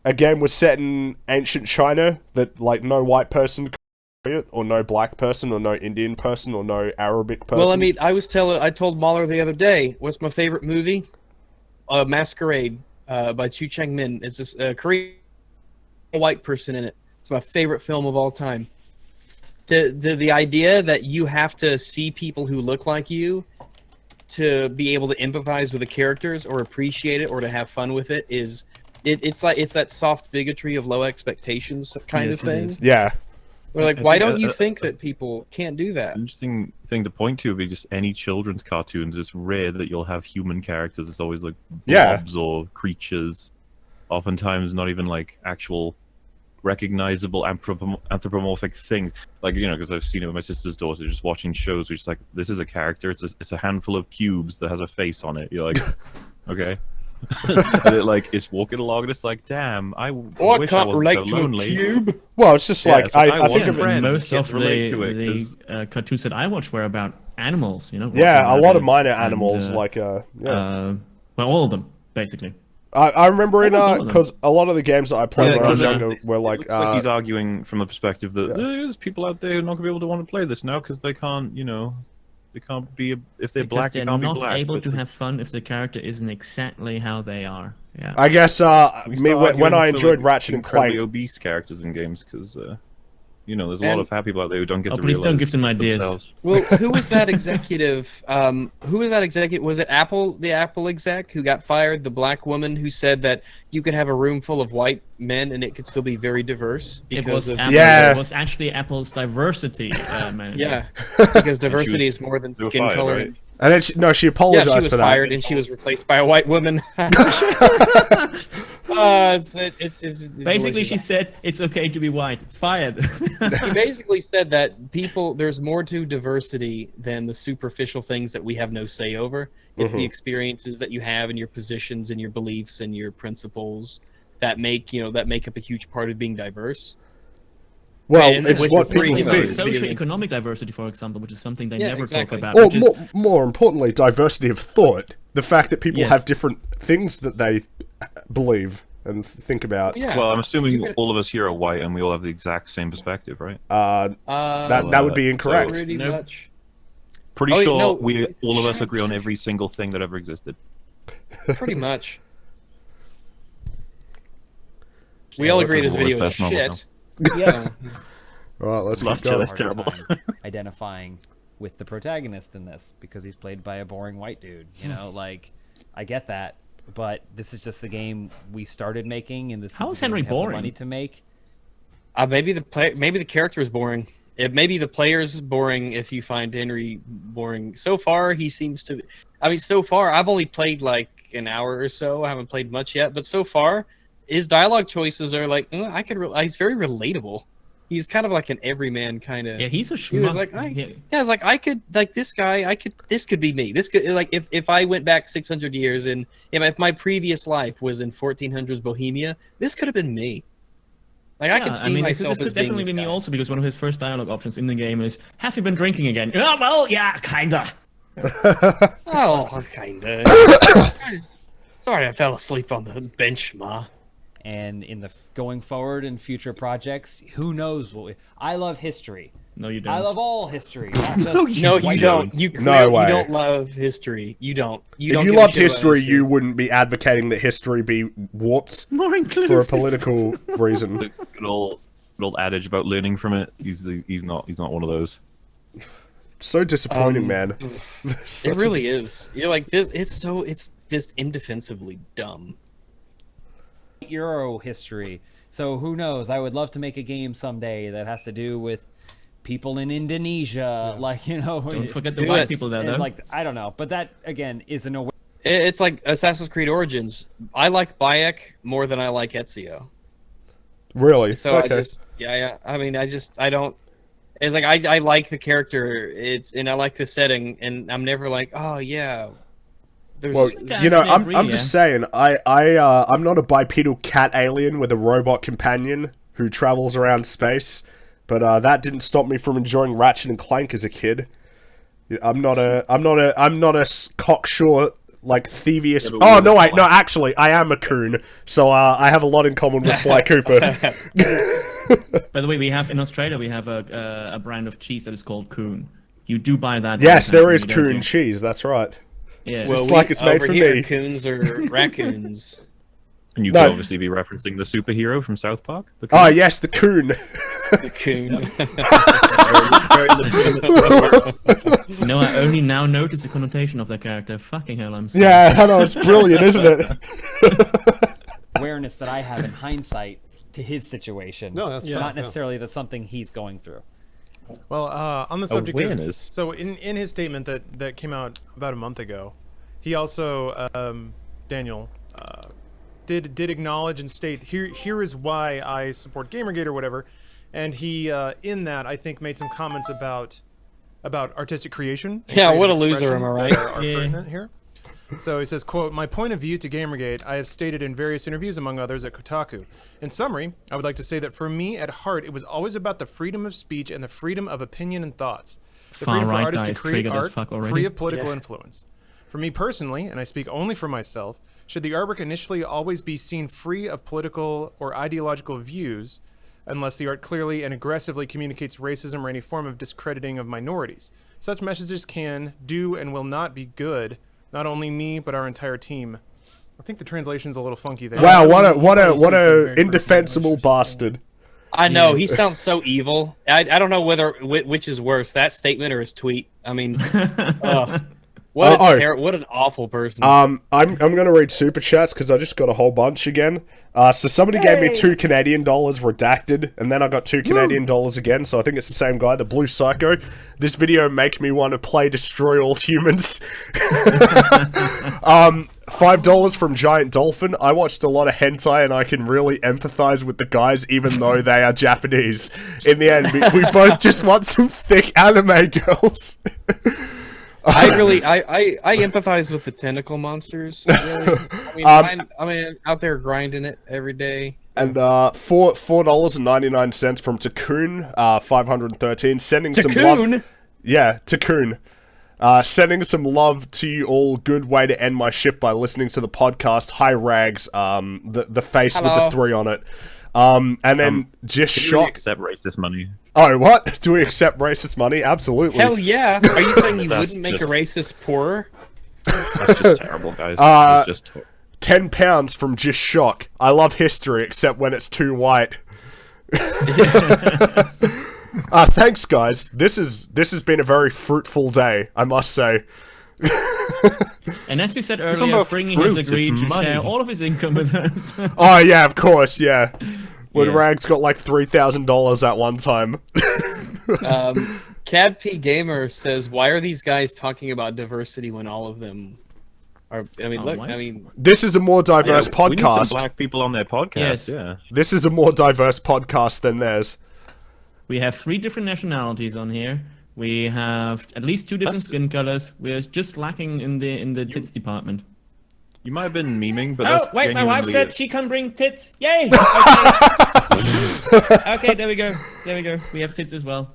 the game was set in ancient China, that like no white person could play it, or no black person, or no Indian person, or no Arabic person? Well, I mean, I told Mahler the other day, what's my favorite movie? Masquerade by Chu Chang Min. It's this Korean white person in it. It's my favorite film of all time. The idea that you have to see people who look like you to be able to empathize with the characters or appreciate it or to have fun with it is it's that soft bigotry of low expectations kind Yes, of it thing. is. yeah. We're like, I why think, don't you think that people can't do that? Interesting thing to point to would be just any children's cartoons. It's rare that you'll have human characters. It's always like Yeah. blobs or creatures. Oftentimes, not even like actual recognizable anthropomorphic things. Like, you know, because I've seen it with my sister's daughter, just watching shows where it's like, this is a character. It's a handful of cubes that has a face on it. You're like, okay. And it like it's walking along and it's like, damn, I wish I wasn't so lonely. cube. Well, it's just Yeah, like it's like, I I think want of it. friends. Most Kids of relate to it, the 'cause- cartoons that I watched were about animals, you know. Yeah, a walking lot of rabbits mine are and, animals. Like yeah. well, all of them basically. I remember in Almost all of them. because a lot of the games that I played Yeah, when I was 'cause, younger were It like looks like he's arguing from the perspective that there's people out there who are not going to be able to want to play this now because they can't, you know, they can't be if they're Because black, they they're can't not be black. able but to it's have fun if the character isn't exactly how they are. Yeah. I guess we me start when arguing I for, enjoyed like, Ratchet and incredibly Clank. obese characters in games because you know there's a lot And- of fat people out there who don't get Oh, to please don't realize give them ideas. themselves. Well, who was that executive? Who was that executive? Was it Apple, the Apple exec who got fired? The black woman who said that you could have a room full of white men and it could still be very diverse It because was of Apple, Yeah. It was actually Apple's diversity manager. yeah, because diversity is more than they were skin fired, color. right? And then she Yeah, she apologized was for that. fired and she was replaced by a white woman. It's Basically, she said it's okay to be white. Fired. He basically said that there's more to diversity than the superficial things that we have no say over. It's the experiences that you have and your positions and your beliefs and your principles that make up a huge part of being diverse. Well, And it's which what is free, people you know, think. Socioeconomic diversity, for example, which is something they Yeah, never exactly. talk about. Or Which is, more importantly, diversity of thought. The fact that people Yes. have different things that they believe and think about. Yeah. Well, I'm assuming all of us here are white and we all have the exact same perspective, right? That would be incorrect. Pretty Nope. much. Pretty Oh, sure no. we all of us agree on every single thing that ever existed. Pretty much. We all this agree is this the video is worst personal shit. Yeah. All right, let's Love keep to, going. that's terrible. Identifying with the protagonist in this because he's played by a boring white dude. You know, like I get that, but this is just the game we started making, and this How is is the game Henry we have the boring? money to make. Maybe the character is boring. Maybe the player's boring if you find Henry boring. So far, he seems to. I mean, so far I've only played like an hour or so. I haven't played much yet, but so far, his dialogue choices are like he's very relatable. he's kind of like an everyman kind of. Yeah, he's a He was schmuck. like, I was like, I could like this guy. This could be me. This could like if I went back 600 years and if my previous life was in 1400s Bohemia, this could have been me. Like I could see myself this as could definitely being be this me guy. also, because one of his first dialogue options in the game is, "Have you been drinking again?" Oh, well, yeah, kinda. Oh, kinda. Sorry, I fell asleep on the bench, Ma. And in the going forward in future projects, who knows what I love history. No, you don't. I love all history, not just No, white you don't. dudes. You No clearly way. you don't love history. You don't. You If don't you give a loved shit about history, you wouldn't be advocating that history be warped More inclusive. for a political reason. The good old adage about learning from it. He's not one of those. So disappointing, man. It really is. You're like this. It's just indefensibly dumb. Euro history. So who knows? I would love to make a game someday that has to do with people in Indonesia, like Don't forget the Do white it. people there, and though. like I don't know, but that again is an It's like Assassin's Creed Origins. I like Bayek more than I like Ezio. Really? So okay. I just I mean I don't. It's like I like the character. And I like the setting, and I'm never like, oh yeah. There's, Well, Yeah, you know, I agree, I'm just saying, I'm not a bipedal cat alien with a robot companion who travels around space, but that didn't stop me from enjoying Ratchet and Clank as a kid. I'm not a cocksure, like thievious. Yeah, but Oh we're no, the actually, I am a coon, so I have a lot in common with Sly Cooper. By the way, we have in Australia a brand of cheese that is called Coon. You do buy that. Yes, there is internationally, don't coon cheese. That's right. you? Yeah. well, It's like it's made over for here, me. Coons are raccoons. And you No. could obviously be referencing the superhero from South Park. The Oh yes, the coon. The coon. You know, I only now notice the connotation of that character. Fucking hell, I'm sorry. Yeah, I know, it's brilliant, isn't it? awareness that I have in hindsight to his situation. No, that's tough, not yeah. necessarily that's something he's going through. Well, on the subject of, Awareness. so in his statement that came out about a month ago, he also Daniel did acknowledge and state here is why I support Gamergate or whatever, and he in that I think made some comments about artistic creation. and Yeah, what creative a loser, expression am I right? that are Yeah. pertinent here. So he says, quote, "My point of view to Gamergate I have stated in various interviews, among others, at Kotaku. In summary, I would like to say that for me, at heart, it was always about the freedom of speech and the freedom of opinion and thoughts. The freedom for Far-right artists to guys create triggered as art, fuck already. free of political influence. For me personally, and I speak only for myself, should the artwork initially always be seen free of political or ideological views, unless the art clearly and aggressively communicates racism or any form of discrediting of minorities. Such messages can, do, and will not be good. Not only me, but our entire team." I think the translation's a little funky there. Wow, what He speaks in a very indefensible personal language. bastard. I know Yeah. he sounds so evil. I don't know which is worse, that statement or his tweet. I mean, what what an awful person. I'm gonna read super chats because I just got a whole bunch again. So somebody gave me $2 Canadian redacted, and then I got $2 Canadian again. So I think it's the same guy, the Blue Psycho. This video make me want to play Destroy All Humans. $5 from Giant Dolphin. I watched a lot of hentai and I can really empathize with the guys even though they are Japanese. In the end, we both just want some thick anime girls. I empathize with the tentacle monsters. Really. I mean, out there grinding it every day. And $4.99 from Takun, 513, sending some love. Takun? Yeah, Takun. Sending some love to you all. Good way to end my shift by listening to the podcast. Hi Rags, the face with Hello. the 3 on it. And then just Can you shocked. accept racist money? Oh, what? Do we accept racist money? Absolutely. Hell yeah! Are you saying you That's wouldn't make a just- racist poorer? That's just terrible, guys. It's just £10 from Just Shock. I love history, except when it's too white. Thanks, guys. This has been a very fruitful day, I must say. And as we said talking earlier, about Fringy fruits, has agreed it's to money. share all of his income with us. Oh yeah, of course, yeah. When Yeah. Rags got like $3,000 at one time. Cad P Gamer says, "Why are these guys talking about diversity when all of them are?" I mean, look. white? I mean, This is a more diverse We need some podcast. black people on their podcast. Yes. Yeah. This is a more diverse podcast than theirs. We have 3 different nationalities on here. We have at least 2 different skin colors. We're just lacking in the tits department. You might have been memeing, but Oh, that's wait, my wife genuinely said it. she can bring tits. Yay! Okay, there we go. There we go. We have tits as well.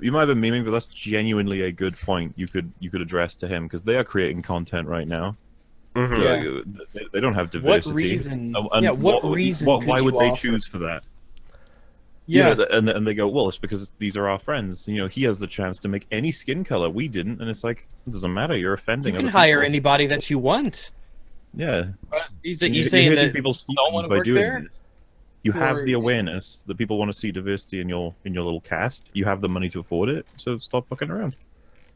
You might have been memeing, but that's genuinely a good point you could address to him, because they are creating content right now. They don't have diversity. What reason? And what reason? why could would you they offer? choose for that? Yeah. You know, and they go, well, it's because these are our friends. You know, he has the chance to make any skin color. We didn't, and it's like, it doesn't matter. You're offending. You can other hire people. anybody that you want. Yeah. You You're saying hurting that people's you don't feelings want to by work doing there? this. You have Or- the awareness that people want to see diversity in your little cast. You have the money to afford it, so stop fucking around.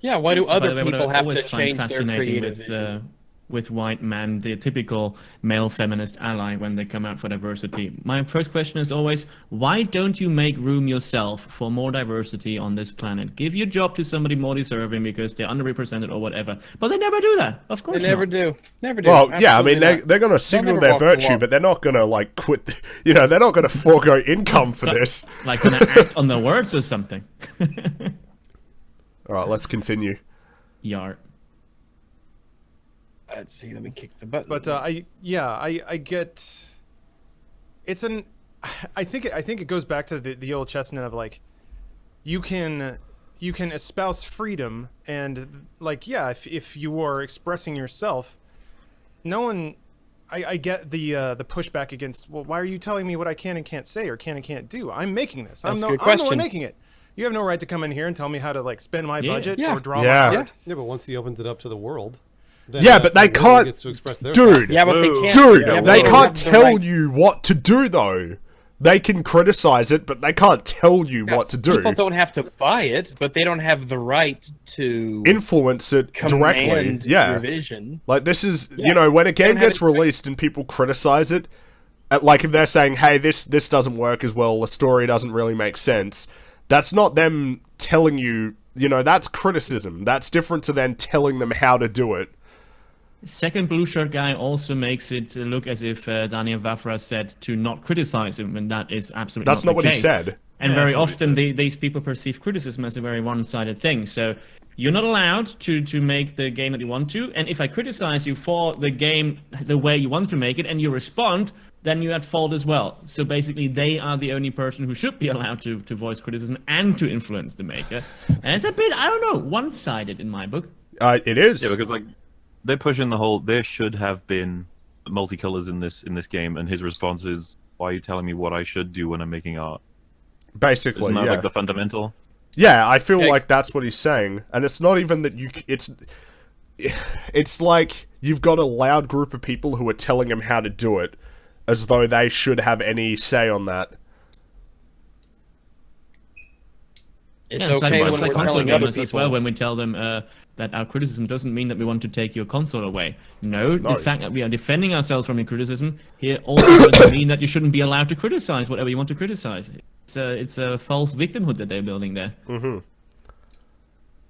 Yeah, why do By the other way, what I people have always to find change their fascinating creative vision? with white men, the typical male feminist ally when they come out for diversity. My first question is always, why don't you make room yourself for more diversity on this planet? Give your job to somebody more deserving because they're underrepresented or whatever. But they never do that. Of course They never not. do. Never do. Well, yeah, I mean, Absolutely not. they're going to signal never their walk the virtue, walk. but they're not going to, like, quit. You know, they're not going to forego income for this. Like gonna act on their words or something. All right, let's continue. Yar. Let's see. Let me kick the button. But I get. It's an. I think it goes back to the old chestnut of like, you can espouse freedom and like if you are expressing yourself, no one. I get the pushback against. Well, why are you telling me what I can and can't say or can and can't do? I'm making this. That's a I'm good the one question. making it. You have no right to come in here and tell me how to like spend my budget Yeah. or draw Yeah. my art. Yeah, but once he opens it up to the world, then Yeah, but they the world can't- gets to express their Dude, yeah, but they can't. Dude, yeah, but they don't can't have the tell right- you what to do, though. They can criticize it, but they can't tell you what to do. People don't have to buy it, but they don't have the right to Influence it directly. command Yeah. your vision. Like, this is, Yeah. you know, when a game don't have gets any right. released and people criticize it, like if they're saying, hey, this doesn't work as well, the story doesn't really make sense, that's not them telling you, you know, that's criticism. That's different to then telling them how to do it. Second blue shirt guy also makes it look as if Daniel Wafra said to not criticize him, and that is absolutely That's not the what he case. said. And Yeah, very that's not what often these people perceive criticism as a very one-sided thing. So you're not allowed to make the game that you want to, and if I criticize you for the game the way you want to make it, and you respond, then you're at fault as well. So basically, they are the only person who should be allowed to voice criticism and to influence the maker. And it's a bit, I don't know, one-sided in my book. It is. Yeah, because like they're pushing the whole. There should have been multicolors in this game, and his response is, "Why are you telling me what I should do when I'm making art?" Basically, Isn't that yeah. like the fundamental? Yeah, I feel Yeah. like that's what he's saying, and it's not even that you. It's like you've got a loud group of people who are telling him how to do it, as though they should have any say on that. It's Yeah, okay like when we're console telling other gamers people. as well when we tell them that our criticism doesn't mean that we want to take your console away. No, the fact that we are defending ourselves from your criticism here also doesn't mean that you shouldn't be allowed to criticize whatever you want to criticize. It's a false victimhood that they're building there.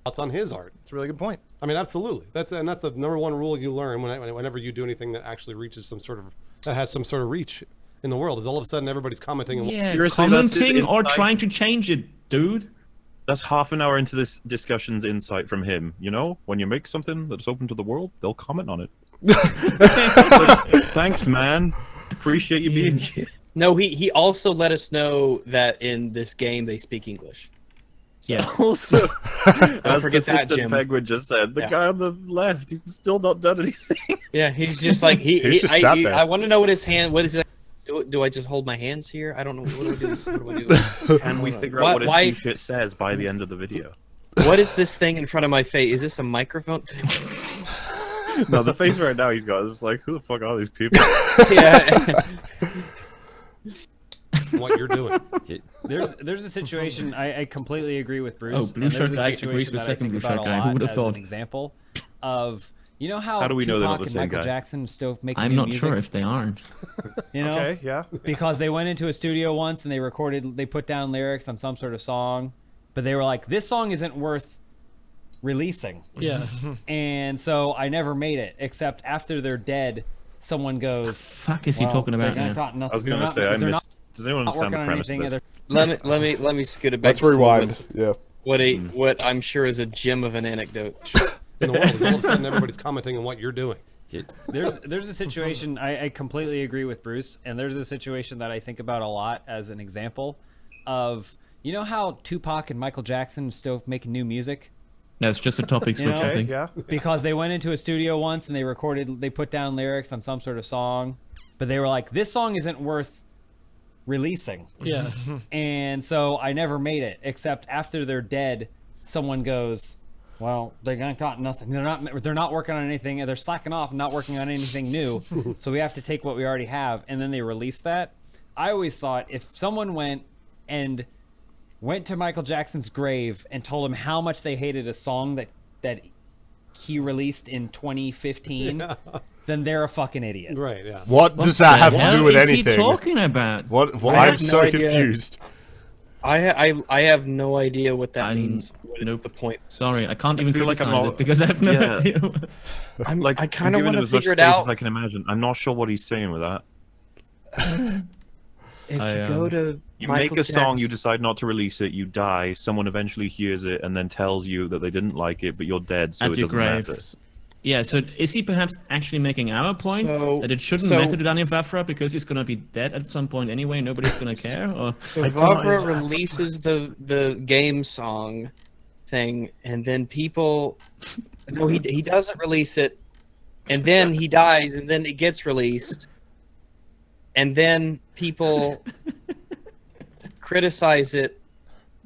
thoughts on his art. It's a really good point. I mean, absolutely. That's the number one rule you learn whenever you do anything that actually reaches some sort of that has some sort of reach in the world. Is all of a sudden everybody's commenting. And Yeah, Seriously, that's his commenting or insight? trying to change it, dude. That's half an hour into this discussion's insight from him. You know, when you make something that's open to the world, they'll comment on it. Like, thanks, man. Appreciate you being here. No, he also let us know that in this game they speak English. Yeah. Also, as forget that, Persistent Jim. Penguin just said, the Yeah. guy on the left, he's still not done anything. Yeah, he's just like He's just sat there. I want to know what his hand. What is it? Do I just hold my hands here? I don't know. What do I do? What do I do? Can we figure Why- out what his why- t-shirt says by the end of the video? What is this thing in front of my face? Is this a microphone? No, the face right now he's got is like, who the fuck are these people? Yeah. what you're doing. There's a situation I completely agree with Bruce. Oh, blue and there's shirt a guy situation agrees with that I second think blue about shirt a guy. Who lot would have as thought? an example of how do we know they're not Tupac the and same Michael guy? Jackson still making I'm new not music, sure if they aren't. you know, Okay, yeah. because they went into a studio once and they put down lyrics on some sort of song, but they were like, this song isn't worth releasing. Yeah. And so I never made it, except after they're dead, someone goes, Fuck is he well, talking about they're now? not- I was they're gonna not- say, I they're missed. Does anyone not understand working the on premise of anything this? other let me scoot it back. Let's to rewind. Yeah. What I'm sure is a gem of an anecdote. In the world, is all of a sudden everybody's commenting on what you're doing. There's a situation I completely agree with Bruce, and there's a situation that I think about a lot as an example of, you know how Tupac and Michael Jackson still making new music? No, it's just a topic switch, I think. Yeah. Because they went into a studio once and they put down lyrics on some sort of song, but they were like, this song isn't worth releasing. Yeah. And so I never made it, except after they're dead, someone goes, well, they got nothing. They're not working on anything, and they're slacking off and not working on anything new. So we have to take what we already have, and then they release that. I always thought if someone went to Michael Jackson's grave and told him how much they hated a song that he released in 2015, then they're a fucking idiot. Right, yeah. What does that have to do with anything? What is he talking about? What I I'm have so no idea. confused. I have no idea what that means. What nope. the point? Sorry, I can't even feel like I'm criticize not- it because I have no Yeah. idea. Like, I kind of I'm want giving him to as much figure it space out. as I can imagine. I'm not sure what he's saying with that. If I, you go to You Michael make a song, you Jackson- decide not to release it, you die, someone eventually hears it and then tells you that they didn't like it, but you're dead, so At it your doesn't grave. matter. Yeah, so is he perhaps actually making our point that it shouldn't matter to Daniel Vafra because he's gonna be dead at some point anyway, nobody's gonna care? Or So I don't know. Vavra releases the game song thing, and then people, no, he doesn't release it, and then he dies, and then it gets released, and then people criticize it.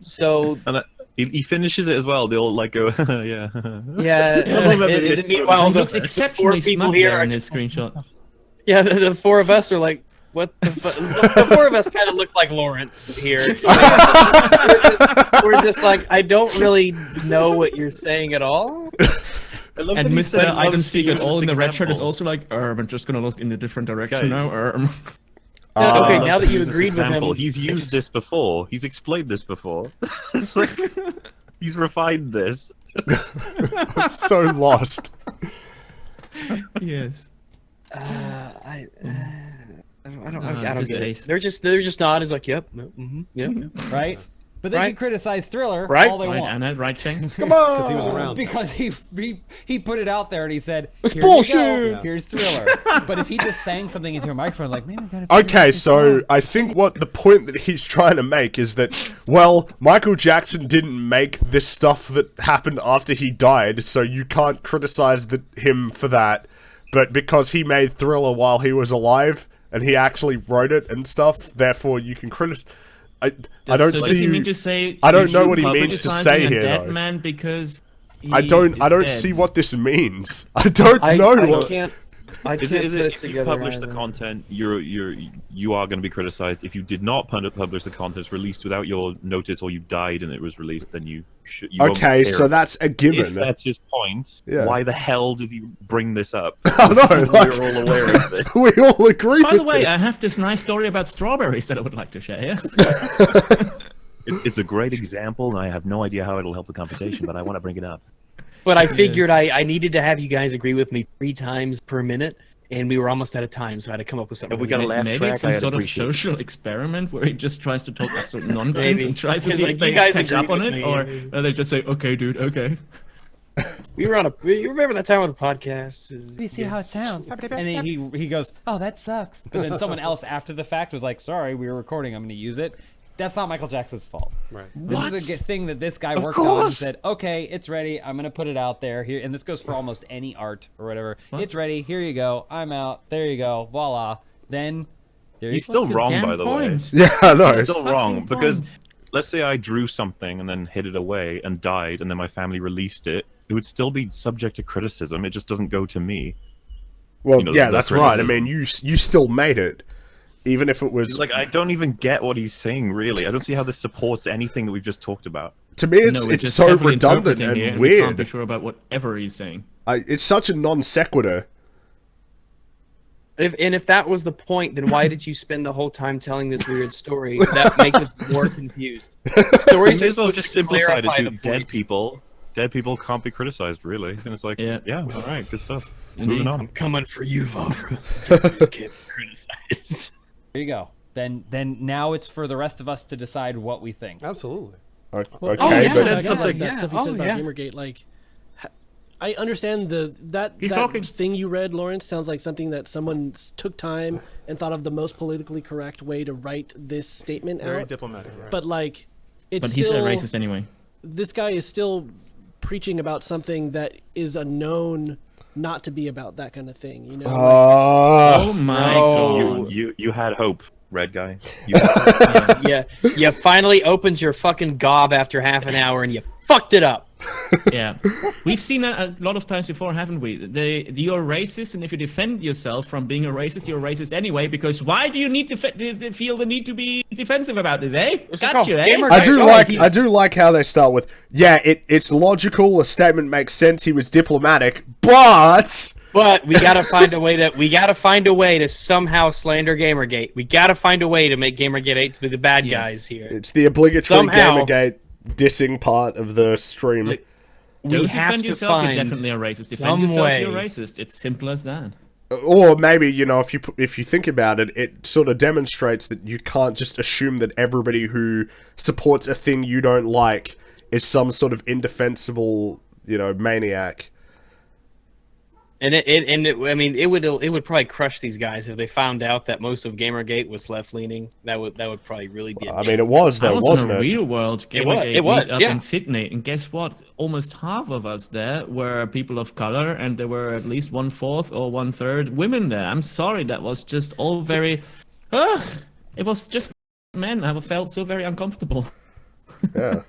So And he finishes it as well. They'll like go, yeah. yeah, and meanwhile he looks the four exceptionally people smug here there are in his screenshot. yeah, the four of us are like, what the four of us kind of look like Lawrence here. we're just like, I don't really know what you're saying at all. And Mr. I don't speak at use all this in the red shirt is example. also like, I'm just gonna look in a different direction Guys. now. Okay, I'd now love that to you use this agreed with him, example. He's used this before. He's explained this before. It's like he's refined this. I'm so lost. Yes. I don't this is get it. ace. They're just nodding. It's like, yep, mm-hmm, yep. Right? But they Right. can criticize Thriller Right. all they Right, want. Anna, right, Cheng? Because he was around. Because he put it out there and he said, It's "Here you bullshit." go. Yeah. Here's Thriller." But if he just sang something into a microphone, like, man, I gotta. Okay, so I think what the point that he's trying to make is that, well, Michael Jackson didn't make this stuff that happened after he died, so you can't criticize him for that. But because he made Thriller while he was alive, and he actually wrote it and stuff, therefore you can criticize. I don't Does he see. mean to say I don't you know should what he means to publicize say a here, dead though. man because I don't dead. see what this means. I don't I know I what. can't. I Is can't it put it if you together. publish the either. content, you are going to be criticized. If you did not publish the content, it's released without your notice, or you died and it was released, then you won't Okay, care. so that's a If given. that's his point, Yeah. why the hell does he bring this up? I know, like, We're all aware of this. we all agree By with the way, this. I have this nice story about strawberries that I would like to share here. It's a great example, and I have no idea how it'll help the conversation, but I want to bring it up. But I figured I needed to have you guys agree with me 3 times per minute, and we were almost out of time, so I had to come up with something. Have we got a laugh Maybe track? it's some I'd sort of appreciate it. social experiment where he just tries to talk absolute nonsense Maybe. and tries to It's see like, if they you guys catch agree up on with it, me. or they just say, "Okay, dude, okay." We were on a. You remember that time with the podcast? You see how it sounds? And then he goes, "Oh, that sucks." But then someone else after the fact was like, "Sorry, we were recording. I'm going to use it." That's not Michael Jackson's fault. Right. This is a thing that this guy worked on and said, "Okay, it's ready. I'm going to put it out there here." And this goes for almost any art or whatever. It's ready. Here you go. I'm out. There you go. Voila. Then there He's you still What's the wrong, damn by the way. point? Yeah, I know. He's still wrong Fucking because point. let's say I drew something and then hid it away and died, and then my family released it. It would still be subject to criticism. It just doesn't go to me. Well, you know, yeah, the that's right. I criticism. mean, you still made it, even if it was. It's like I don't even get what he's saying. Really, I don't see how this supports anything that we've just talked about. To me, it's No, we're it's just so heavily redundant interpreting here, and we can't be weird. sure about whatever he's saying. It's such a non sequitur. If that was the point, then why did you spend the whole time telling this weird story? That makes us more confused. Stories You may as well are just supposed to simplify it clarify to the dead point. people. Dead people can't be criticized, really. And it's like, Yeah. yeah, all right, good stuff. Indeed. Moving on. I'm coming for you, Vavra. You can't be criticized. There you go. then now it's for the rest of us to decide what we think. Absolutely. Okay, Well, but I like that stuff you said about Gamergate. Like, I understand that thing you read, Lawrence, sounds like something that someone took time and thought of the most politically correct way to write this statement out. Very diplomatic, right? But like, it's But he's still a racist anyway. This guy is still preaching about something that is a known not to be about that kind of thing. You know? Oh my god! You had hope, red guy. You finally opened your fucking gob after half an hour and you fucked it up. Yeah, we've seen a lot of times before, haven't we? You're racist, and if you defend yourself from being a racist, you're racist anyway. Because why do you need to feel the need to be defensive about this, eh? Gotcha, eh? I do like how they start with, yeah, it's logical. A statement makes sense. He was diplomatic, but we gotta find a way to somehow slander Gamergate. We gotta find a way to make Gamergate 8 to be the bad guys here. It's the obligatory Somehow. Gamergate dissing part of the stream. Don't We have defend to yourself, you're find definitely a racist. Defend some yourself, way. you're racist. It's simple as that. Or maybe, you know, if you think about it, it sort of demonstrates that you can't just assume that everybody who supports a thing you don't like is some sort of indefensible, you know, maniac. And it would probably crush these guys if they found out that most of Gamergate was left leaning. That would probably really be. I mean, it was though, wasn't in a it? real world. It was, up yeah. in Sydney, and guess what? Almost half of us there were people of color, and there were at least 1/4 or 1/3 women there. I'm sorry, that was just all very. It was just men. I felt so very uncomfortable. Yeah.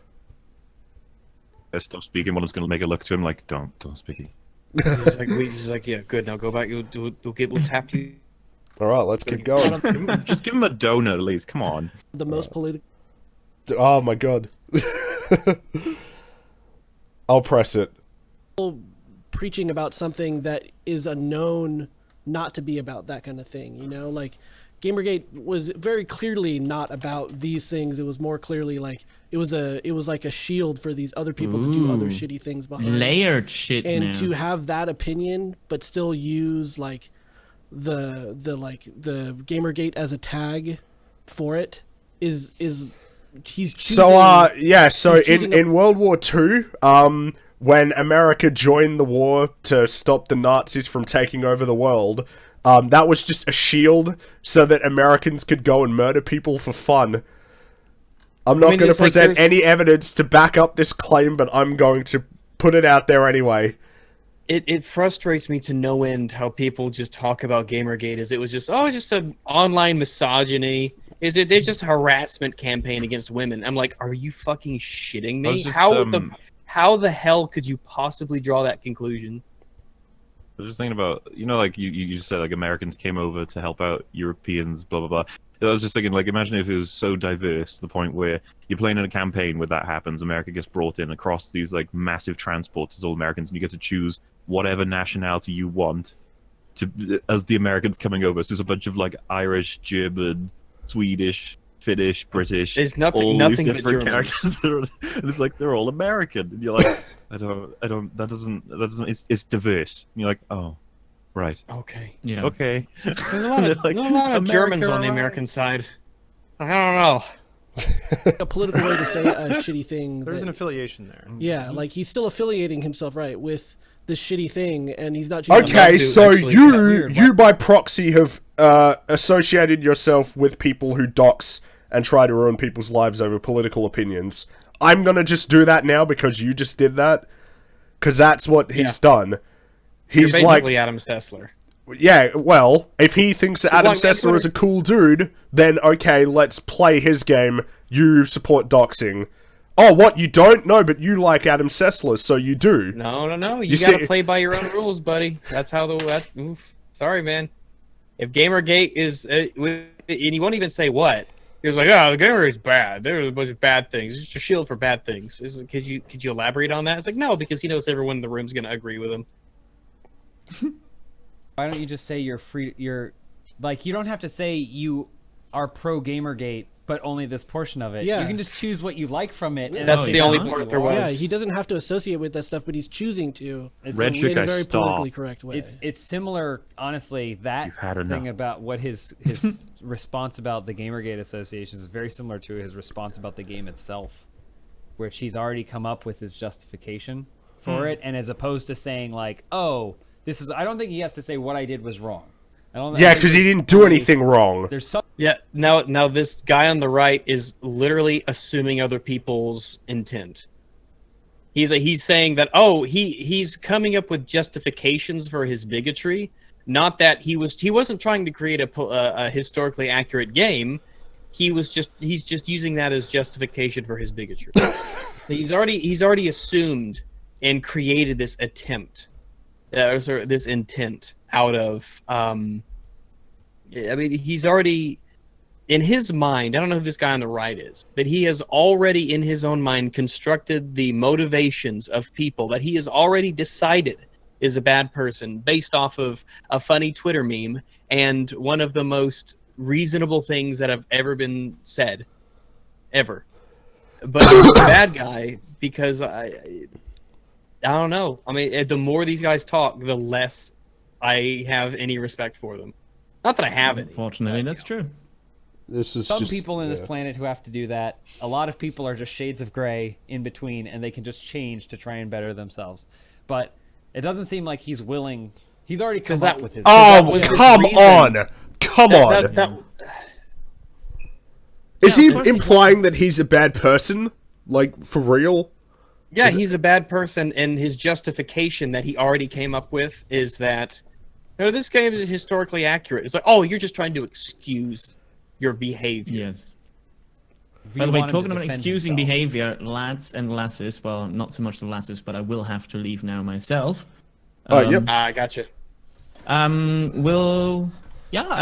I stop speaking. One of them's gonna make a look to him like, don't speak. He's like, yeah, good. Now go back. We'll tap you. All right, let's keep going. Just give him a donut at least. Come on. The most political. Oh my god. I'll press it. Preaching about something that is a known not to be about that kind of thing. You know, like Gamergate was very clearly not about these things. It was more clearly like it was like a shield for these other people to do other shitty things behind. Layered shit, And man. to have that opinion, but still use like the Gamergate as a tag for it is he's choosing, so in World War II, when America joined the war to stop the Nazis from taking over the world, that was just a shield so that Americans could go and murder people for fun. I'm not going to present any evidence to back up this claim, but I'm going to put it out there anyway. It frustrates me to no end how people just talk about Gamergate as it was just it's just an online misogyny. They're just a harassment campaign against women. I'm like, are you fucking shitting me? How the hell could you possibly draw that conclusion? I was just thinking about, you know, like you just said, like Americans came over to help out Europeans, blah blah blah. I was just thinking, like, imagine if it was so diverse to the point where you're playing in a campaign where that happens. America gets brought in across these like massive transports as all Americans, and you get to choose whatever nationality you want as the Americans coming over. So there's a bunch of like Irish, German, Swedish, Finnish, British. There's nothing all but these different Germans. characters, and it's like they're all American, and you're like, I don't. That doesn't. It's diverse. And you're like, oh, right. Okay. Yeah. Okay. There's a lot of, Like, there's a lot of Germans on the right? American side. I don't know. a political way to say a shitty thing. There's an affiliation there. Yeah, like he's still affiliating himself, right, with this shitty thing, and he's not choosing. Okay, so actually, you by proxy have associated yourself with people who dox and try to ruin people's lives over political opinions. I'm gonna just do that now because you just did that, because that's what he's done. He's You're basically like, Adam Sessler. yeah, well, if he thinks that Adam Sessler is a cool dude, then okay, let's play his game. You support doxing. Oh, what, you don't? No, but you like Adam Sessler, so you do. No. You You gotta see- play by your own rules, buddy. That's how sorry, man. If Gamergate is, and he won't even say what. He was like, the Gamergate's bad. There's a bunch of bad things. It's just a shield for bad things. Could you elaborate on that? It's like, no, because he knows everyone in the room's gonna agree with him. Why don't you just say you're free? You're like, you don't have to say you are pro Gamergate but only this portion of it. Yeah. You can just choose what you like from it. And That's Oh, the yeah. only Huh? part there Yeah, was. he doesn't have to associate with that stuff, but he's choosing to. It's Red a- Chick, in a I very stop. politically correct way. It's similar, honestly. That You've had thing enough. about what his response about the Gamergate Association is very similar to his response about the game itself, which he's already come up with his justification for it, and as opposed to saying like, "Oh, this is," I don't think he has to say what I did was wrong. I Yeah, think because he there's didn't do only- anything wrong. There's some Yeah. Now this guy on the right is literally assuming other people's intent. He's saying that he's coming up with justifications for his bigotry, not that he wasn't trying to create a historically accurate game. He's just using that as justification for his bigotry. he's already assumed and created this attempt, or this intent out of. I mean, he's already, in his mind, I don't know who this guy on the right is, but he has already, in his own mind, constructed the motivations of people that he has already decided is a bad person based off of a funny Twitter meme and one of the most reasonable things that have ever been said. Ever. But he's a bad guy because I don't know. I mean, the more these guys talk, the less I have any respect for them. Not that I have it. Unfortunately, that's true. This is some just, people in this yeah. planet who have to do that. A lot of people are just shades of gray in between, and they can just change to try and better themselves. But it doesn't seem like he's willing. He's already come up with his. Oh, was his come reason. on! Come on! Is he implying that he's a bad person? Like, for real? Yeah, he's a bad person, and his justification that he already came up with is that, this game is historically accurate. It's like, oh, you're just trying to excuse your behavior. Yes. We By the way, want him to talking about defend excusing himself. behavior, lads and lasses, well, not so much the lasses, but I will have to leave now myself. Yep. I gotcha. I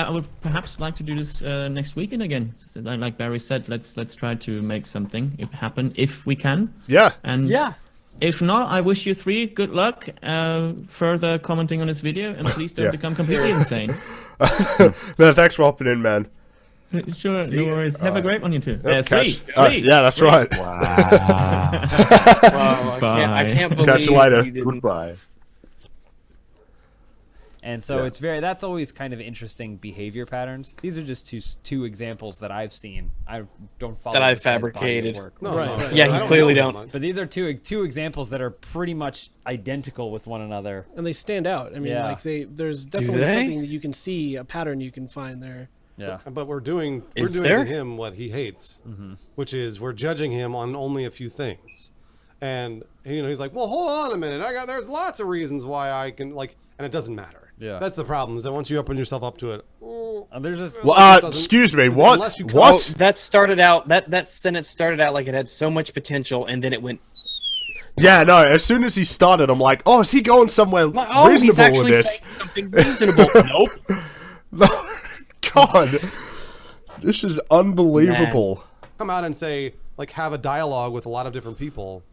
would perhaps like to do this next weekend again. Like Barry said, let's try to make something happen if we can. Yeah. And if not, I wish you three good luck further commenting on this video, and please don't become completely insane. No, thanks for hopping in, man. Sure, no worries. Have a great one, you two. Catch- Three. yeah, that's right. Wow, I can't believe Catch you later. you didn't. Goodbye. And so that's always kind of interesting behavior patterns. These are just two examples that I've seen. I don't follow That I've this guy's body of fabricated. work. No, Right. no, Yeah, I he don't clearly know don't. that much. But these are two examples that are pretty much identical with one another. And they stand out. I mean, Yeah. like there's definitely they? something that you can see, a pattern you can find there. Yeah. But we're doing Is to there? him what he hates, which is we're judging him on only a few things, and he's like, well, hold on a minute, there's lots of reasons why I can and it doesn't matter. Yeah. That's the problem, is that once you open yourself up to it, There's just Well, it doesn't- excuse me, what? unless you What? That started out. That sentence started out like it had so much potential, and then it went. Yeah, no, as soon as he started, I'm like, oh, is he going somewhere Oh, he's reasonable with actually this? saying something reasonable. Nope. God, this is unbelievable. come out and say have a dialogue with a lot of different people,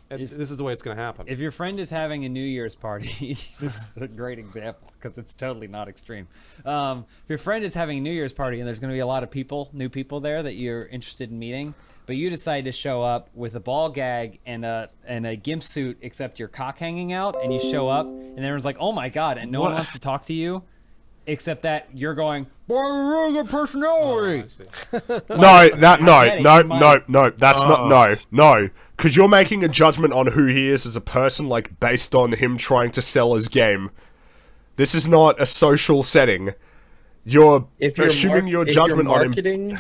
and this is the way it's going to happen. if your friend is having a New Year's party, this is a great example because it's totally not extreme. If your friend is having a New Year's party and there's going to be a lot of new people there that you're interested in meeting, but you decide to show up with a ball gag and a gimp suit, except your cock hanging out, and you show up and everyone's like, "Oh my god!" and no one wants to talk to you, except that you're going, "Boy, you're a personality." I see. No, that's Oh. not, no. Because you're making a judgment on who he is as a person, based on him trying to sell his game. This is not a social setting. You're If you're assuming your judgment on him. marketing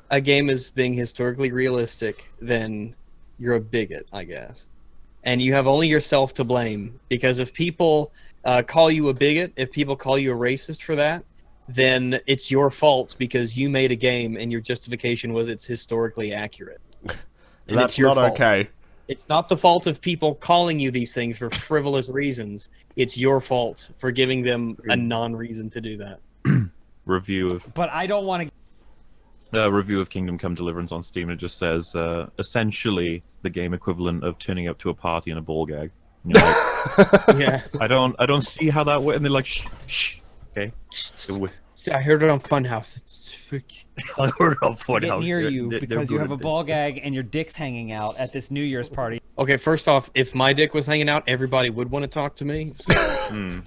a game as being historically realistic, then you're a bigot, I guess. And you have only yourself to blame, because if people call you a bigot, if people call you a racist for that, then it's your fault because you made a game and your justification was it's historically accurate. And That's it's your not fault. okay. It's not the fault of people calling you these things for frivolous reasons. It's your fault for giving them a non-reason to do that. Review of But I don't want to. review of Kingdom Come Deliverance on Steam. It just says essentially the game equivalent of turning up to a party in a ball gag. And you're like, Yeah. I don't see how that works. And they're like, shh, okay. I heard it on Funhouse. It's freaky. I heard on Get near you because you have a ball gag and your dick's hanging out at this New Year's party. Okay, first off, if my dick was hanging out, everybody would want to talk to me. So.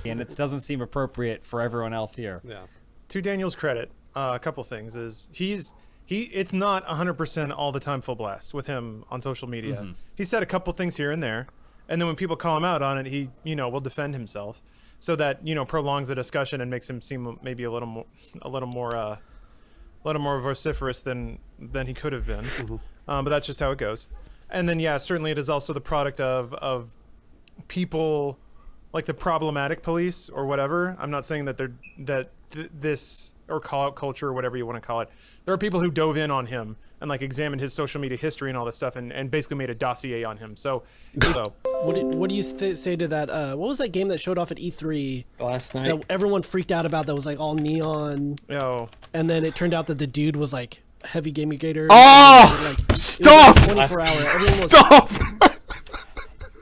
And it doesn't seem appropriate for everyone else here. Yeah. To Daniel's credit, a couple things is it's not 100% all the time full blast with him on social media. He said a couple things here and there, and then when people call him out on it, he will defend himself, so that prolongs the discussion and makes him seem maybe a little more vociferous than he could have been. But that's just how it goes. And then certainly it is also the product of people like the problematic police or whatever. I'm not saying that this or call out culture or whatever you want to call it. There are people who dove in on him and like examined his social media history and all this stuff and basically made a dossier on him. So what do you say to that? What was that game that showed off at E3 Last night? that everyone freaked out about? That was like all neon. Oh. And then it turned out that the dude was like heavy Gamergator. Oh! Stop! 24-hour. Everyone was Stop!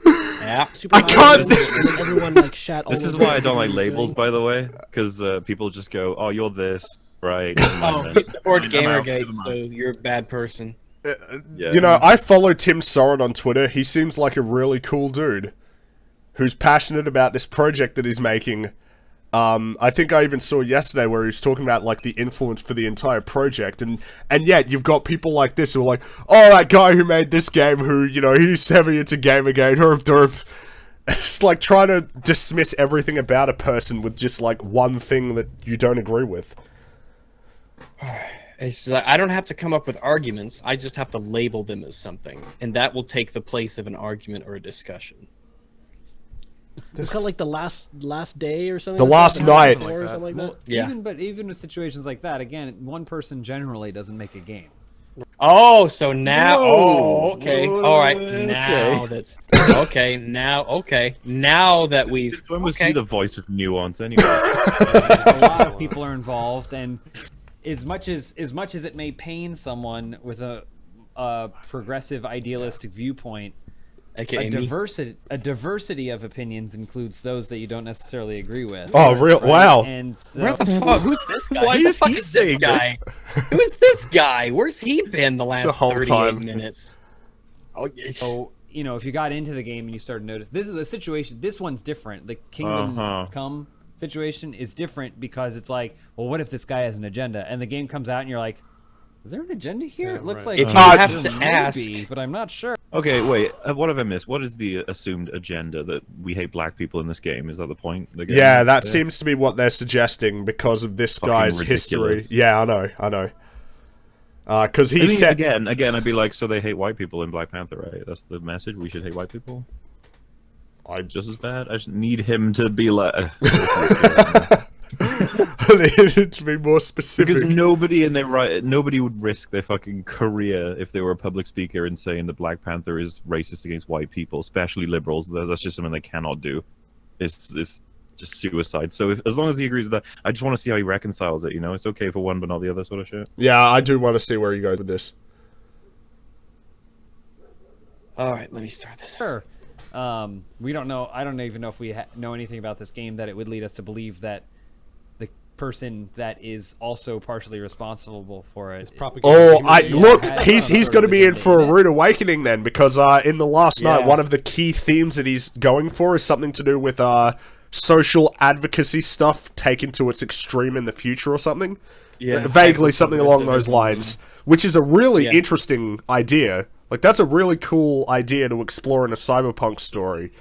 Yeah. super I high can't- and then everyone like shat all This is over why I what don't they like were labels, doing. by the way, because people just go, "Oh, you're this, right?" Never mind Oh, then. you support I'm out, Gamergate, never so mind. you're a bad person. Yeah. I follow Tim Soren on Twitter. He seems like a really cool dude who's passionate about this project that he's making. I think I even saw yesterday where he was talking about like the influence for the entire project, and yet you've got people like this who are like, "Oh, that guy who made this game, who he's heavy into Gamergate, herp derp." It's like trying to dismiss everything about a person with just like one thing that you don't agree with. It's like, I don't have to come up with arguments. I just have to label them as something, and that will take the place of an argument or a discussion. It's called like the last day or something. The like last that, night. or something like that. Yeah. Even with situations like that, again, one person generally doesn't make a game. Oh, so now, Whoa. okay, Whoa, all right, okay. now that's okay. Now that we've Since when was okay. he the voice of nuance anyway? A lot of people are involved, and as much as it may pain someone with a progressive idealistic viewpoint, AKA a me. diversity of opinions includes those that you don't necessarily agree with. Oh, real? Wow. And so, Where the fuck? Who's this guy? Why Who the is fuck he is this saying guy? Who's this guy? Where's he been the last whole 38 time. minutes? Oh, so if you got into the game and you started to notice, this is a situation. This one's different. The Kingdom Come situation is different because it's like, well, what if this guy has an agenda? And the game comes out and you're like, is there an agenda here? Yeah, It looks right. like If you have to maybe, ask- but I'm not sure. Okay, wait. What have I missed? What is the assumed agenda that we hate black people in this game? Is that the point? Yeah, that seems to be what they're suggesting because of this Fucking guy's ridiculous. history. Yeah, I know. Because he said, again, I'd be like, so they hate white people in Black Panther, right? That's the message. We should hate white people. I'm just as bad. I just need him to be like. to be more specific. Because nobody would risk their fucking career if they were a public speaker and saying that Black Panther is racist against white people, especially liberals. That's just something they cannot do. It's just suicide. So as long as he agrees with that, I just want to see how he reconciles it. It's okay for one but not the other sort of shit. Yeah, I do want to see where he goes with this. all right, let me start this. Sure. We don't know. I don't even know if we know anything about this game that it would lead us to believe that the person that is also partially responsible for it. Oh, Yeah, look, has he's some sort going to of be in agenda for a in it. rude awakening then, because in the last night, Yeah. one of the key themes that he's going for is something to do with social advocacy stuff taken to its extreme in the future or something. Yeah, Vaguely something along those progressivism. lines, which is a really Yeah. interesting idea. Like, that's a really cool idea to explore in a cyberpunk story.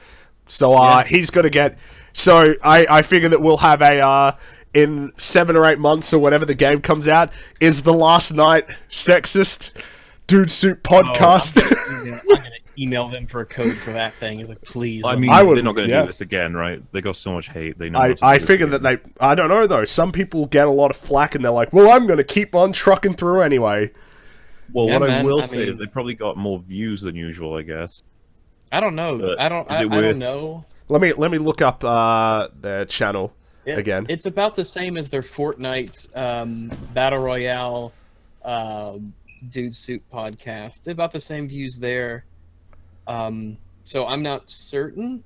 So he's going to get... So I figure that we'll have a... in 7 or 8 months or whenever the game comes out, is the last night sexist dude suit podcast. I'm gonna email them for a code for that thing. It's like, please. I let mean, I would- they're not going to yeah. do this again, right? They got so much hate. They know. I not to do figure this that again. I don't know though, some people get a lot of flack and they're like, well, I'm going to keep on trucking through anyway. Well, Yeah, what I man, will I say is mean- they probably got more views than usual, I guess. I don't know. But I don't. is I it don't worth- know. Let me look up their channel again. It's about the same as their Fortnite Battle Royale Dude Suit podcast. About the same views there. So I'm not certain.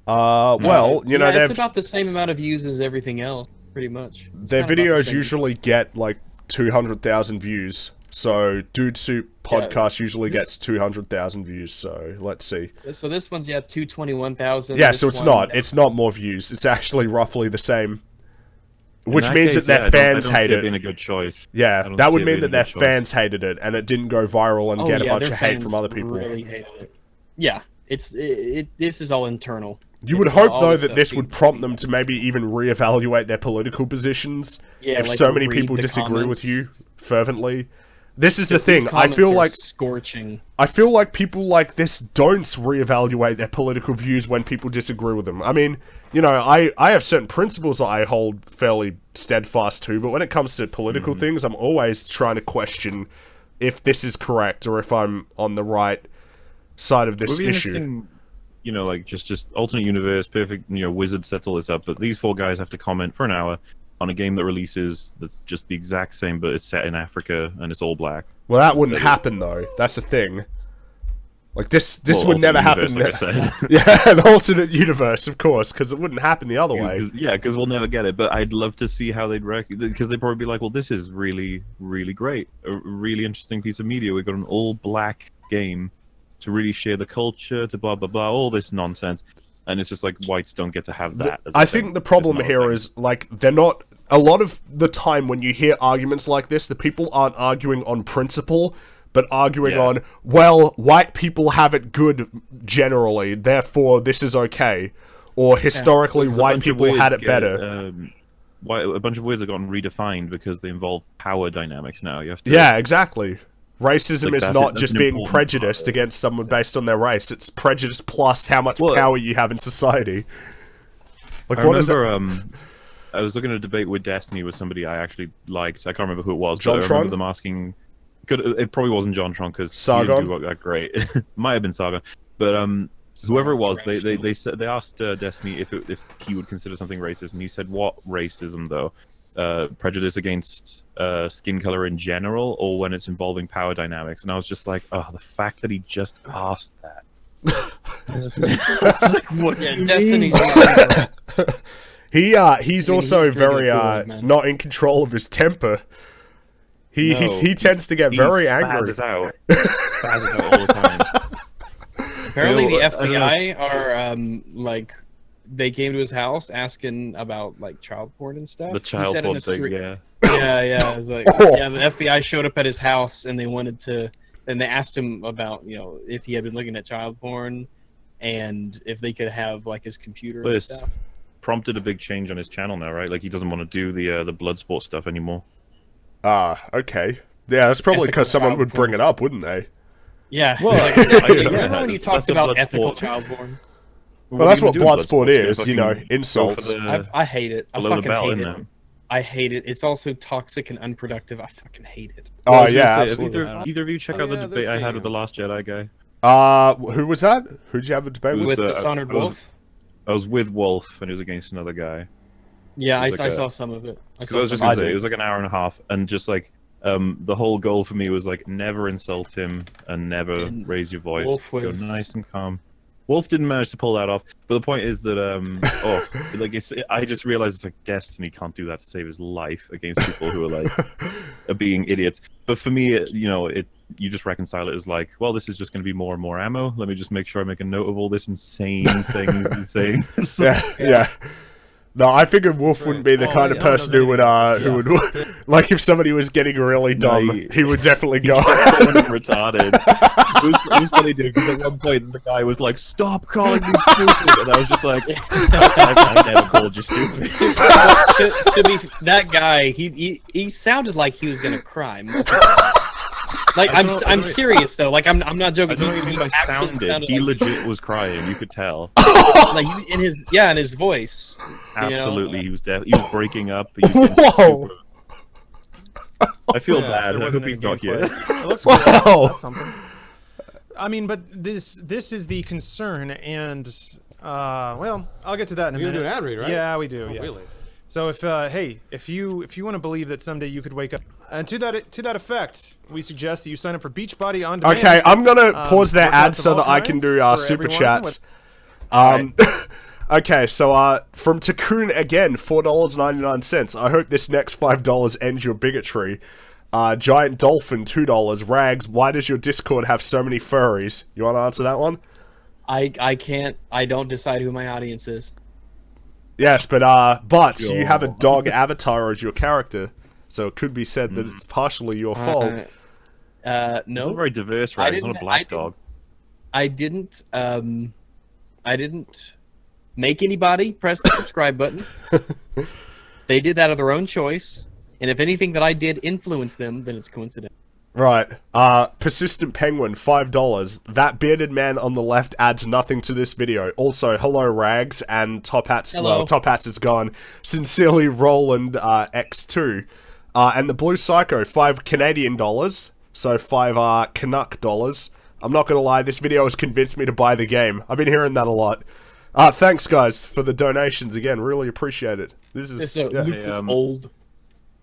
Well, Yeah, they've it's about the same amount of views as everything else. pretty much. It's Their kinda about the videos same. usually get like 200,000 views. So Dude Soup podcast usually gets 200,000 views. So let's see. So this one's 221,000. Yeah, This so it's one- not. It's not more views. It's actually roughly the same. Which In means case, that their I fans don't see hate it it. being a good choice. Yeah, I don't that see would it mean being that a their good choice. fans hated it, and it didn't go viral and get a bunch their of hate fans from other people. Really hated it. Yeah, this is all internal. You would It's hope, all though, this that stuff this being would prompt them to maybe even reevaluate their political positions. Yeah, if like so many read people the disagree with comments. you fervently. This is the These thing. I comments feel are like scorching. people like this don't reevaluate their political views when people disagree with them. I mean, you know, I have certain principles that I hold fairly steadfast to, but when it comes to political things, I'm always trying to question if this is correct or if I'm on the right side of this Would be issue. interesting, you know, like just alternate universe, perfect, you know, wizard sets all this up, but these 4 guys have to comment for an hour on a game that releases that's just the exact same, but it's set in Africa and it's all black. Well, that wouldn't So- happen though. That's the thing. Like this Well, would never alternate happen. universe, like I said. Yeah, the alternate universe, of course, because it wouldn't happen the other way. Because we'll never get it. But I'd love to see how they'd because they'd probably be like, well, this is really, really great. A really interesting piece of media. We've got an all-black game to really share the culture, to blah, blah, blah, all this nonsense. And it's just like, whites don't get to have that. as a I thing. think the It's problem not a here thing. is, like, they're not... A lot of the time when you hear arguments like this, the people aren't arguing on principle, but arguing Yeah. on, well, white people have it good generally, therefore this is okay. Or historically, Because a white bunch of people had words it better. a bunch of words have gotten redefined because they involve power dynamics now. You have to... Yeah, exactly. Racism Like, is that's not that's just an being important prejudiced part of it. against someone based on their race. It's prejudice plus how much Well, power you have in society. Like, I what is remember, I was looking at a debate with Destiny with somebody I actually liked. I can't remember who it was, but I JonTron? remember them asking... It probably wasn't JonTron because he Sargon? didn't do that great. Might have been Sargon. But whoever it was, they asked Destiny if he would consider something racist, and he said, what racism, though? Prejudice against skin color in general, or when it's involving power dynamics? And I was just like, oh, the fact that he just asked that. It's like, what do Yeah, you Destiny's mean? he's mean, also he's very drinking Kool-Aid, man. not in control of his temper. He tends to get He very angry. spazzes out. Spazzes out all the time. Apparently, the You know, I don't know FBI are like, they came to his house asking about like child porn and stuff. The He child said in porn a thing, street- yeah. Yeah. It was like, yeah, the FBI showed up at his house and they wanted to, and they asked him about, you know, if he had been looking at child porn, and if they could have like his computer But and it's stuff. prompted a big change on his channel now, right? Like he doesn't want to do the blood sport stuff anymore. Okay. Yeah, that's probably Ethical because someone child would bring it up, wouldn't they? Yeah. Well, like, I- you remember when you that's talked a about blood ethical sport. child porn? Well, that's what do in Bloodsport Bloodsport? is, you know, Fucking insults. go for the- I hate it. I below the fucking belt, hate isn't it. it? I hate it. It's also toxic and unproductive. I fucking hate it. Well, I Oh was gonna yeah, say, have absolutely. either of you check Oh, out the yeah, debate this I had game. with the Last Jedi guy? Who was that? Who'd you have a debate It with? was, With Dishonored I was- Wolf? I was with Wolf, and he was against another guy. Yeah, It was I like saw some of it. Because I was just gonna say, it was like an hour and a half, and just like the whole goal for me was like never insult him and never And raise your voice. Wolf Go was- nice and calm. Wolf didn't manage to pull that off, but the point is that I just realized it's like Destiny can't do that to save his life against people who are like are being idiots. But for me, you just reconcile it as like, well, this is just going to be more and more ammo. Let me just make sure I make a note of all this insane things he's saying. Yeah. No, I figured Wolf wouldn't be the Oh, kind of yeah, no, person no, who would, like, if somebody was getting really dumb, he would definitely go. Retarded. It was funny, dude, because at one point the guy was like, "Stop calling me stupid," and I was just like, "I never called you stupid." to be that guy, he sounded like he was gonna cry. Like I'm serious though. Like I'm not joking. I don't know what you mean by actually sounded. He legit was crying. You could tell. like in his voice. Absolutely, he was deaf. He was breaking up. He was getting Whoa. super... I feel bad. There I wasn't hope he's any not here. gameplay. It looks Wow. cool. That's something. I mean, but this is the concern, and well, I'll get to that in a You're minute. gonna do an ad read, right? Yeah, we do. Oh, yeah. really? So if you want to believe that someday you could wake up, and to that effect, we suggest that you sign up for Beachbody on demand. Okay, I'm gonna pause their workouts ad of so all that I can kinds do for super everyone chats. Okay, so from Takun again, $4.99. I hope this next $5 ends your bigotry. Giant Dolphin, $2. Rags, why does your Discord have so many furries? You want to answer that one? I can't. I don't decide who my audience is. Yes, but you have a dog avatar as your character, so it could be said that it's partially your fault. It's No. not very diverse, right? It's not a black dog. I didn't make anybody press the subscribe button. They did that of their own choice, and if anything that I did influence them, then it's coincidental. Right. Persistent Penguin, $5. That bearded man on the left adds nothing to this video. Also, hello Rags and Top Hats. Hello. Well, Top Hats is gone. Sincerely, Roland X2. And the Blue Psycho, $5 Canadian. So $5 Canuck dollars. I'm not gonna lie, this video has convinced me to buy the game. I've been hearing that a lot. Thanks guys for the donations again. Really appreciate it. This is Luke is old.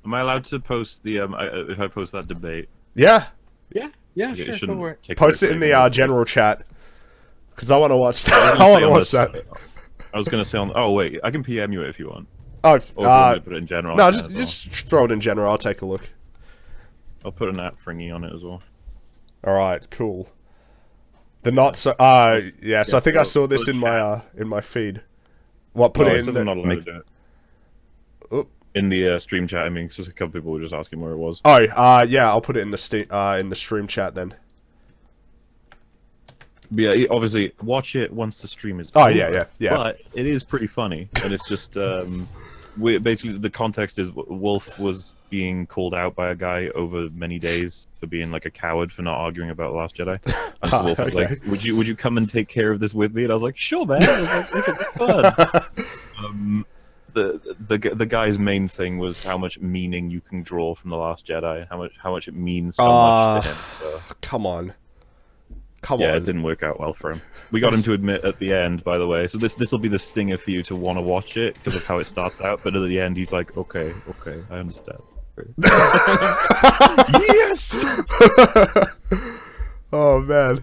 Am I allowed to post the if I post that debate? Yeah. Yeah, Okay, sure. it Go shouldn't for it. take Post it away in from the general chat. Because I want to watch that. I was I gonna want say to on watch this- that. I was gonna say on. Oh wait, I can PM you if you want. Oh, Or if you want me to put it in general. no, I can as well. just throw it in general. I'll take a look. I'll put an @fringy on it as well. Alright, cool. The not so yes, I think I saw this put in my feed. What put No, it it in says the, I'm not allowed to do it. Oh. In the stream chat, I mean, because a couple people were just asking where it was. Oh, yeah, I'll put it in the stream chat then. But yeah, obviously, watch it once the stream is. Oh, over. yeah. But it is pretty funny, and it's just basically the context is Wolf was being called out by a guy over many days for being like a coward for not arguing about The Last Jedi. And so Wolf was like, "Would you come and take care of this with me?" And I was like, "Sure, man." I was like, "This will be fun." The guy's main thing was how much meaning you can draw from The Last Jedi, how much it means so much to him. So. Come on. Yeah, it didn't work out well for him. We got him to admit at the end, by the way. So this will be the stinger for you to want to watch it because of how it starts out. But at the end, he's like, "Okay, I understand." Yes. Oh man.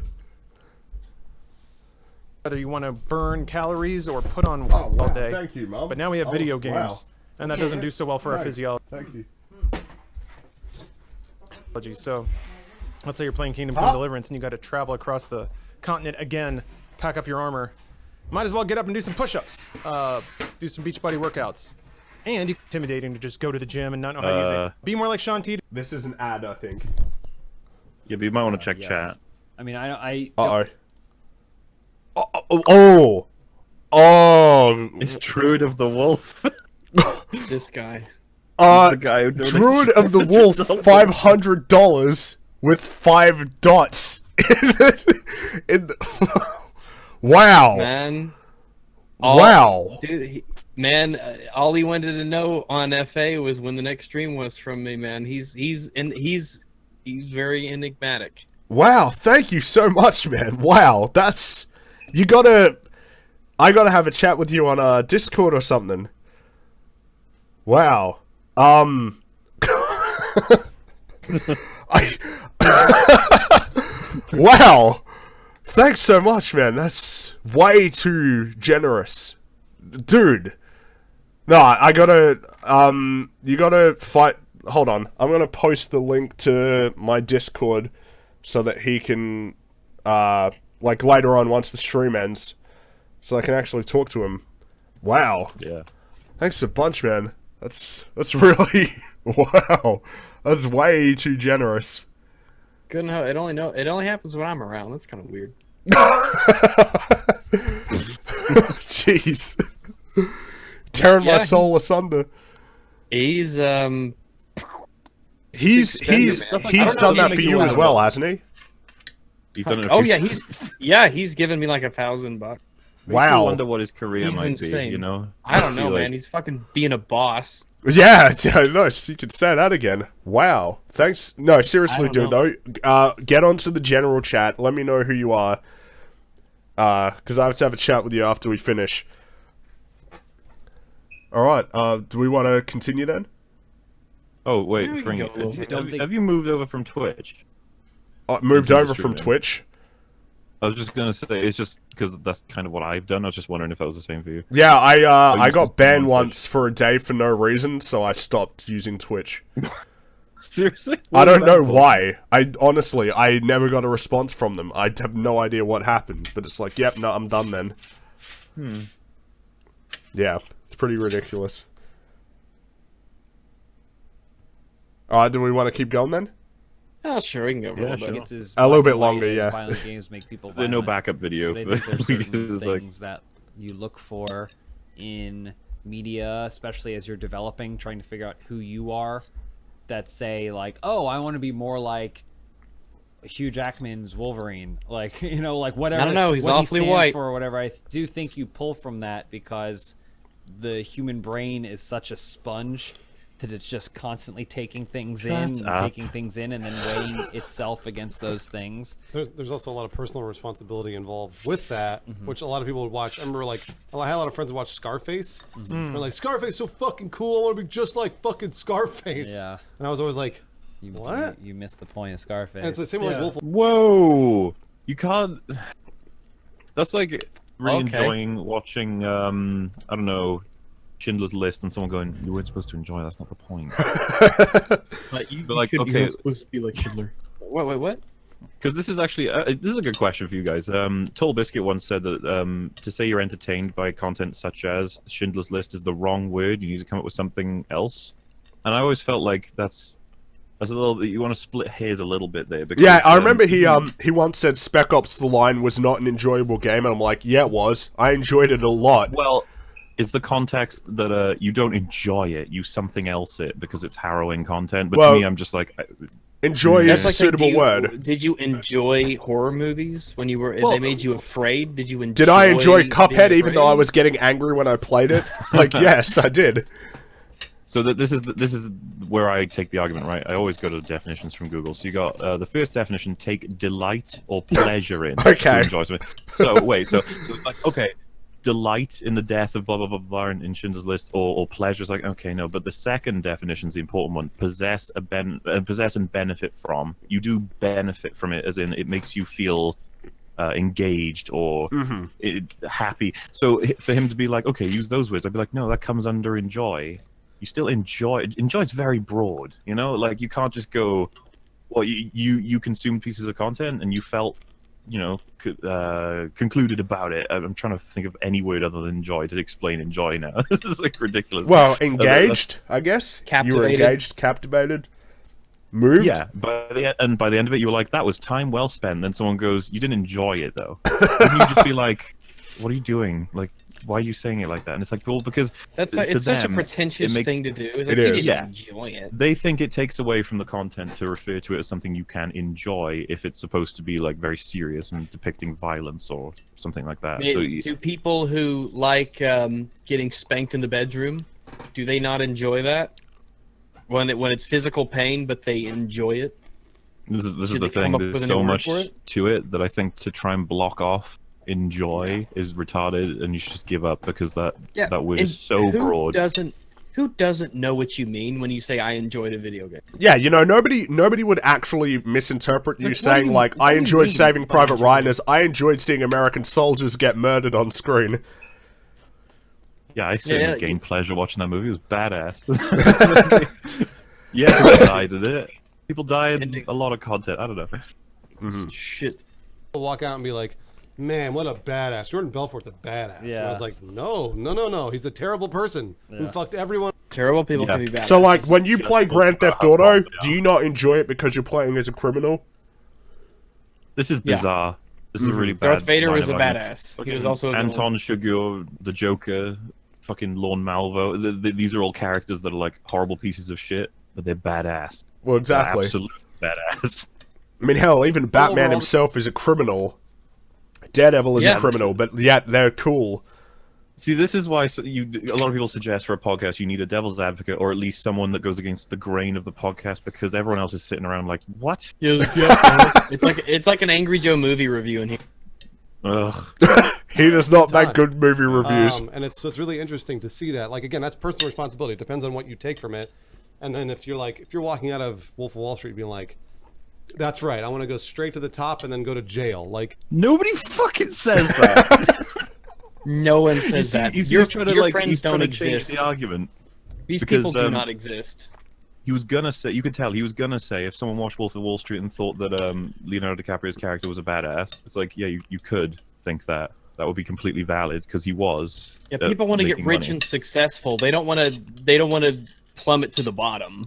Whether you want to burn calories or put on weight all day. Thank you, Mom. But now we have video games, and that doesn't do so well for our physiology. Thank you. So, let's say you're playing Kingdom Come Deliverance and you got to travel across the continent again, pack up your armor. Might as well get up and do some push-ups, do some Beachbody workouts. And it's intimidating to just go to the gym and not know how to use it. Be more like Sean T. This is an ad, I think. Yeah, but you might want to check chat. I mean, I Uh-oh. Oh. It's Druid of the Wolf. This guy. The guy who donated Druid of the Wolf, $500 with 5 dots. Wow. Man. Wow. Dude, all he wanted to know on FA was when the next stream was from me, man. He's very enigmatic. Wow, thank you so much, man. Wow, that's... I gotta have a chat with you on Discord or something. Wow. Wow. Thanks so much, man. That's way too generous. Dude. No, I gotta, you gotta fight... Hold on. I'm gonna post the link to my Discord so that he can, like, later on, once the stream ends, so I can actually talk to him. Wow. Yeah. Thanks a bunch, man. That's really... Wow. That's way too generous. Couldn't help. It only happens when I'm around. That's kind of weird. Jeez. Tearing my soul asunder. He's He's man. done that for you as well, hasn't he? He's done it a Oh few yeah, he's given me like $1,000. I Wow. wonder what his career He's might insane. be, you know? I don't know, Be like- man. He's fucking being a boss. Yeah, nice. You could say that again. Wow. Thanks. No, seriously, I don't dude, though. Get onto the general chat. Let me know who you are. Because I have to have a chat with you after we finish. Alright, do we want to continue then? Oh, wait, Yeah, we can go a little bit. have you moved over from Twitch? Moved Into over from streaming. Twitch? I was just gonna say, it's just because that's kind of what I've done. I was just wondering if that was the same for you. Yeah, I you got just banned on once for a day for no reason, so I stopped using Twitch. Seriously? I don't know why. I never got a response from them. I have no idea what happened, but it's like, yep, no, I'm done then. Yeah, it's pretty ridiculous. Alright, do we want to keep going then? Oh, sure, we can go for a little I think bit. it's as A little black bit and white longer, as yeah. Violent games make people There's no violent. backup video. They For think there's certain it's like, things that you look for in media, especially as you're developing, trying to figure out who you are, that say like, oh, I want to be more like Hugh Jackman's Wolverine, like, you know, like whatever. I don't know, he's what awfully he stands white. for or whatever. I do think you pull from that because the human brain is such a sponge that it's just constantly taking things in, and then weighing itself against those things. There's also a lot of personal responsibility involved with that, which a lot of people would watch. I remember, like, I had a lot of friends who watched Scarface. They're like, Scarface is so fucking cool. I want to be just like fucking Scarface. Yeah. And I was always like, You, what? You missed the point of Scarface. And it's the same with like Wolf. whoa! You can't. That's like really Okay. enjoying watching. I don't know, Schindler's List, and someone going, "You weren't supposed to enjoy. That's not the point." But you, But like, okay, supposed to be like Schindler. What? because this is actually this is a good question for you guys. Tall Biscuit once said that to say you're entertained by content such as Schindler's List is the wrong word. You need to come up with something else. And I always felt like that's a little bit. You want to split hairs a little bit there. Because, Yeah, I remember he once said Spec Ops: The Line was not an enjoyable game, and I'm like, yeah, it was. I enjoyed it a lot. Well, it's the context that you don't enjoy it. You something else it because it's harrowing content. But Well, to me, I'm just like, Enjoy That's is a like, suitable word. Did you enjoy horror movies when you were? If they made you afraid. Did you enjoy? Did I enjoy being Cuphead even though I afraid? was getting angry when I played it? Like, yes, I did. so that this is where I take the argument, right? I always go to the definitions from Google. So you got the first definition: take delight or pleasure in. Okay. To enjoy something. So wait, so it's like, okay, delight in the death of blah blah blah blah in Schindler's List, or pleasure is like, okay, no. But the second definition is the important one: possess and benefit from. You do benefit from it, as in it makes you feel engaged or happy. So for him to be like, okay, use those words, I'd be like, no, that comes under enjoy. You still enjoy. Enjoy is very broad, you know. Like you can't just go, well, you consumed pieces of content and you felt, you know, concluded about it. I'm trying to think of any word other than enjoy to explain enjoy now. This is like ridiculous. Well, engaged, I guess. You were Captivated. engaged, captivated, moved. Yeah, by the end of it, you were like, that was time well spent. Then someone goes, you didn't enjoy it though. And you just be like, what are you doing? Like, why are you saying it like that? And it's like, well, because That's to like, it's such a them, pretentious it makes- thing to do. It's It like, you is. didn't Yeah. enjoy it. they think it takes away from the content to refer to it as something you can enjoy if it's supposed to be like very serious and depicting violence or something like that. So Do people who like getting spanked in the bedroom, do they not enjoy that? When it's physical pain, but they enjoy it. this is Should the they come thing. up with There's a so new word much for it? to it that I think to try and block off enjoy is retarded, and you should just give up because that word and is so broad. Who doesn't know what you mean when you say I enjoyed a video game? Yeah, you know, nobody would actually misinterpret you Like, what saying do you- like, what I do you enjoyed mean Saving by Private enjoyed Ryan it? as I enjoyed seeing American soldiers get murdered on screen. Yeah, I certainly Yeah, gained pleasure watching that movie. It was badass. Yeah, people died in it. People died in a lot of content. I don't know. Shit. Walk out and be like, man, what a badass. Jordan Belfort's a badass. And I Yeah. was like, no. He's a terrible person who fucked everyone. Terrible people Yeah. can be bad. So like, when you play Grand Theft Auto, Yeah. do you not enjoy it because you're playing as a criminal? This is Yeah. bizarre. This is really bad. Darth Vader line was of a argument. badass. He Fucking was also a villain. Anton Chigurh, the Joker, fucking Lorne Malvo. These are all characters that are like horrible pieces of shit, but they're badass. Well, exactly. They're absolute badass. I mean, hell, even Batman overall- himself is a criminal. Daredevil is Yeah. a criminal, but yet they're cool. See, this is why a lot of people suggest for a podcast you need a devil's advocate, or at least someone that goes against the grain of the podcast, because everyone else is sitting around like, what? It's like an Angry Joe movie review in here. Ugh. He does not make Done. good movie reviews. And it's really interesting to see that. Like, again, that's personal responsibility. It depends on what you take from it. And then if you're walking out of Wolf of Wall Street being like, That's right. I want to go straight to the top and then go to jail. Like Nobody fucking says that. No one says that. Your friends don't change exist. the argument. These because, people do not exist. He was gonna say, you could tell he was gonna say, if someone watched Wolf of Wall Street and thought that Leonardo DiCaprio's character was a badass, it's like, yeah, you could think that. That would be completely valid because he was. Yeah, people want to get rich and successful. They don't want to plummet to the bottom.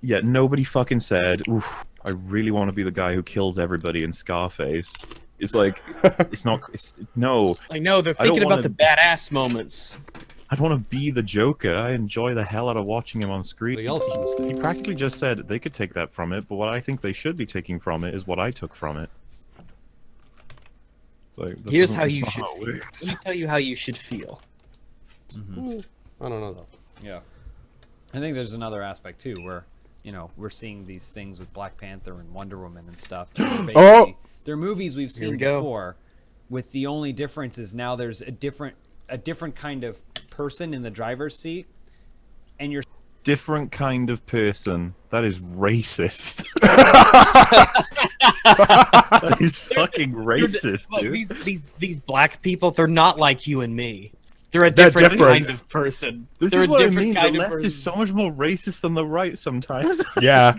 Yeah, nobody fucking said, "Oof, I really want to be the guy who kills everybody in Scarface." It's like, no. I know they're thinking about the badass moments. I'd want to be the Joker. I enjoy the hell out of watching him on screen. He practically just said they could take that from it, but what I think they should be taking from it is what I took from it. It's like, here's how you should feel. Let me tell you how you should feel. I don't know though. Yeah, I think there's another aspect too, where we're seeing these things with Black Panther and Wonder Woman and stuff. And they're movies we've seen before, with the only difference is now there's a different kind of person in the driver's seat, and you're different kind of person. That is racist. That is fucking racist, dude. These black people, they're not like you and me. They're a different kind of person. This they're is what I different mean. kind The of left is so much more racist than the right sometimes. Yeah.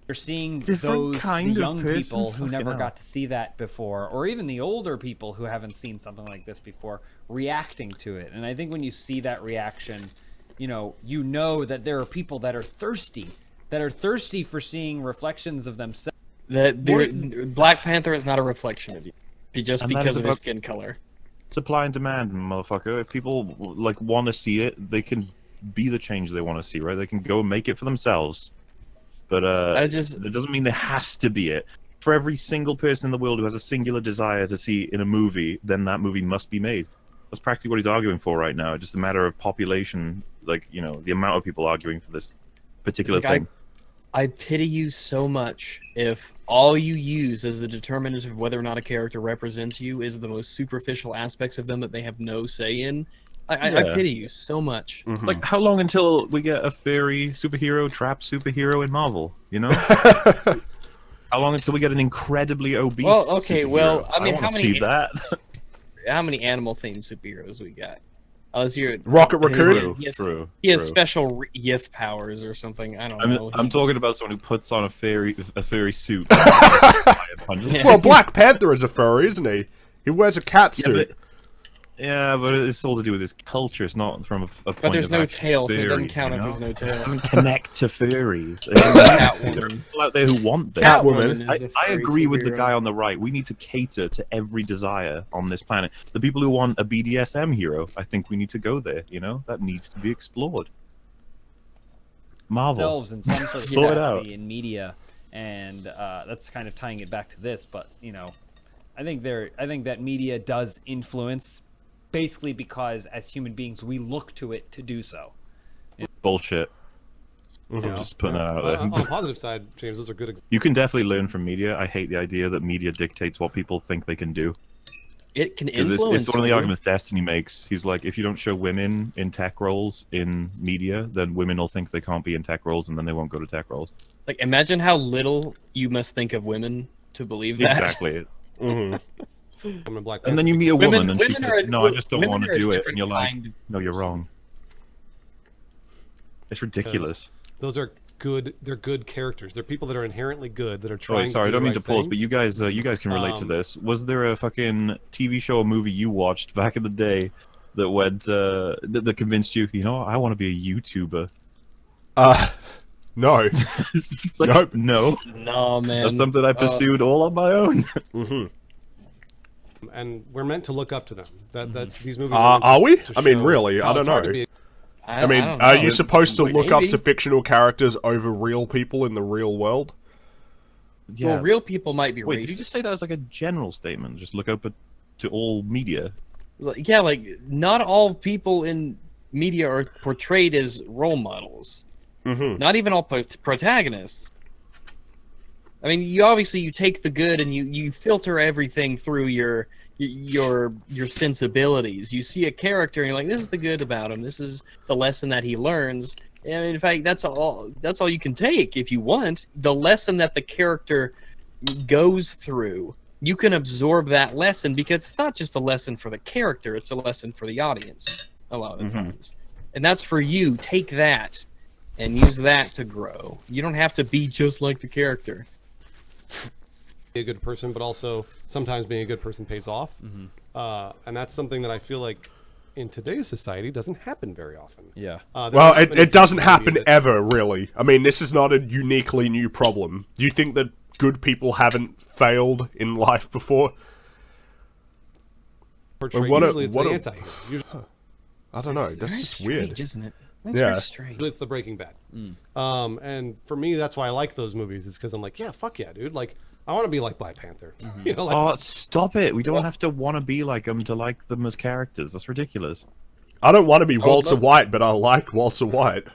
You're seeing Different those kind of young person? people who Fucking never hell. got to see that before, or even the older people who haven't seen something like this before, reacting to it. And I think when you see that reaction, you know that there are people that are thirsty for seeing reflections of themselves. Black Panther is not a reflection of you, just And that because is of his about- skin color. Supply and demand, motherfucker. If people want to see it, they can be the change they want to see, right? They can go and make it for themselves. But that doesn't mean there has to be it. For every single person in the world who has a singular desire to see in a movie, then that movie must be made. That's practically what he's arguing for right now. It's just a matter of population, the amount of people arguing for this particular thing. I pity you so much if all you use as the determinant of whether or not a character represents you is the most superficial aspects of them that they have no say in. I pity you so much. Mm-hmm. Like, how long until we get a fairy superhero, trap superhero in Marvel? How long until we get an incredibly obese superhero? I mean, wanna see that? How many animal themed superheroes we got? Rocket Raccoon? True. He has special yith powers or something. I don't know. I'm talking about someone who puts on a furry suit. Well, Black Panther is a furry, isn't he? He wears a cat suit. Yeah, but it's all to do with his culture. It's not from a point But there's of no actual tail, so it furry, doesn't count if there's no tail. Connect to furries. There are people out there who want this. Catwoman. I agree with the guy on the right. We need to cater to every desire on this planet. The people who want a BDSM hero, I think we need to go there. That needs to be explored. Marvel. Themselves in some sort of Sort it out. capacity in media, and that's kind of tying it back to this. But I think that media does influence, basically because as human beings we look to it to do so. Bullshit. I'm just putting that out there. On the positive side, James, those are good examples. You can definitely learn from media. I hate the idea that media dictates what people think they can do. It can 'Cause influence. it's one of the you. arguments Destiny makes. He's like, if you don't show women in tech roles in media, then women will think they can't be in tech roles, and then they won't go to tech roles. Like, imagine how little you must think of women to believe that. Exactly. Mm-hmm. I'm in Black And then you Panther. meet a woman, Women- and she women are says, a- "No, I just don't women want are to a do it," different and you're like, kind of "No, you're person. wrong." It's ridiculous. Those are good. They're good characters. They're people that are inherently good that are trying. Oh, sorry, I to do don't the mean to right pause, thing. but you guys can relate to this. Was there a fucking TV show or movie you watched back in the day that went that convinced you? I want to be a YouTuber. No. It's like, Nope. No. No, man. That's something I pursued all on my own. Mm-hmm. And we're meant to look up to them. That's these movies. Are we? to I mean, show really, I how don't it's hard know. to be- I mean, don't are know. you supposed to look up Maybe. to fictional characters over real people in the real world? Well, real people might be Wait, racist. did you just say that as like a general statement? Just look up to all media. Yeah, like, not all people in media are portrayed as role models. Mm-hmm. Not even all protagonists. I mean, you take the good and you filter everything through your sensibilities. You see a character and you're like, this is the good about him. This is the lesson that he learns. And in fact, that's all you can take if you want. The lesson that the character goes through, you can absorb that lesson because it's not just a lesson for the character, it's a lesson for the audience a lot of the times. And that's for you. Take that and use that to grow. You don't have to be just like the character. Be a good person, but also sometimes being a good person pays off. And that's something that I feel like in today's society doesn't happen very often. Yeah. Well, it doesn't happen ever, really. I mean, this is not a uniquely new problem. Do you think that good people haven't failed in life before? Usually it's the anti-hero. I don't know. That's just strange, weird. isn't it? That's Yeah. very strange. It's the Breaking Bad. And for me, that's why I like those movies. Is because I'm like, yeah, fuck yeah, dude. Like, I want to be like Black Panther. You know, like, Oh, stop it! We don't have to want to be like them to like them as characters. That's ridiculous. I don't want to be Walter White, but I like Walter White.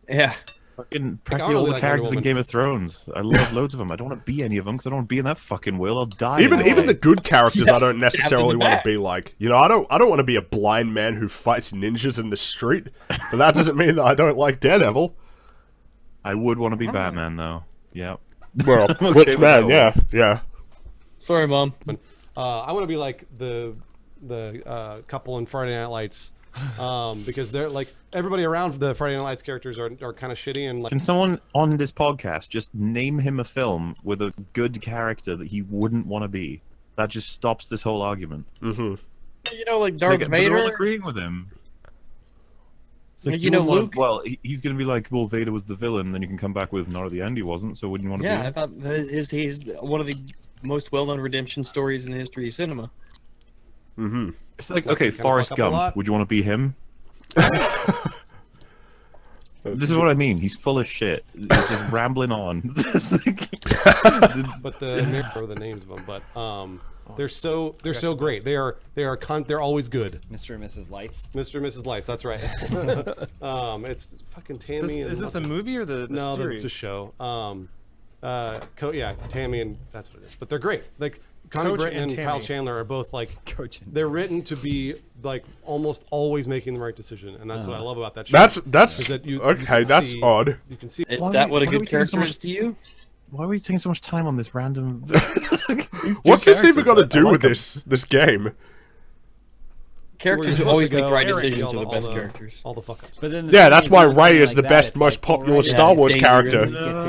Yeah. Fucking I practically all really the like characters Wonder in Game of Thrones. I love loads of them. I don't want to be any of them because I don't want to be in that fucking world. I'll die. Even the good characters, I Yes, don't necessarily happened want to to be like. You know, I don't want to be a blind man who fights ninjas in the street. But that doesn't mean that I don't like Daredevil. I would want to be Batman though. Yeah. Well, okay which with man? that one. Yeah. Sorry, Mom. I want to be like the couple in Friday Night Lights, because they're like everybody around the Friday Night Lights characters are kind of shitty and like. Can someone on this podcast just name him a film with a good character that he wouldn't want to be? That just stops this whole argument. You know, like It's Darth like, they're all Vader. agreeing with him. It's like, You know, wouldn't Luke. well, he's going to be like, well, Vader was the villain, then you can come back with, no, at the end he wasn't, so wouldn't you want to Yeah, be I thought he's one of the most well-known redemption stories in the history of cinema. It's like, okay, kinda Forrest fuck up a Gump, lot. would you want to be him? This is what I mean. He's full of shit. He's just rambling on. But the names of them, but they're so great. They're always good. Mr. and Mrs. Lights. Mr. and Mrs. Lights, that's right. It's fucking Tammy. Is this the movie or the No, series? the show. Tammy and that's what it is. But they're great. Like Connie Coach Britton and and Kyle Tammy. Chandler are both like Coach and they're written to be like almost always making the right decision, and that's what I love about that show. That's is that you okay. can That's see- odd. You can see. Is Why that are what a we- why are we good taking so character much- is to you? Why are we taking so much time on this random... What's this even got to do with this? this game? Characters who supposed always to make go the right and see decisions all are the best all characters. All the fuck ups. But then the Yeah, thing that's is, why with something Rey is like the that, best, it's most like, popular alright, Star Wars Daisy character. Ridley's get to.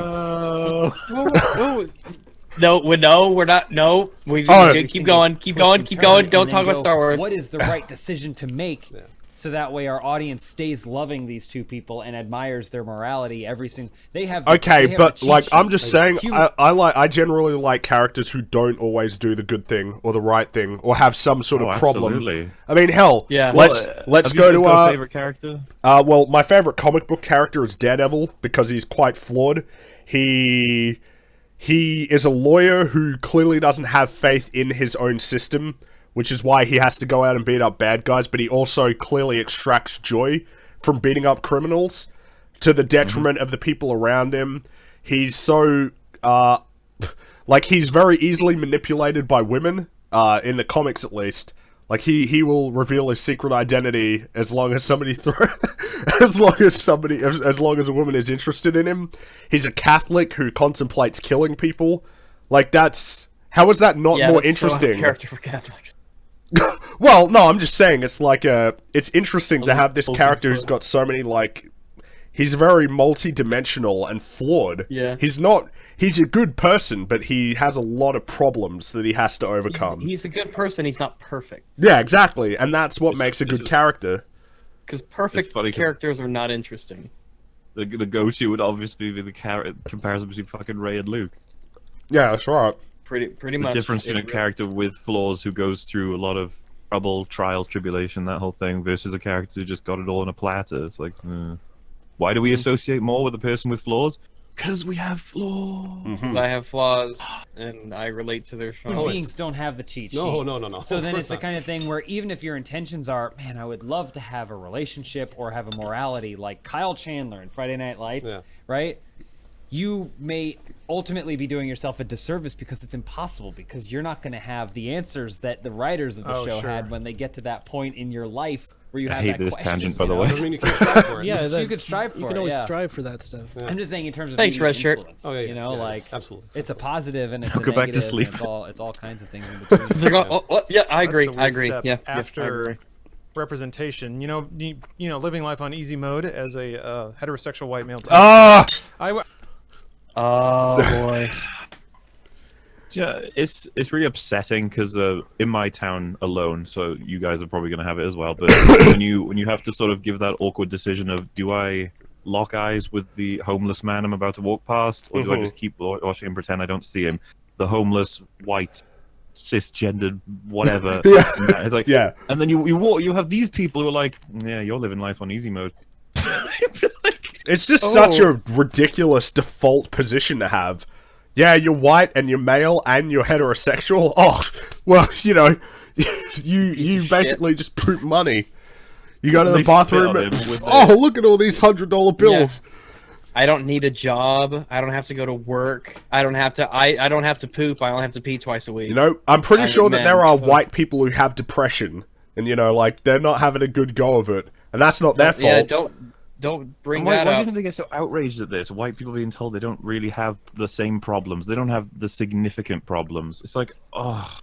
No. No, we're not. No, we Oh. keep going. Don't talk about Star Wars. What is the right decision to make? So that way our audience stays loving these two people and admires their morality every single. They have Okay, they have a but cheat like sheet. I'm just saying, Human- I generally like characters who don't always do the good thing or the right thing or have some sort of Oh, problem. absolutely. I mean, hell, Yeah. let's Have go you guys to got a our favorite character? well, my favorite comic book character is Daredevil because he's quite flawed. He is a lawyer who clearly doesn't have faith in his own system, which is why he has to go out and beat up bad guys, but he also clearly extracts joy from beating up criminals to the detriment of the people around him. He's so like he's very easily manipulated by women in the comics at least. Like he will reveal his secret identity as long as somebody as long as a woman is interested in him. He's a Catholic who contemplates killing people. Like how is that not more that's so out of interesting? character for Catholics. Well, no, I'm just saying it's like it's interesting to have this character who's got so many like he's very multi-dimensional and flawed. Yeah. He's a good person, but he has a lot of problems that he has to overcome. He's a good person. He's not perfect. Yeah, exactly. And that's what makes a good character. Because perfect funny 'cause- characters are not interesting. The go-to would obviously be the comparison between fucking Rey and Luke. Yeah, that's right. Pretty The much. difference between a character with flaws who goes through a lot of trouble, trial, tribulation, that whole thing, versus a character who just got it all on a platter. It's like, why do we associate more with a person with flaws? Because we have flaws. Because I have flaws and I relate to their Human flaws. beings don't have the cheat sheet. No. So Of then course it's the not. kind of thing where even if your intentions are, man, I would love to have a relationship or have a morality like Kyle Chandler in Friday Night Lights, Yeah. right? you may ultimately be doing yourself a disservice because it's impossible, because you're not going to have the answers that the writers of the show had when they get to that point in your life where you have hate that this question, tangent, by the you know? way. Doesn't mean you can't strive for it. Yeah, You could strive for You it. can always yeah. strive for that stuff. I'm just saying in terms of Thanks, media Red Shirt. influence, Oh, yeah, you know, yeah, like absolutely. it's a positive and it's a Go back to negative, sleep. and it's all kinds of things in between. It's like, yeah, I That's agree. the I weird agree. step Yeah, after I agree. representation. You know, living life on easy mode as a heterosexual white male. Ah! Oh boy. Yeah, it's really upsetting because in my town alone, so you guys are probably gonna have it as well. But when you have to sort of give that awkward decision of, do I lock eyes with the homeless man I'm about to walk past, or do I just keep watching and pretend I don't see him? The homeless white cisgendered whatever. Yeah. It's like, Yeah. and then you have these people who are like, yeah, you're living life on easy mode. It's just such a ridiculous default position to have. Yeah, you're white and you're male and you're heterosexual. Oh, well, you know, you basically just poop money. You go to the They bathroom spit and, on him with oh, look at all these $100 bills. I don't need a job. I don't have to go to work. I don't have to. I don't have to poop. I only have to pee twice a week. You know, I'm pretty sure that there are so- white people who have depression, and you know, like they're not having a good go of it, and that's not their fault. Yeah, don't bring Why that do you up. think they get so outraged at this? White people being told they don't really have the same problems. They don't have the significant problems. It's like, oh,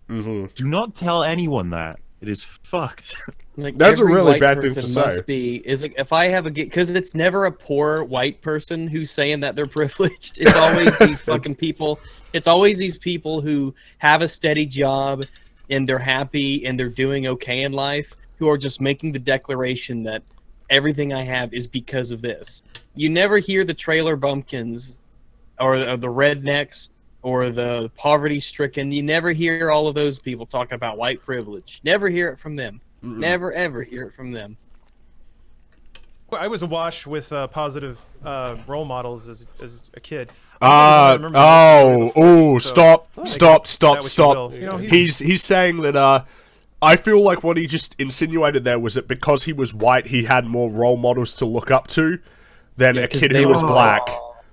do not tell anyone that. It is fucked. Like, That's a every really white bad thing to person say. Must be is like, if I have a because it's never a poor white person who's saying that they're privileged. It's always these fucking people. It's always these people who have a steady job and they're happy and they're doing okay in life, who are just making the declaration that everything I have is because of this. You never hear the trailer bumpkins or the rednecks or the poverty-stricken. You never hear all of those people talking about white privilege. Never hear it from them. Never, ever hear it from them. I was awash with positive role models as a kid. Stop, that what you will. You know, He's saying that, I feel like what he just insinuated there was that because he was white, he had more role models to look up to than a 'cause kid they who was were- black.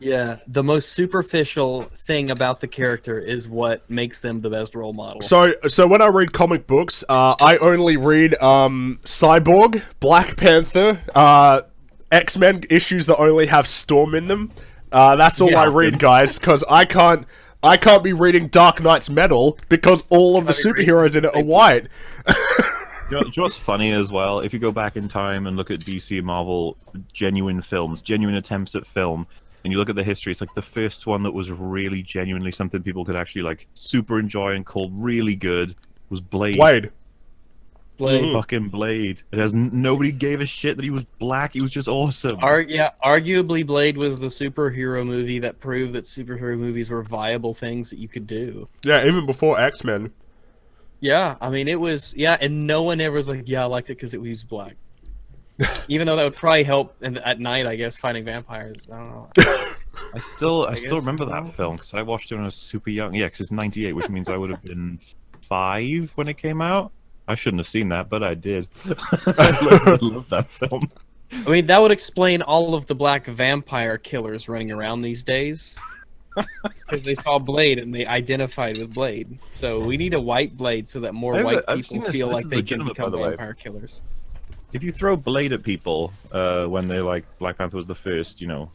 Yeah, the most superficial thing about the character is what makes them the best role model. So when I read comic books, I only read Cyborg, Black Panther, X-Men issues that only have Storm in them. That's all I read, guys, because I can't be reading Dark Knight's Metal because all of the superheroes in it are white. You know what's funny as well? If you go back in time and look at DC and Marvel genuine films, genuine attempts at film, and you look at the history, it's like the first one that was really genuinely something people could actually like super enjoy and call really good was Blade. Fucking Blade. It has nobody gave a shit that he was black. He was just awesome. Arguably, Blade was the superhero movie that proved that superhero movies were viable things that you could do. Yeah, even before X-Men. Yeah, I mean, it was, and no one ever was like, yeah, I liked it because it was black. Even though that would probably help at night, I guess, fighting vampires. I don't know. I still remember that film because I watched it when I was super young. Yeah, because it's 98, which means I would have been 5 when it came out. I shouldn't have seen that, but I did. I love that film. I mean, that would explain all of the black vampire killers running around these days. Because they saw Blade and they identified with Blade. So we need a white Blade so that more white people feel like they can become vampire killers. If you throw Blade at people when they're like, Black Panther was the first, you know,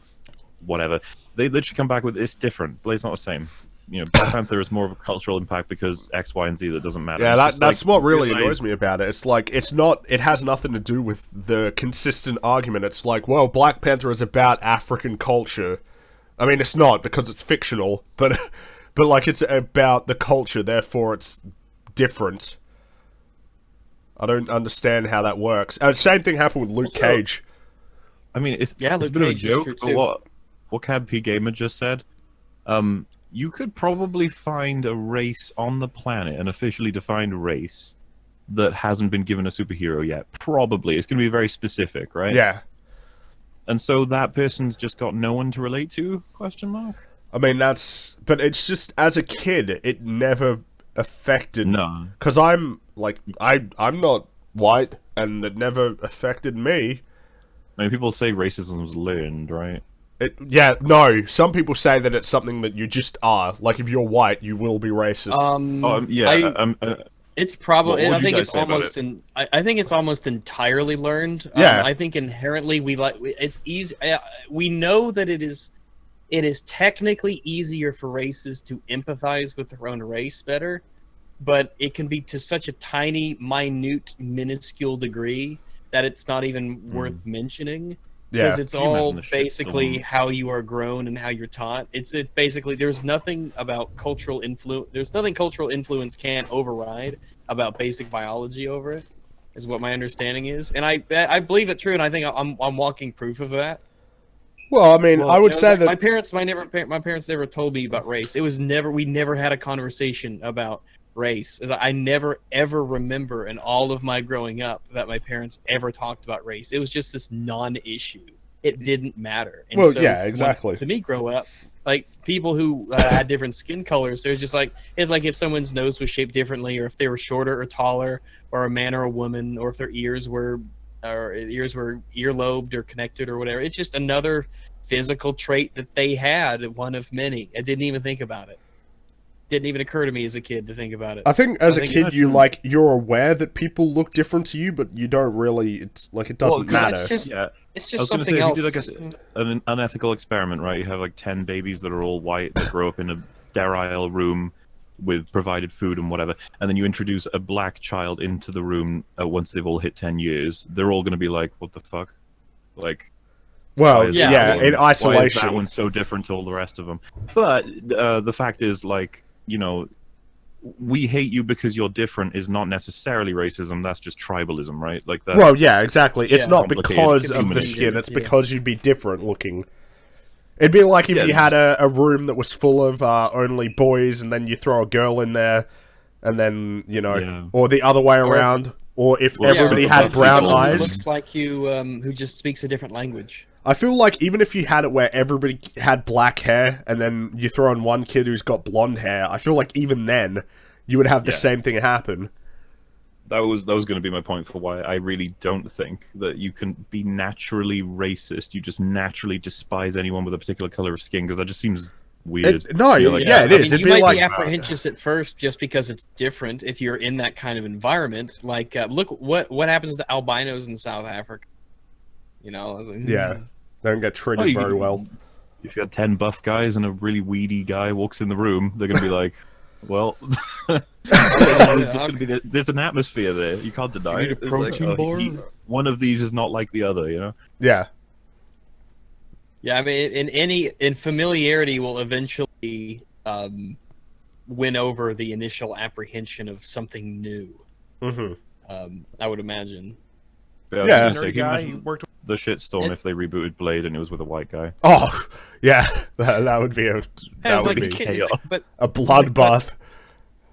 whatever, they literally come back with, it's different. Blade's not the same. You know, Black Panther is more of a cultural impact because X, Y, and Z that doesn't matter. Yeah, that's like, what really annoys me about it. It's like, it has nothing to do with the consistent argument. It's like, well, Black Panther is about African culture. I mean, it's not because it's fictional, but like it's about the culture, therefore it's different. I don't understand how that works. Same thing happened with Luke Cage. I mean, it's Yeah, a Luke bit of a Cage is joke, true, but too. what Cad P Gamer just said, you could probably find a race on the planet, an officially defined race, that hasn't been given a superhero yet. Probably. It's going to be very specific, right? Yeah. And so that person's just got no one to relate to? Question mark. I mean, but it's just, as a kid, it never affected... No. Because I'm not white, and it never affected me. I mean, people say racism was learned, right? Yeah, no. Some people say that it's something that you just are. Like, if you're white, you will be racist. It's probably. What I would you think guys it's say about almost. I think it's almost entirely learned. Yeah. I think inherently it's easy. We know that it is. It is technically easier for races to empathize with their own race better, but it can be to such a tiny, minute, minuscule degree that it's not even worth mentioning. Because it's all basically how you are grown and how you're taught. Basically there's nothing about cultural influence. There's nothing cultural influence can't override about basic biology over it. Is what my understanding is, and I believe it true, and I think I'm walking proof of that. Well, I mean, I would say that my parents never told me about race. We never had a conversation about race. I never ever remember in all of my growing up that my parents ever talked about race. It was just this non-issue. It didn't matter. And well, so yeah, exactly. To me, grow up, like people who had different skin colors, they're just like, it's like if someone's nose was shaped differently, or if they were shorter or taller, or a man or a woman, or if their ears were earlobed or connected or whatever. It's just another physical trait that they had, one of many. I didn't even think about it. Didn't even occur to me as a kid to think about it. I think as a kid, you're aware that people look different to you, but you don't really. It's like it doesn't matter. It's just something else. If you do like an unethical experiment, right? You have like 10 babies that are all white that grow up in a sterile room with provided food and whatever, and then you introduce a black child into the room once they've all hit 10 years. They're all going to be like, "What the fuck?" Like. Well, in isolation. Why is that one so different to all the rest of them? But the fact is, like, you know, we hate you because you're different is not necessarily racism. That's just tribalism, right? Like that. Well, yeah, exactly. It's not complicated. because of the skin. It's because you'd be different looking. It'd be like if you had a room that was full of only boys, and then you throw a girl in there, and then, you know, or the other way around, or if everybody had brown eyes. Looks like you, who just speaks a different language. I feel like even if you had it where everybody had black hair, and then you throw in one kid who's got blonde hair, I feel like even then, you would have the same thing happen. That was going to be my point for why I really don't think that you can be naturally racist. You just naturally despise anyone with a particular color of skin, because that just seems weird. It is. You might be apprehensive at first just because it's different if you're in that kind of environment. Like, look what happens to albinos in South Africa. You know, they don't get treated very well. If you had 10 buff guys and a really weedy guy walks in the room, they're going to be like, well, there's an atmosphere there. You can't deny it. A protein bar? One of these is not like the other, you know? Yeah. Yeah, I mean, in familiarity will eventually win over the initial apprehension of something new. Mm-hmm. I would imagine. Yeah. The shitstorm if they rebooted Blade and it was with a white guy. Oh, yeah, that would be chaos. A bloodbath.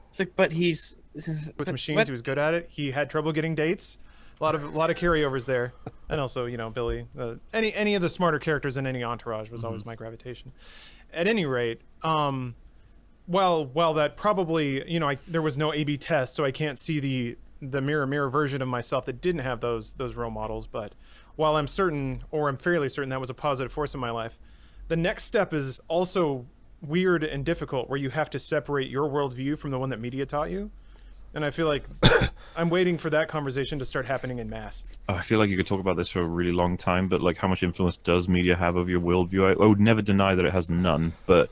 It's like, but he's with machines. He was good at it. He had trouble getting dates. A lot of carryovers there, and also, you know, Billy. Any of the smarter characters in any entourage was always my gravitation. At any rate, while that probably, you know, there was no A/B test, so I can't see the mirror version of myself that didn't have those role models. But while I'm fairly certain that was a positive force in my life, the next step is also weird and difficult, where you have to separate your worldview from the one that media taught you. And I feel like I'm waiting for that conversation to start happening in mass. I feel like you could talk about this for a really long time, but like, how much influence does media have over your worldview? I would never deny that it has none, but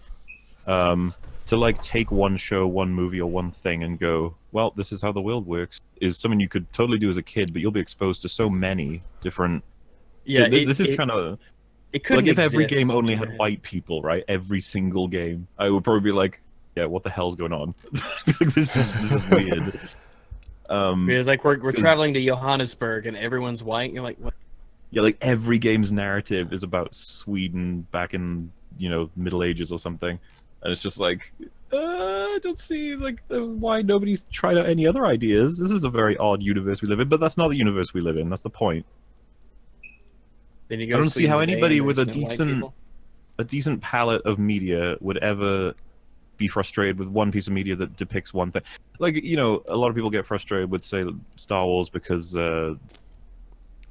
to like take one show, one movie, or one thing and go, well, this is how the world works, is something you could totally do as a kid, but you'll be exposed to so many different. Yeah, this is kind of. It couldn't like if every exist. game only had white people, right? Every single game, I would probably be like, yeah, what the hell's going on? this is weird. Because like we're traveling to Johannesburg and everyone's white. You're like, what? Yeah, like every game's narrative is about Sweden back in, you know, Middle Ages or something, and it's just like, I don't see like why nobody's tried out any other ideas. This is a very odd universe we live in, but that's not the universe we live in. That's the point. Then you I go don't see how anybody with a there's no decent palette of media would ever be frustrated with one piece of media that depicts one thing. Like, you know, a lot of people get frustrated with, say, Star Wars because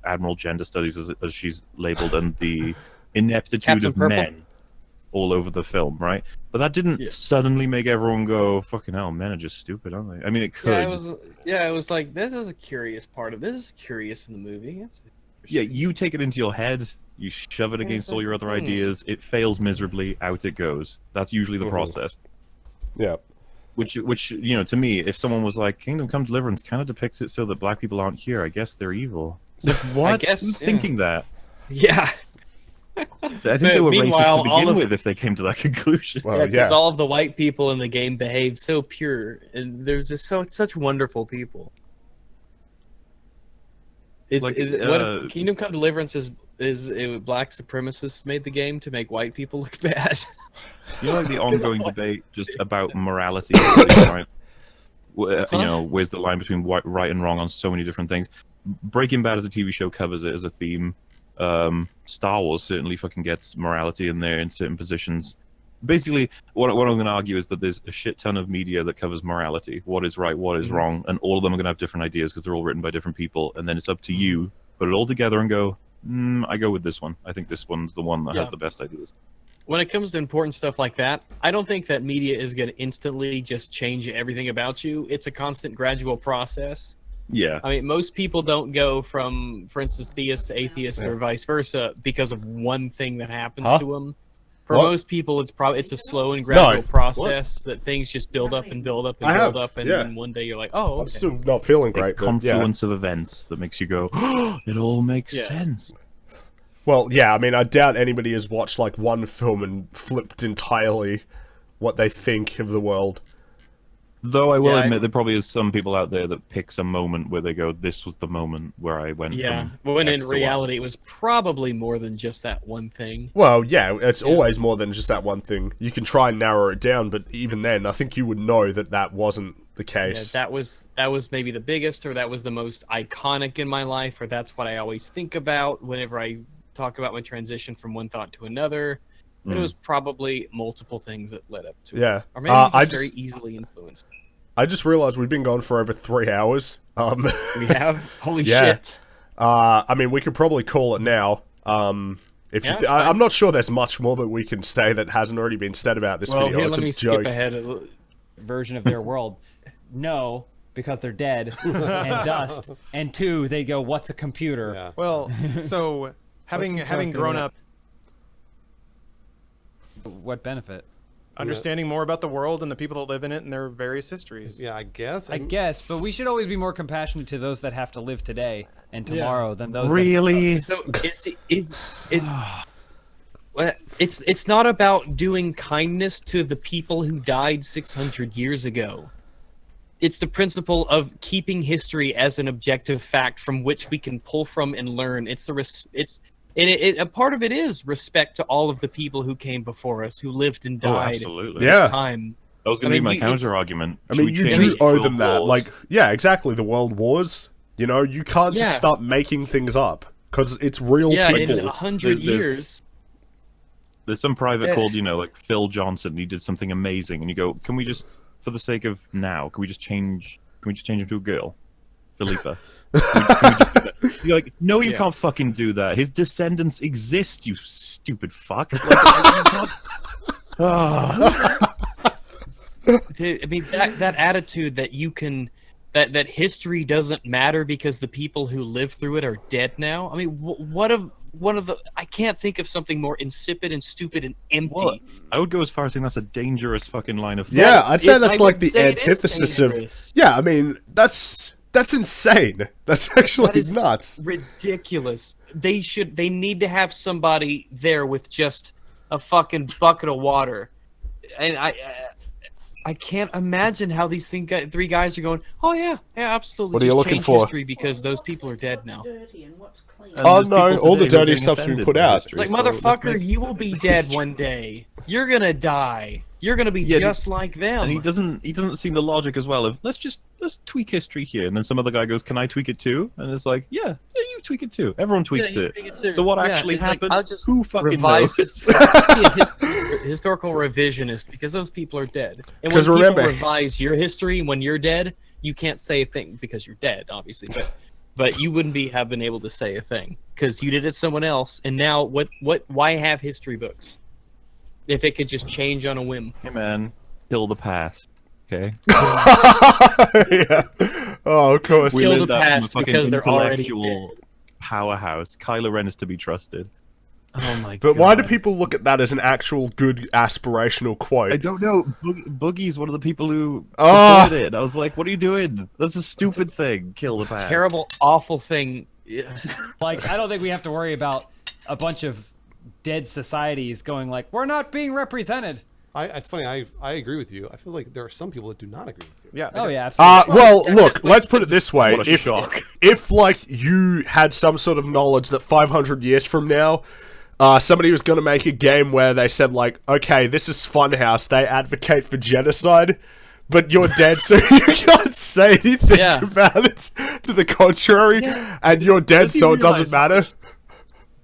Admiral Gender Studies, as she's labeled, and the ineptitude Captain of Purple? men all over the film, right? But that didn't suddenly make everyone go, "Fucking hell, men are just stupid, aren't they?" I mean, it could. It was like, this is a curious part of this. Is curious in the movie. Yeah, you take it into your head, you shove it against all your other ideas, it fails miserably, out it goes. That's usually the process. Yeah. Which to me, if someone was like, Kingdom Come Deliverance kind of depicts it so that black people aren't here, I guess they're evil. It's like, what? I guess, Who's thinking that? Yeah. I think they were racist Meanwhile, to begin with if they came to that conclusion. Well, because all of the white people in the game behave so pure, and there's just such wonderful people. It's Like, what if Kingdom Come Deliverance is black supremacists made the game to make white people look bad? You know, like the ongoing debate just about morality, right? Where's the line between right and wrong on so many different things? Breaking Bad as a TV show covers it as a theme. Star Wars certainly fucking gets morality in there in certain positions. Basically, what I'm going to argue is that there's a shit ton of media that covers morality, what is right, what is wrong, and all of them are going to have different ideas because they're all written by different people, and then it's up to you put it all together and go, I go with this one. I think this one's the one that has the best ideas. When it comes to important stuff like that, I don't think that media is going to instantly just change everything about you. It's a constant, gradual process. Yeah. I mean, most people don't go from, for instance, theist to atheist or vice versa because of one thing that happens to them. For most people, it's a slow and gradual process that things just build up and build up and build up, and then one day you're like, oh, okay. I'm still not feeling great. A confluence of events that makes you go, it all makes sense. Well, yeah, I mean, I doubt anybody has watched, like, one film and flipped entirely what they think of the world. Though I will admit, there probably is some people out there that picks a moment where they go, this was the moment where I went from when X in to reality, Y. it was probably more than just that one thing. Well, yeah, it's always more than just that one thing. You can try and narrow it down, but even then, I think you would know that that wasn't the case. Yeah, that was maybe the biggest, or that was the most iconic in my life, or that's what I always think about whenever I talk about my transition from one thought to another. But it was probably multiple things that led up to it. Or maybe just very easily influenced. I just realized we've been gone for over 3 hours. We have? Holy shit. I mean, we could probably call it now. I'm not sure there's much more that we can say that hasn't already been said about this video. Here, it's let me a joke. skip ahead. Version of their world. No, because they're dead and dust. And 2, they go, what's a computer? Yeah. Well, so having grown up, what benefit? understanding more about the world and the people that live in it and their various histories. Yeah, I guess. I guess, but we should always be more compassionate to those that have to live today and tomorrow than those Really? So it's not about doing kindness to the people who died 600 years ago. It's the principle of keeping history as an objective fact from which we can pull from and learn. A part of it is respect to all of the people who came before us, who lived and died. Absolutely. Yeah. Time. That was going to be my counter argument. I mean, you do owe them that. Like, yeah, exactly. The world wars. You know, you can't just start making things up because it's real people. In 100 years. There's some private called, like Phil Johnson. He did something amazing, and you go, can we just, for the sake of now, can we just change him to a girl, Philippa? You're like, no, you can't fucking do that. His descendants exist, you stupid fuck. I mean, that attitude that you can, that history doesn't matter because the people who lived through it are dead now. I mean, I can't think of something more insipid and stupid and empty. Well, I would go as far as saying that's a dangerous fucking line of thought. Yeah, I'd say that's like the antithesis of. Yeah, I mean, that's insane. That's actually nuts. Ridiculous. They need to have somebody there with just a fucking bucket of water, and I can't imagine how these three guys are going, oh yeah, absolutely. What are you looking for? History because those people are dead now. Oh no, all the dirty stuff's been put out. It's like, motherfucker, you will be dead one day. You're gonna die. You're gonna be just like them. And he doesn't see the logic as well of let's tweak history here, and then some other guy goes, can I tweak it too? And it's like, yeah, you tweak it too. Everyone tweaks it. So what actually happened? I'll just who fucking knows? Historical revisionist, because those people are dead. And when people revise your history when you're dead, you can't say a thing because you're dead, obviously. But but you wouldn't have been able to say a thing because you did it to someone else. And now, why have history books if it could just change on a whim? Hey man, kill the past. Okay. Yeah. Oh, of course. We Kill learned the that from a past fucking because they're already intellectual powerhouse. Kylo Ren is to be trusted. Oh my god! But why do people look at that as an actual good aspirational quote? I don't know. Boogie's one of the people who Ah. supported it. I was like, what are you doing? That's a stupid thing. Kill the past. Terrible, awful thing. Like, I don't think we have to worry about a bunch of dead societies going like, we're not being represented. It's funny. I agree with you. I feel like there are some people that do not agree with you. Yeah. Oh yeah, absolutely. Well, look, let's put it this way. What a shock. If, like, you had some sort of knowledge that 500 years from now, somebody was going to make a game where they said, like, okay, this is Funhouse, they advocate for genocide, but you're dead, so you can't say anything about it to the contrary, and you're dead, so it doesn't matter.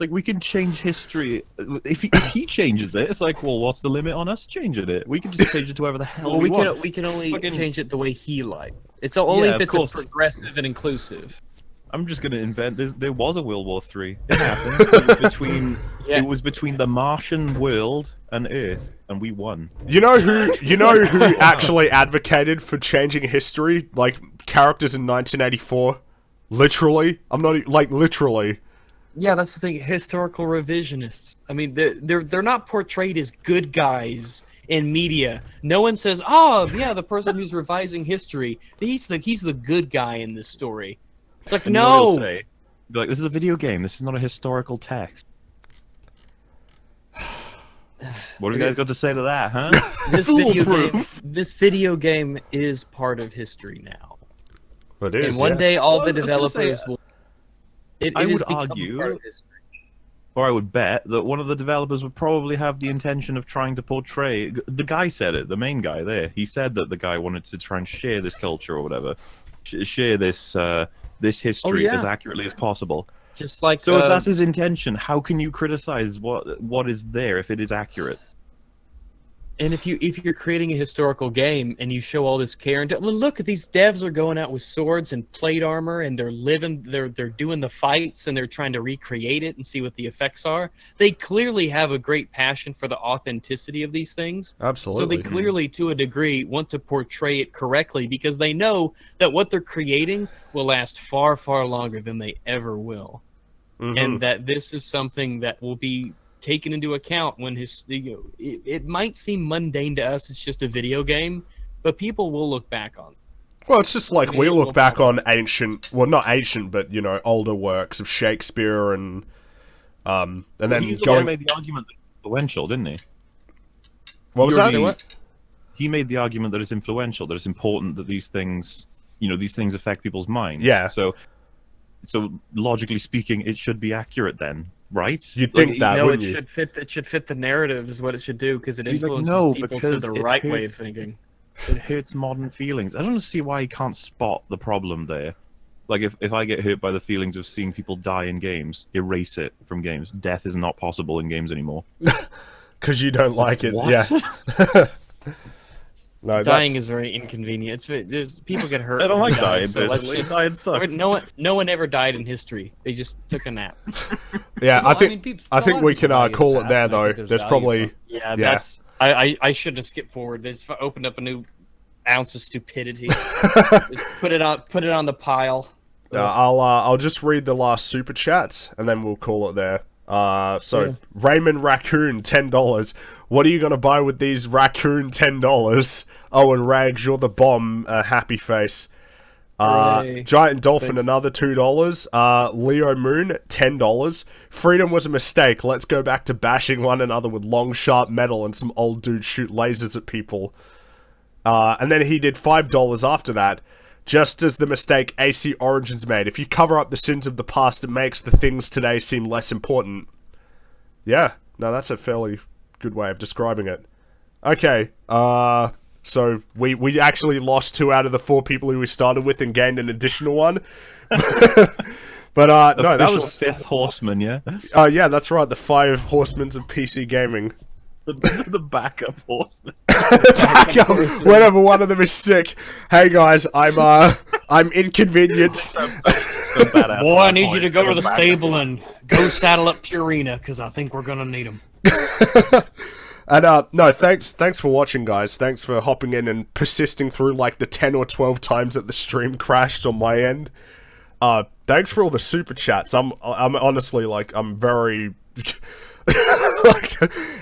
Like, we can change history. If he changes it, it's like, well, what's the limit on us changing it? We can just change it to whatever the hell we want. We can only change it the way he likes. It's only Yeah, if of it's course. progressive and inclusive. I'm just gonna invent this. There was a World War III. It happened. It was between it was between the Martian world and Earth, and we won. You know who actually advocated for changing history? Like, characters in 1984? Literally. I'm not, like, literally. Yeah, that's the thing. Historical revisionists. I mean, they're not portrayed as good guys in media. No one says, "Oh, yeah, the person who's revising history, he's the good guy in this story." It's like, And you know what no. it'll say? Be like, this is a video game. This is not a historical text. What have you guys got to say to that, huh? This video game is part of history now. It is, And one day, all Well, the I was gonna say, developers will. It I has would become argue- part of history. Or I would bet that one of the developers would probably have the intention of trying to portray. The guy said it. The main guy there. He said that the guy wanted to try and share this culture or whatever, share this this history yeah. as accurately as possible. Just like So if that's his intention, how can you criticize what is there if it is accurate? And if you're creating a historical game and you show all this care and well, look, these devs are going out with swords and plate armor and they're doing the fights and they're trying to recreate it and see what the effects are. They clearly have a great passion for the authenticity of these things. Absolutely. So they clearly, to a degree, want to portray it correctly because they know that what they're creating will last far, far longer than they ever will, and that this is something that will be taken into account when it might seem mundane to us. It's just a video game, but people will look back on it. Well, it's just like we look back on ancient, well, not ancient, but, you know, older works of Shakespeare and then He's the one who made the argument that it's influential, didn't he? What was that? He made the argument that it's influential, that it's important that these things, you know, these things affect people's minds. Yeah. So logically speaking, it should be accurate then, right? You'd think that, No, wouldn't it you? should fit the narrative is what it should do because it He's like, influences no, people to because the it right way of hurts. thinking. It hurts modern feelings. I don't see why he can't spot the problem there. Like, if I get hurt by the feelings of seeing people die in games, erase it from games. Death is not possible in games anymore. Because you don't like it. what? Yeah. No, Dying is very inconvenient. People get hurt. I don't like when dying, so let's personally. just- Dying sucks. No one ever died in history. They just took a nap. Yeah, Well, I think mean, peeps- I a think lot we of can people die in call the it past, there and I though. think There's value probably for- Yeah, Yeah. that's. I should have skipped forward. They just opened up a new ounce of stupidity. Just put it on the pile. I'll just read the last super chats and then we'll call it there. Raymond Raccoon, $10. What are you gonna buy with these Raccoon $10? Oh, and Rags, you're the bomb. Happy face. Hooray. Giant Dolphin, Thanks. another $2. Leo Moon, $10. Freedom was a mistake. Let's go back to bashing one another with long, sharp metal and some old dudes shoot lasers at people. And then he did $5 after that. Just as the mistake AC Origins made. If you cover up the sins of the past, it makes the things today seem less important. Yeah, no, that's a fairly good way of describing it. Okay, so we actually lost 2 out of the 4 people who we started with and gained an additional one. But no, that Official was 5th Horseman, yeah? yeah, that's right, the 5 Horsemen of PC gaming. The backup Horseman. Whenever one of them is sick. Hey guys, I'm inconvenienced. badass Boy, at I that need you point. to go to They're the back. stable and go saddle up Purina, because I think we're gonna need them. And no, thanks for watching, guys. Thanks for hopping in and persisting through like the 10 or 12 times that the stream crashed on my end. Thanks for all the super chats. I'm honestly like I'm very like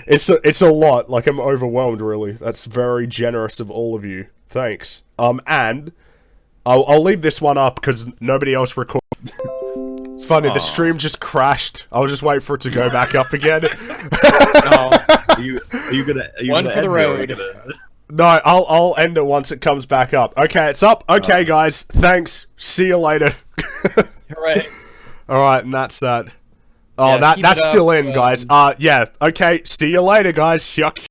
it's a lot. Like I'm overwhelmed really. That's very generous of all of you. Thanks. And I'll leave this one up because nobody else recorded. It's funny, the stream just crashed. I'll just wait for it to go back up again. Are you gonna One for the end it, or are you road. gonna- No, I'll end it once it comes back up. Okay, it's up. Okay, guys, thanks. See you later. Hooray. Alright, and that's that. Oh, Yeah, keep that's it still up, in, guys. Yeah, okay, see you later, guys. Yuck.